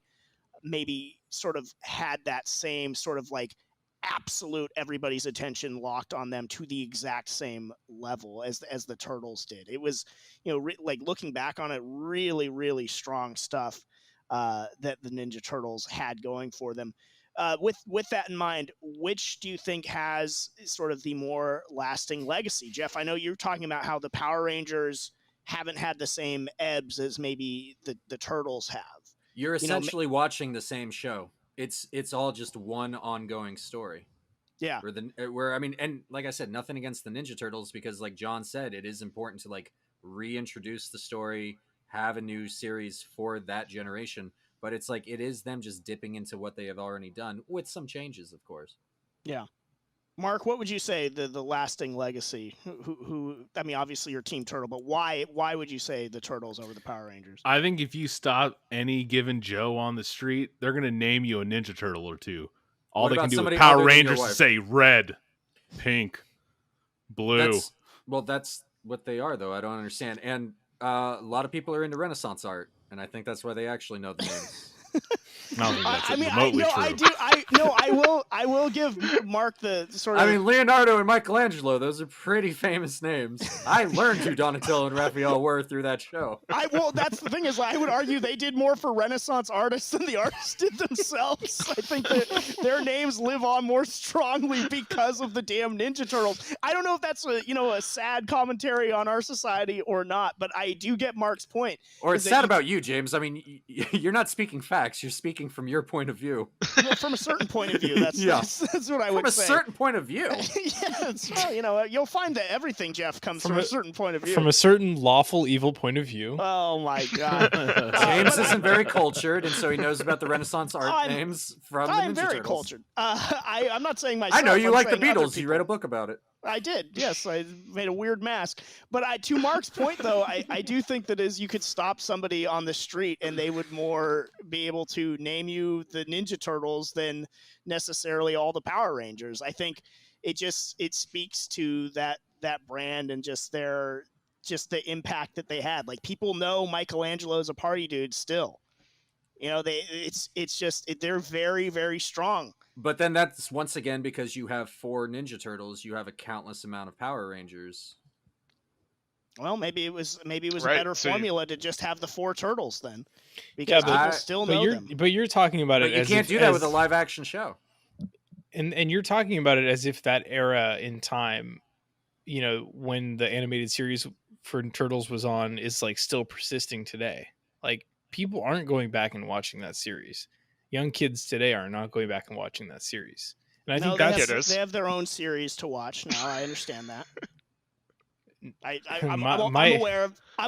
maybe sort of had that same sort of like absolute everybody's attention locked on them to the exact same level as the Turtles did. It was, you know, like looking back on it, really, really strong stuff that the Ninja Turtles had going for them. With that in mind, which do you think has sort of the more lasting legacy? Jeff, I know you're talking about how the Power Rangers haven't had the same ebbs as maybe the Turtles have. You're essentially watching the same show. It's all just one ongoing story. Yeah. Where I mean, and like I said, nothing against the Ninja Turtles, because like John said, it is important to like reintroduce the story, have a new series for that generation. But it's like it is them just dipping into what they have already done with some changes, of course. Yeah. Mark, what would you say the lasting legacy? Who I mean, obviously you're Team Turtle, but why would you say the Turtles over the Power Rangers? I think if you stop any given Joe on the street, they're going to name you a Ninja Turtle or two. All What they about can do somebody with Power other than your Rangers wife? is say red, pink, blue. That's what they are, though. I don't understand. And a lot of people are into Renaissance art, and I think that's why they actually know the names. I don't think that's I remotely true. I will give Mark the sort of. I mean, Leonardo and Michelangelo, those are pretty famous names. I learned who Donatello and Raphael were through that show. That's the thing is, I would argue they did more for Renaissance artists than the artists did themselves. I think that their names live on more strongly because of the damn Ninja Turtles. I don't know if that's a sad commentary on our society or not, but I do get Mark's point. Or it's sad about you, James. I mean, you're not speaking facts. You're speaking from your point of view. Well, from a certain point of view, that's what I would say. From a certain point of view. Well, you'll find that everything, Jeff, comes from a certain point of view. From a certain lawful evil point of view. Oh my God. James isn't very cultured, and so he knows about the Renaissance art names from the Ninja Turtles. I'm very cultured. I'm not saying myself. I know you I'm like the saying other Beatles. You people. read a book about it. I did. Yes, I made a weird mask. But to Mark's point, though, I do think that as you could stop somebody on the street and they would more be able to name you the Ninja Turtles than necessarily all the Power Rangers. I think it speaks to that brand and just the impact that they had. Like, people know Michelangelo's a party dude still. You know, they're very, very strong. But then that's once again because you have 4 Ninja Turtles, you have a countless amount of Power Rangers. Well, maybe it was Right, a better formula to just have the 4 turtles then, Yeah, because people still know them. But you're talking about But it you as can't if- do that as- with a live action show. and you're talking about it as if that era in time, you know, when the animated series for Turtles was on, is like still persisting today. Like, people aren't going back and watching that series. Young kids today are not going back and watching that series. And I think No, that's It is. they have their own series to watch now. I understand that. I'm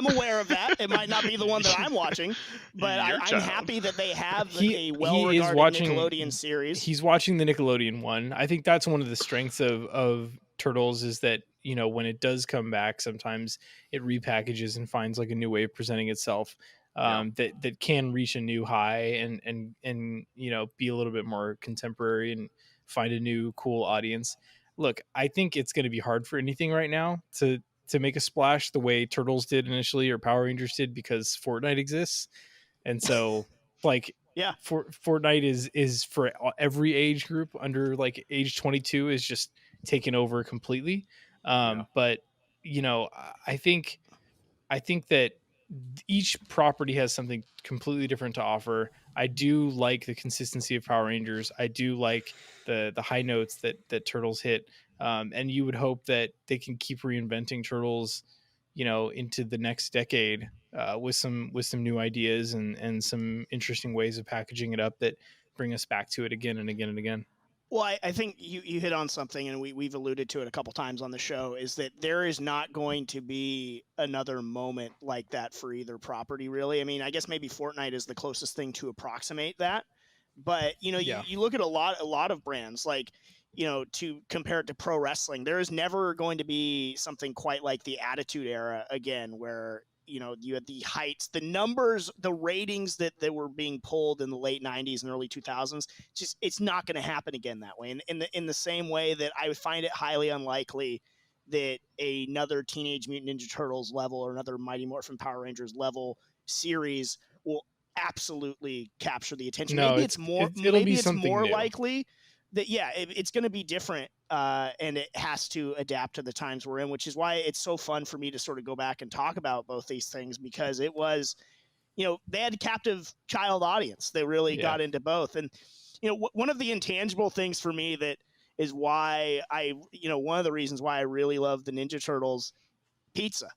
aware of that. It might not be the one that I'm watching, but I'm happy that they have a well-regarded Nickelodeon series. He's watching the Nickelodeon one. I think that's one of the strengths of Turtles is that, you know, when it does come back, sometimes it repackages and finds like a new way of presenting itself. That can reach a new high and you know, be a little bit more contemporary and find a new cool audience. Look, I think it's going to be hard for anything right now to make a splash the way Turtles did initially or Power Rangers did, because Fortnite exists. And so like, yeah, Fortnite is for every age group under like age 22 is just taken over completely. But you know, I think that each property has something completely different to offer. I do like the consistency of Power Rangers. I do like the high notes that Turtles hit. And you would hope that they can keep reinventing Turtles, you know, into the next decade with some new ideas and some interesting ways of packaging it up that bring us back to it again and again and again. Well, I think you hit on something, and we've alluded to it a couple times on the show, is that there is not going to be another moment like that for either property, really. I mean, I guess maybe Fortnite is the closest thing to approximate that. But, you know, you look at a lot of brands, like, you know, to compare it to pro wrestling, there is never going to be something quite like the Attitude Era again, where, you know, you had the heights, the numbers, the ratings that were being pulled in the late 90s and early 2000s. Just, it's not going to happen again that way. And in the same way that I would find it highly unlikely that another Teenage Mutant Ninja Turtles level or another Mighty Morphin Power Rangers level series will absolutely capture the attention. No, maybe it's more new. likely that, it's going to be different, and it has to adapt to the times we're in, which is why it's so fun for me to sort of go back and talk about both these things, because it was, you know, they had a captive child audience. They really got into both. And, you know, one of the intangible things for me that is why one of the reasons why I really love the Ninja Turtles, pizza.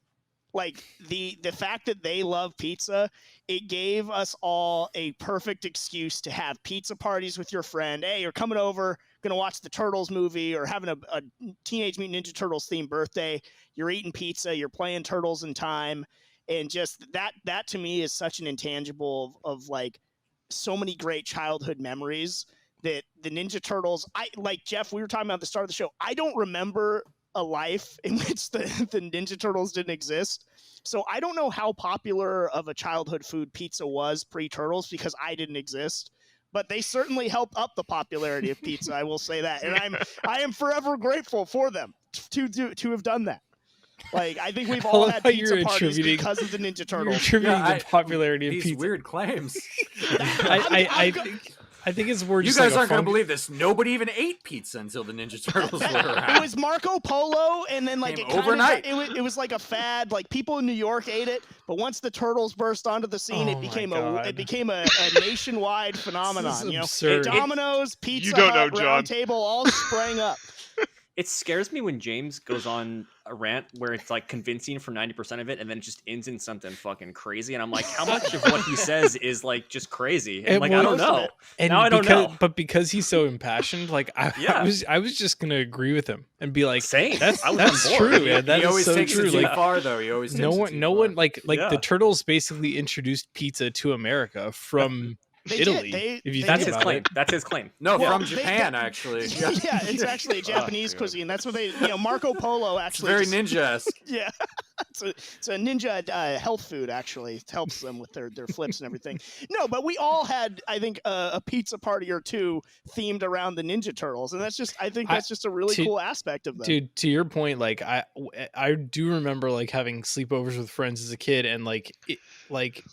Like the fact that they love pizza, it gave us all a perfect excuse to have pizza parties with your friend. Hey, you're coming over, gonna watch the Turtles movie, or having a Teenage Mutant Ninja Turtles themed birthday. You're eating pizza, you're playing Turtles in Time, and just that to me is such an intangible of like so many great childhood memories that the Ninja Turtles. Like Jeff, we were talking about at the start of the show. I don't remember a life in which the Ninja Turtles didn't exist. So I don't know how popular of a childhood food pizza was pre-Turtles, because I didn't exist, but they certainly helped up the popularity of pizza. I will say that. And I am forever grateful for them to have done that. Like, I think we've all had pizza parties because of the Ninja Turtles. You're attributing the popularity of these pizza. weird claims. I think it's more. You guys aren't going to believe this. Nobody even ate pizza until the Ninja Turtles were around. It was Marco Polo, and then like overnight. It was like a fad. Like people in New York ate it, but once the Turtles burst onto the scene, it became a nationwide phenomenon. You know, absurd. Domino's, Pizza don't Hut, know, John. Round Table, all sprang up. It scares me when James goes on a rant where it's like convincing for 90% of it, and then it just ends in something fucking crazy. And I'm like, how much of what he says is like just crazy? And like, I don't know. And now I don't know. But because he's so impassioned, like I was just gonna agree with him and be like, same. That's bored. true. Yeah, that he is always so takes true. it too Like, far, though. He always takes no it one, too no far. one like the Turtles basically introduced pizza to America from Italy. That's his claim. That's his claim. No, from Japan, actually. Yeah, it's actually a Japanese cuisine. That's what they, Marco Polo actually. Very ninja-esque. Yeah, it's a ninja health food. Actually, it helps them with their flips and everything. No, but we all had, I think, a pizza party or two themed around the Ninja Turtles, and that's just a really cool aspect of them. Dude, to your point, like I do remember like having sleepovers with friends as a kid, and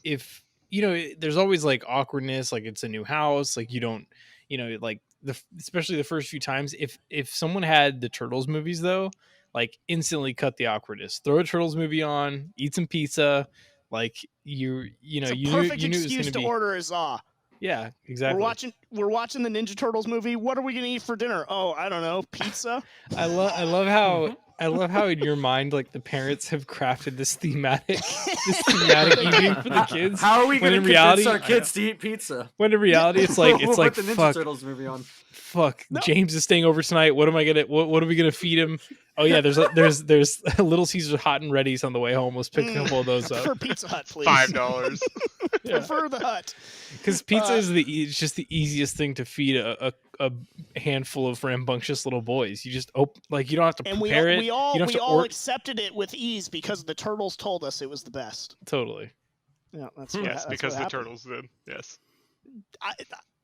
if you know, there's always like awkwardness, like it's a new house, like you don't, like especially the first few times. If someone had the Turtles movies though, like instantly cut the awkwardness. Throw a Turtles movie on, eat some pizza, like it's a perfect excuse to order a za. Yeah, exactly. We're watching the Ninja Turtles movie. What are we gonna eat for dinner? Oh, I don't know, pizza. I love how in your mind, like the parents have crafted this thematic evening for the kids. How are we going to convince our kids to eat pizza? When in reality, it's like put the Ninja Turtles movie on. Fuck, no. James is staying over tonight. What are we gonna feed him? Oh yeah, there's Little Caesars hot and ready's on the way home. Let's pick a couple of those up. For Pizza Hut, please. $5. Prefer the Hut. Because pizza is it's just the easiest thing to feed a handful of rambunctious little boys. You just you don't have to prepare it. We all accepted it with ease because the turtles told us it was the best. Totally. Yeah, that's because the happened. turtles did. Yes.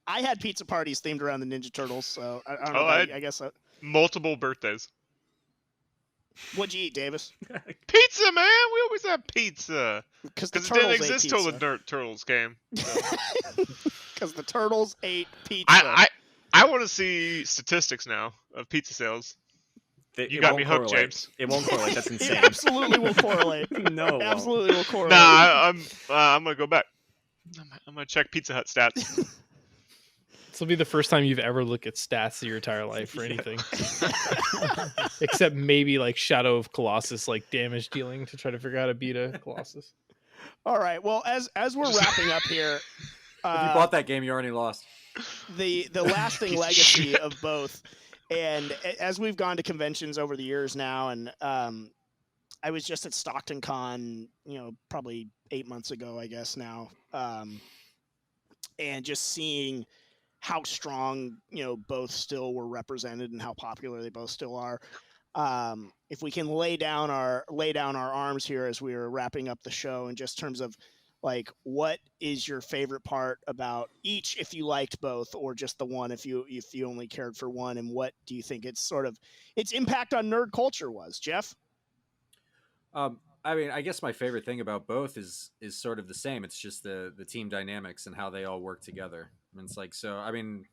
I had pizza parties themed around the Ninja Turtles, so I don't know. I guess multiple birthdays. What'd you eat, Davis? Pizza, man. We always have pizza. Because it didn't exist till the Turtles came. Because the Turtles ate pizza. I want to see statistics now of pizza sales. You got me hooked, James. It won't correlate. That's insane. It absolutely will correlate. No, absolutely will correlate. Nah, I'm gonna go back. I'm gonna check Pizza Hut stats. This will be the first time you've ever looked at stats of your entire life for anything, except maybe like Shadow of Colossus, like damage dealing to try to figure out how to beat a Colossus. All right. Well, as we're wrapping up here, if you bought that game, you already lost. The lasting legacy of both, and as we've gone to conventions over the years now, and I was just at Stockton Con, probably 8 months ago, I guess now, and just seeing how strong, both still were represented and how popular they both still are. If we can lay down our arms here as we are wrapping up the show, in just terms of like, what is your favorite part about each, if you liked both, or just the one if you only cared for one, and what do you think its impact on nerd culture was, Jeff? I mean, I guess my favorite thing about both is sort of the same. It's just the team dynamics and how they all work together. And it's like, so, I mean,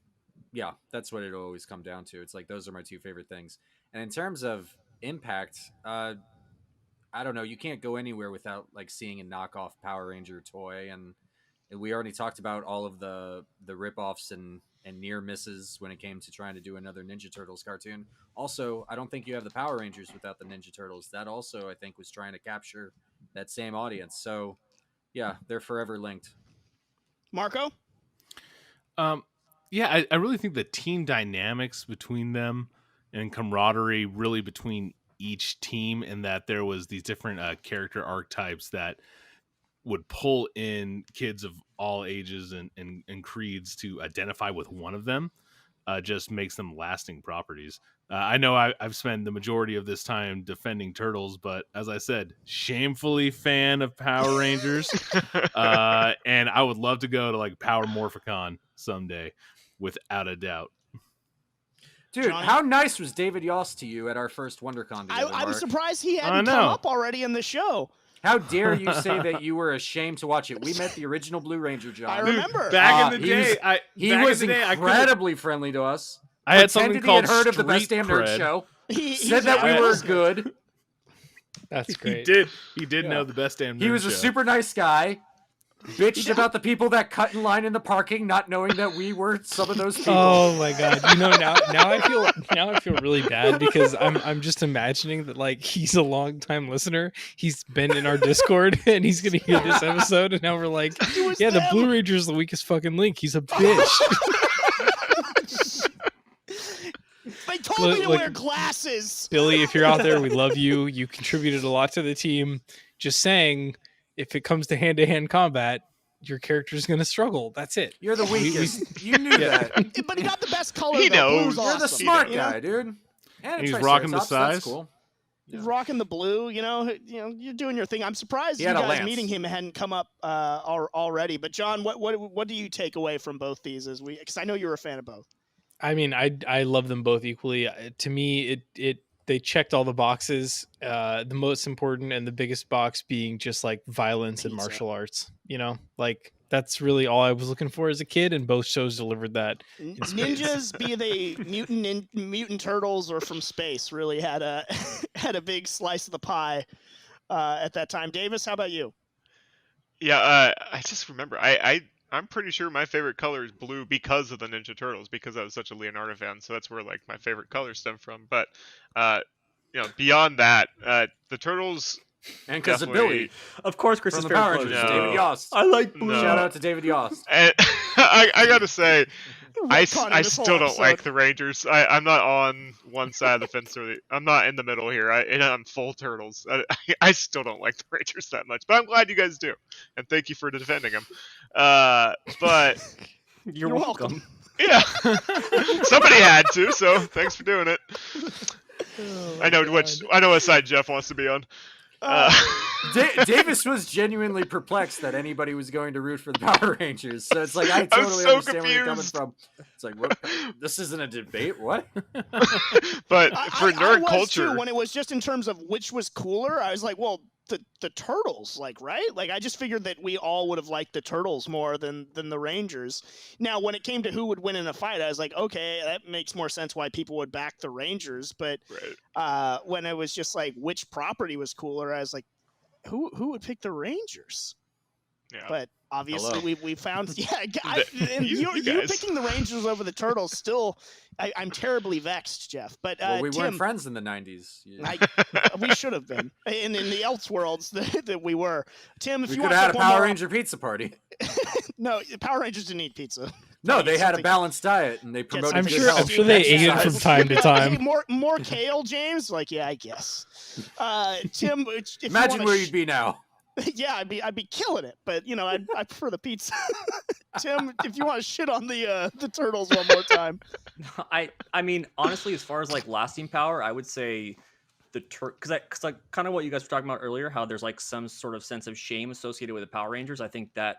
yeah, that's what it'll always come down to. It's like, those are my two favorite things. And in terms of impact, I don't know, you can't go anywhere without like seeing a knockoff Power Ranger toy. And we already talked about all of the ripoffs and near misses when it came to trying to do another Ninja Turtles cartoon. Also, I don't think you have the Power Rangers without the Ninja Turtles. That also, I think, was trying to capture that same audience. So, yeah, they're forever linked. Marco? Yeah, I really think the team dynamics between them and camaraderie really between each team, and that there was these different character archetypes that would pull in kids of all ages and creeds to identify with one of them, just makes them lasting properties. I know I've spent the majority of this time defending Turtles, but as I said, shamefully fan of Power Rangers. And I would love to go to like Power Morphicon someday, without a doubt. Dude, Johnny? How nice was David Yost to you at our first WonderCon together, I'm Mark? surprised he hadn't come up already in the show. How dare you say that you were ashamed to watch it? We met the original Blue Ranger, John. I remember. Back in the day, he was incredibly friendly to us. I had something called he had heard of the Best Street Damn Nerd Cred. Show. He Said that we were good. That's great. He did know the Best Damn Nerd He was Show. a super nice guy. Bitched about the people that cut in line in the parking, not knowing that we were some of those people. Oh my god! Now I feel really bad because I'm just imagining that like he's a longtime listener. He's been in our Discord and he's gonna hear this episode, and now we're like, yeah, the Blue Ranger is the weakest fucking link. He's a bitch. They told me to wear glasses. Billy, if you're out there, we love you. You contributed a lot to the team. Just saying, if it comes to hand-to-hand combat, your character's going to struggle. That's it. You're the weakest. You knew that. But he got the best color. He knows. Blue's You're awesome, the smart you know? guy, dude. And He's rocking the size. That's cool. He's rocking the blue. You're doing your thing. I'm surprised He you had a guys lance. meeting him hadn't come up already. But John, what do you take away from both these? Because I know you're a fan of both. I mean, I love them both equally. To me, they checked all the boxes. The most important and the biggest box being just like violence and martial arts. Like that's really all I was looking for as a kid, and both shows delivered that. Ninjas, be they mutant turtles or from space, really had a big slice of the pie at that time. Davis, how about you? Yeah, I just remember I'm pretty sure my favorite color is blue because of the Ninja Turtles, because I was such a Leonardo fan. So that's where like my favorite colors stem from. But beyond that, the Turtles. And because of Billy. Of course, Chris's From the favorite Power color Rangers, is No. David Yost. I like blue. No. Shout out to David Yost. And I gotta say, I retconning this whole still don't like episode. the Rangers. I'm not on one side of the fence I'm not in the middle here. I'm full turtles. I still don't like the Rangers that much, but I'm glad you guys do, and thank you for defending them. But You're welcome. yeah, somebody had to, so thanks for doing it. I know what side Jeff wants to be on. Davis was genuinely perplexed that anybody was going to root for the Power Rangers. So it's like I I'm totally so understand where you're coming confused. from. It's like, what? This isn't a debate. What? But for I nerd was culture, too, when it was just in terms of which was cooler, I was like, well, the turtles, like, right? Like, I just figured that we all would have liked the turtles more than the Rangers. Now, when it came to who would win in a fight, I was like, okay, that makes more sense why people would back the Rangers. But right. when it was just like which property was cooler, I was like, who would pick the Rangers? Yeah. But obviously we found and You you guys. picking the Rangers over the turtles still I'm terribly vexed, Jeff. But Well, we Tim, weren't friends in the 90s. we should have been in the Elseworlds that we were. Tim, if We you could want have to had a Power Ranger pizza party. No, Power Rangers didn't eat pizza. No, they had a something- balenced diet and they promoted I'm good sure. I'm health. sure they ate it Exercise. from time to time. Hey, more kale, James? Like, yeah, I guess. Tim, if Imagine you where wanna you'd be now. yeah, I'd be killing it, but you know, I prefer the pizza. Tim, if you want to shit on the turtles one more time. I mean, honestly, as far as like lasting power, I would say because like kind of what you guys were talking about earlier, how there's like some sort of sense of shame associated with the Power Rangers. I think that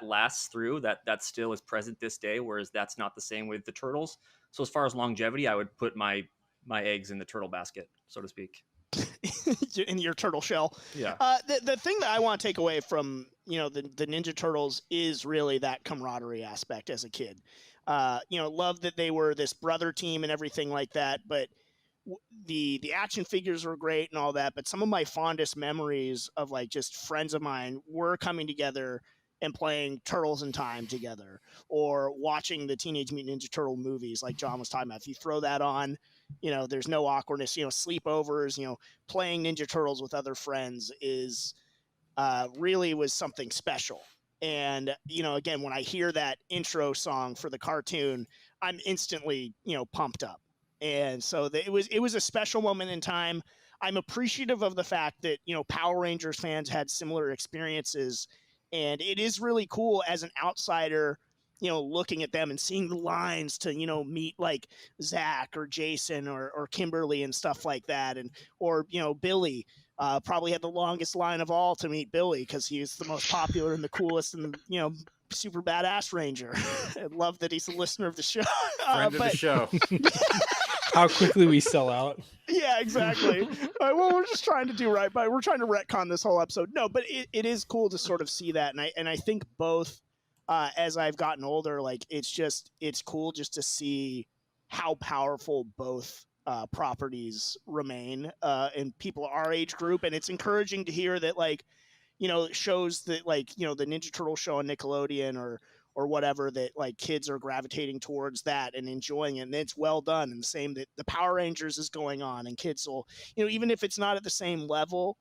lasts through, that still is present this day, whereas that's not the same with the turtles. So as far as longevity, I would put my eggs in the turtle basket, so to speak. In your turtle shell. Yeah. The thing that I want to take away from the Ninja Turtles is really that camaraderie aspect as a kid. Love that they were this brother team and everything like that, but the action figures were great and all that, but some of my fondest memories of like just friends of mine were coming together and playing Turtles in Time together, or watching the Teenage Mutant Ninja Turtle movies like John was talking about. If you throw that on, there's no awkwardness. Sleepovers, playing Ninja Turtles with other friends is really was something special. And, again, when I hear that intro song for the cartoon, I'm instantly, pumped up. And so it was a special moment in time. I'm appreciative of the fact that, Power Rangers fans had similar experiences. And it is really cool as an outsider, looking at them and seeing the lines to, meet like Zach or Jason or Kimberly and stuff like that. Or Billy probably had the longest line of all to meet Billy because he is the most popular and the coolest and, super badass Ranger. I love that he's a listener of the show. Friend of the show. How quickly we sell out. Yeah, exactly. Well, we're just trying to do right by. We're trying to retcon this whole episode. No, but it is cool to sort of see that, and I think both as I've gotten older, like it's cool just to see how powerful both properties remain in people our age group, and it's encouraging to hear that like shows that like the Ninja Turtle show on Nickelodeon or whatever, that like kids are gravitating towards that and enjoying it, and it's well done. And the same that the Power Rangers is going on, and kids will, even if it's not at the same level,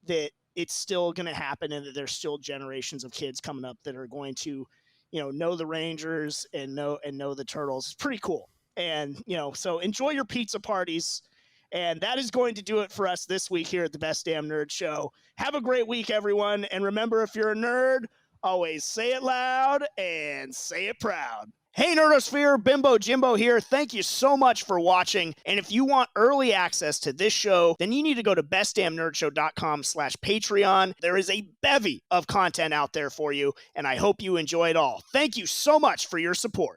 that it's still going to happen, and that there's still generations of kids coming up that are going to, know the Rangers and know the Turtles. It's pretty cool. And, so enjoy your pizza parties. And that is going to do it for us this week here at the Best Damn Nerd Show. Have a great week, everyone. And remember, if you're a nerd, always say it loud and say it proud. Hey, Nerdosphere, Bimbo Jimbo here. Thank you so much for watching. And if you want early access to this show, then you need to go to bestdamnnerdshow.com/Patreon. There is a bevy of content out there for you, and I hope you enjoy it all. Thank you so much for your support.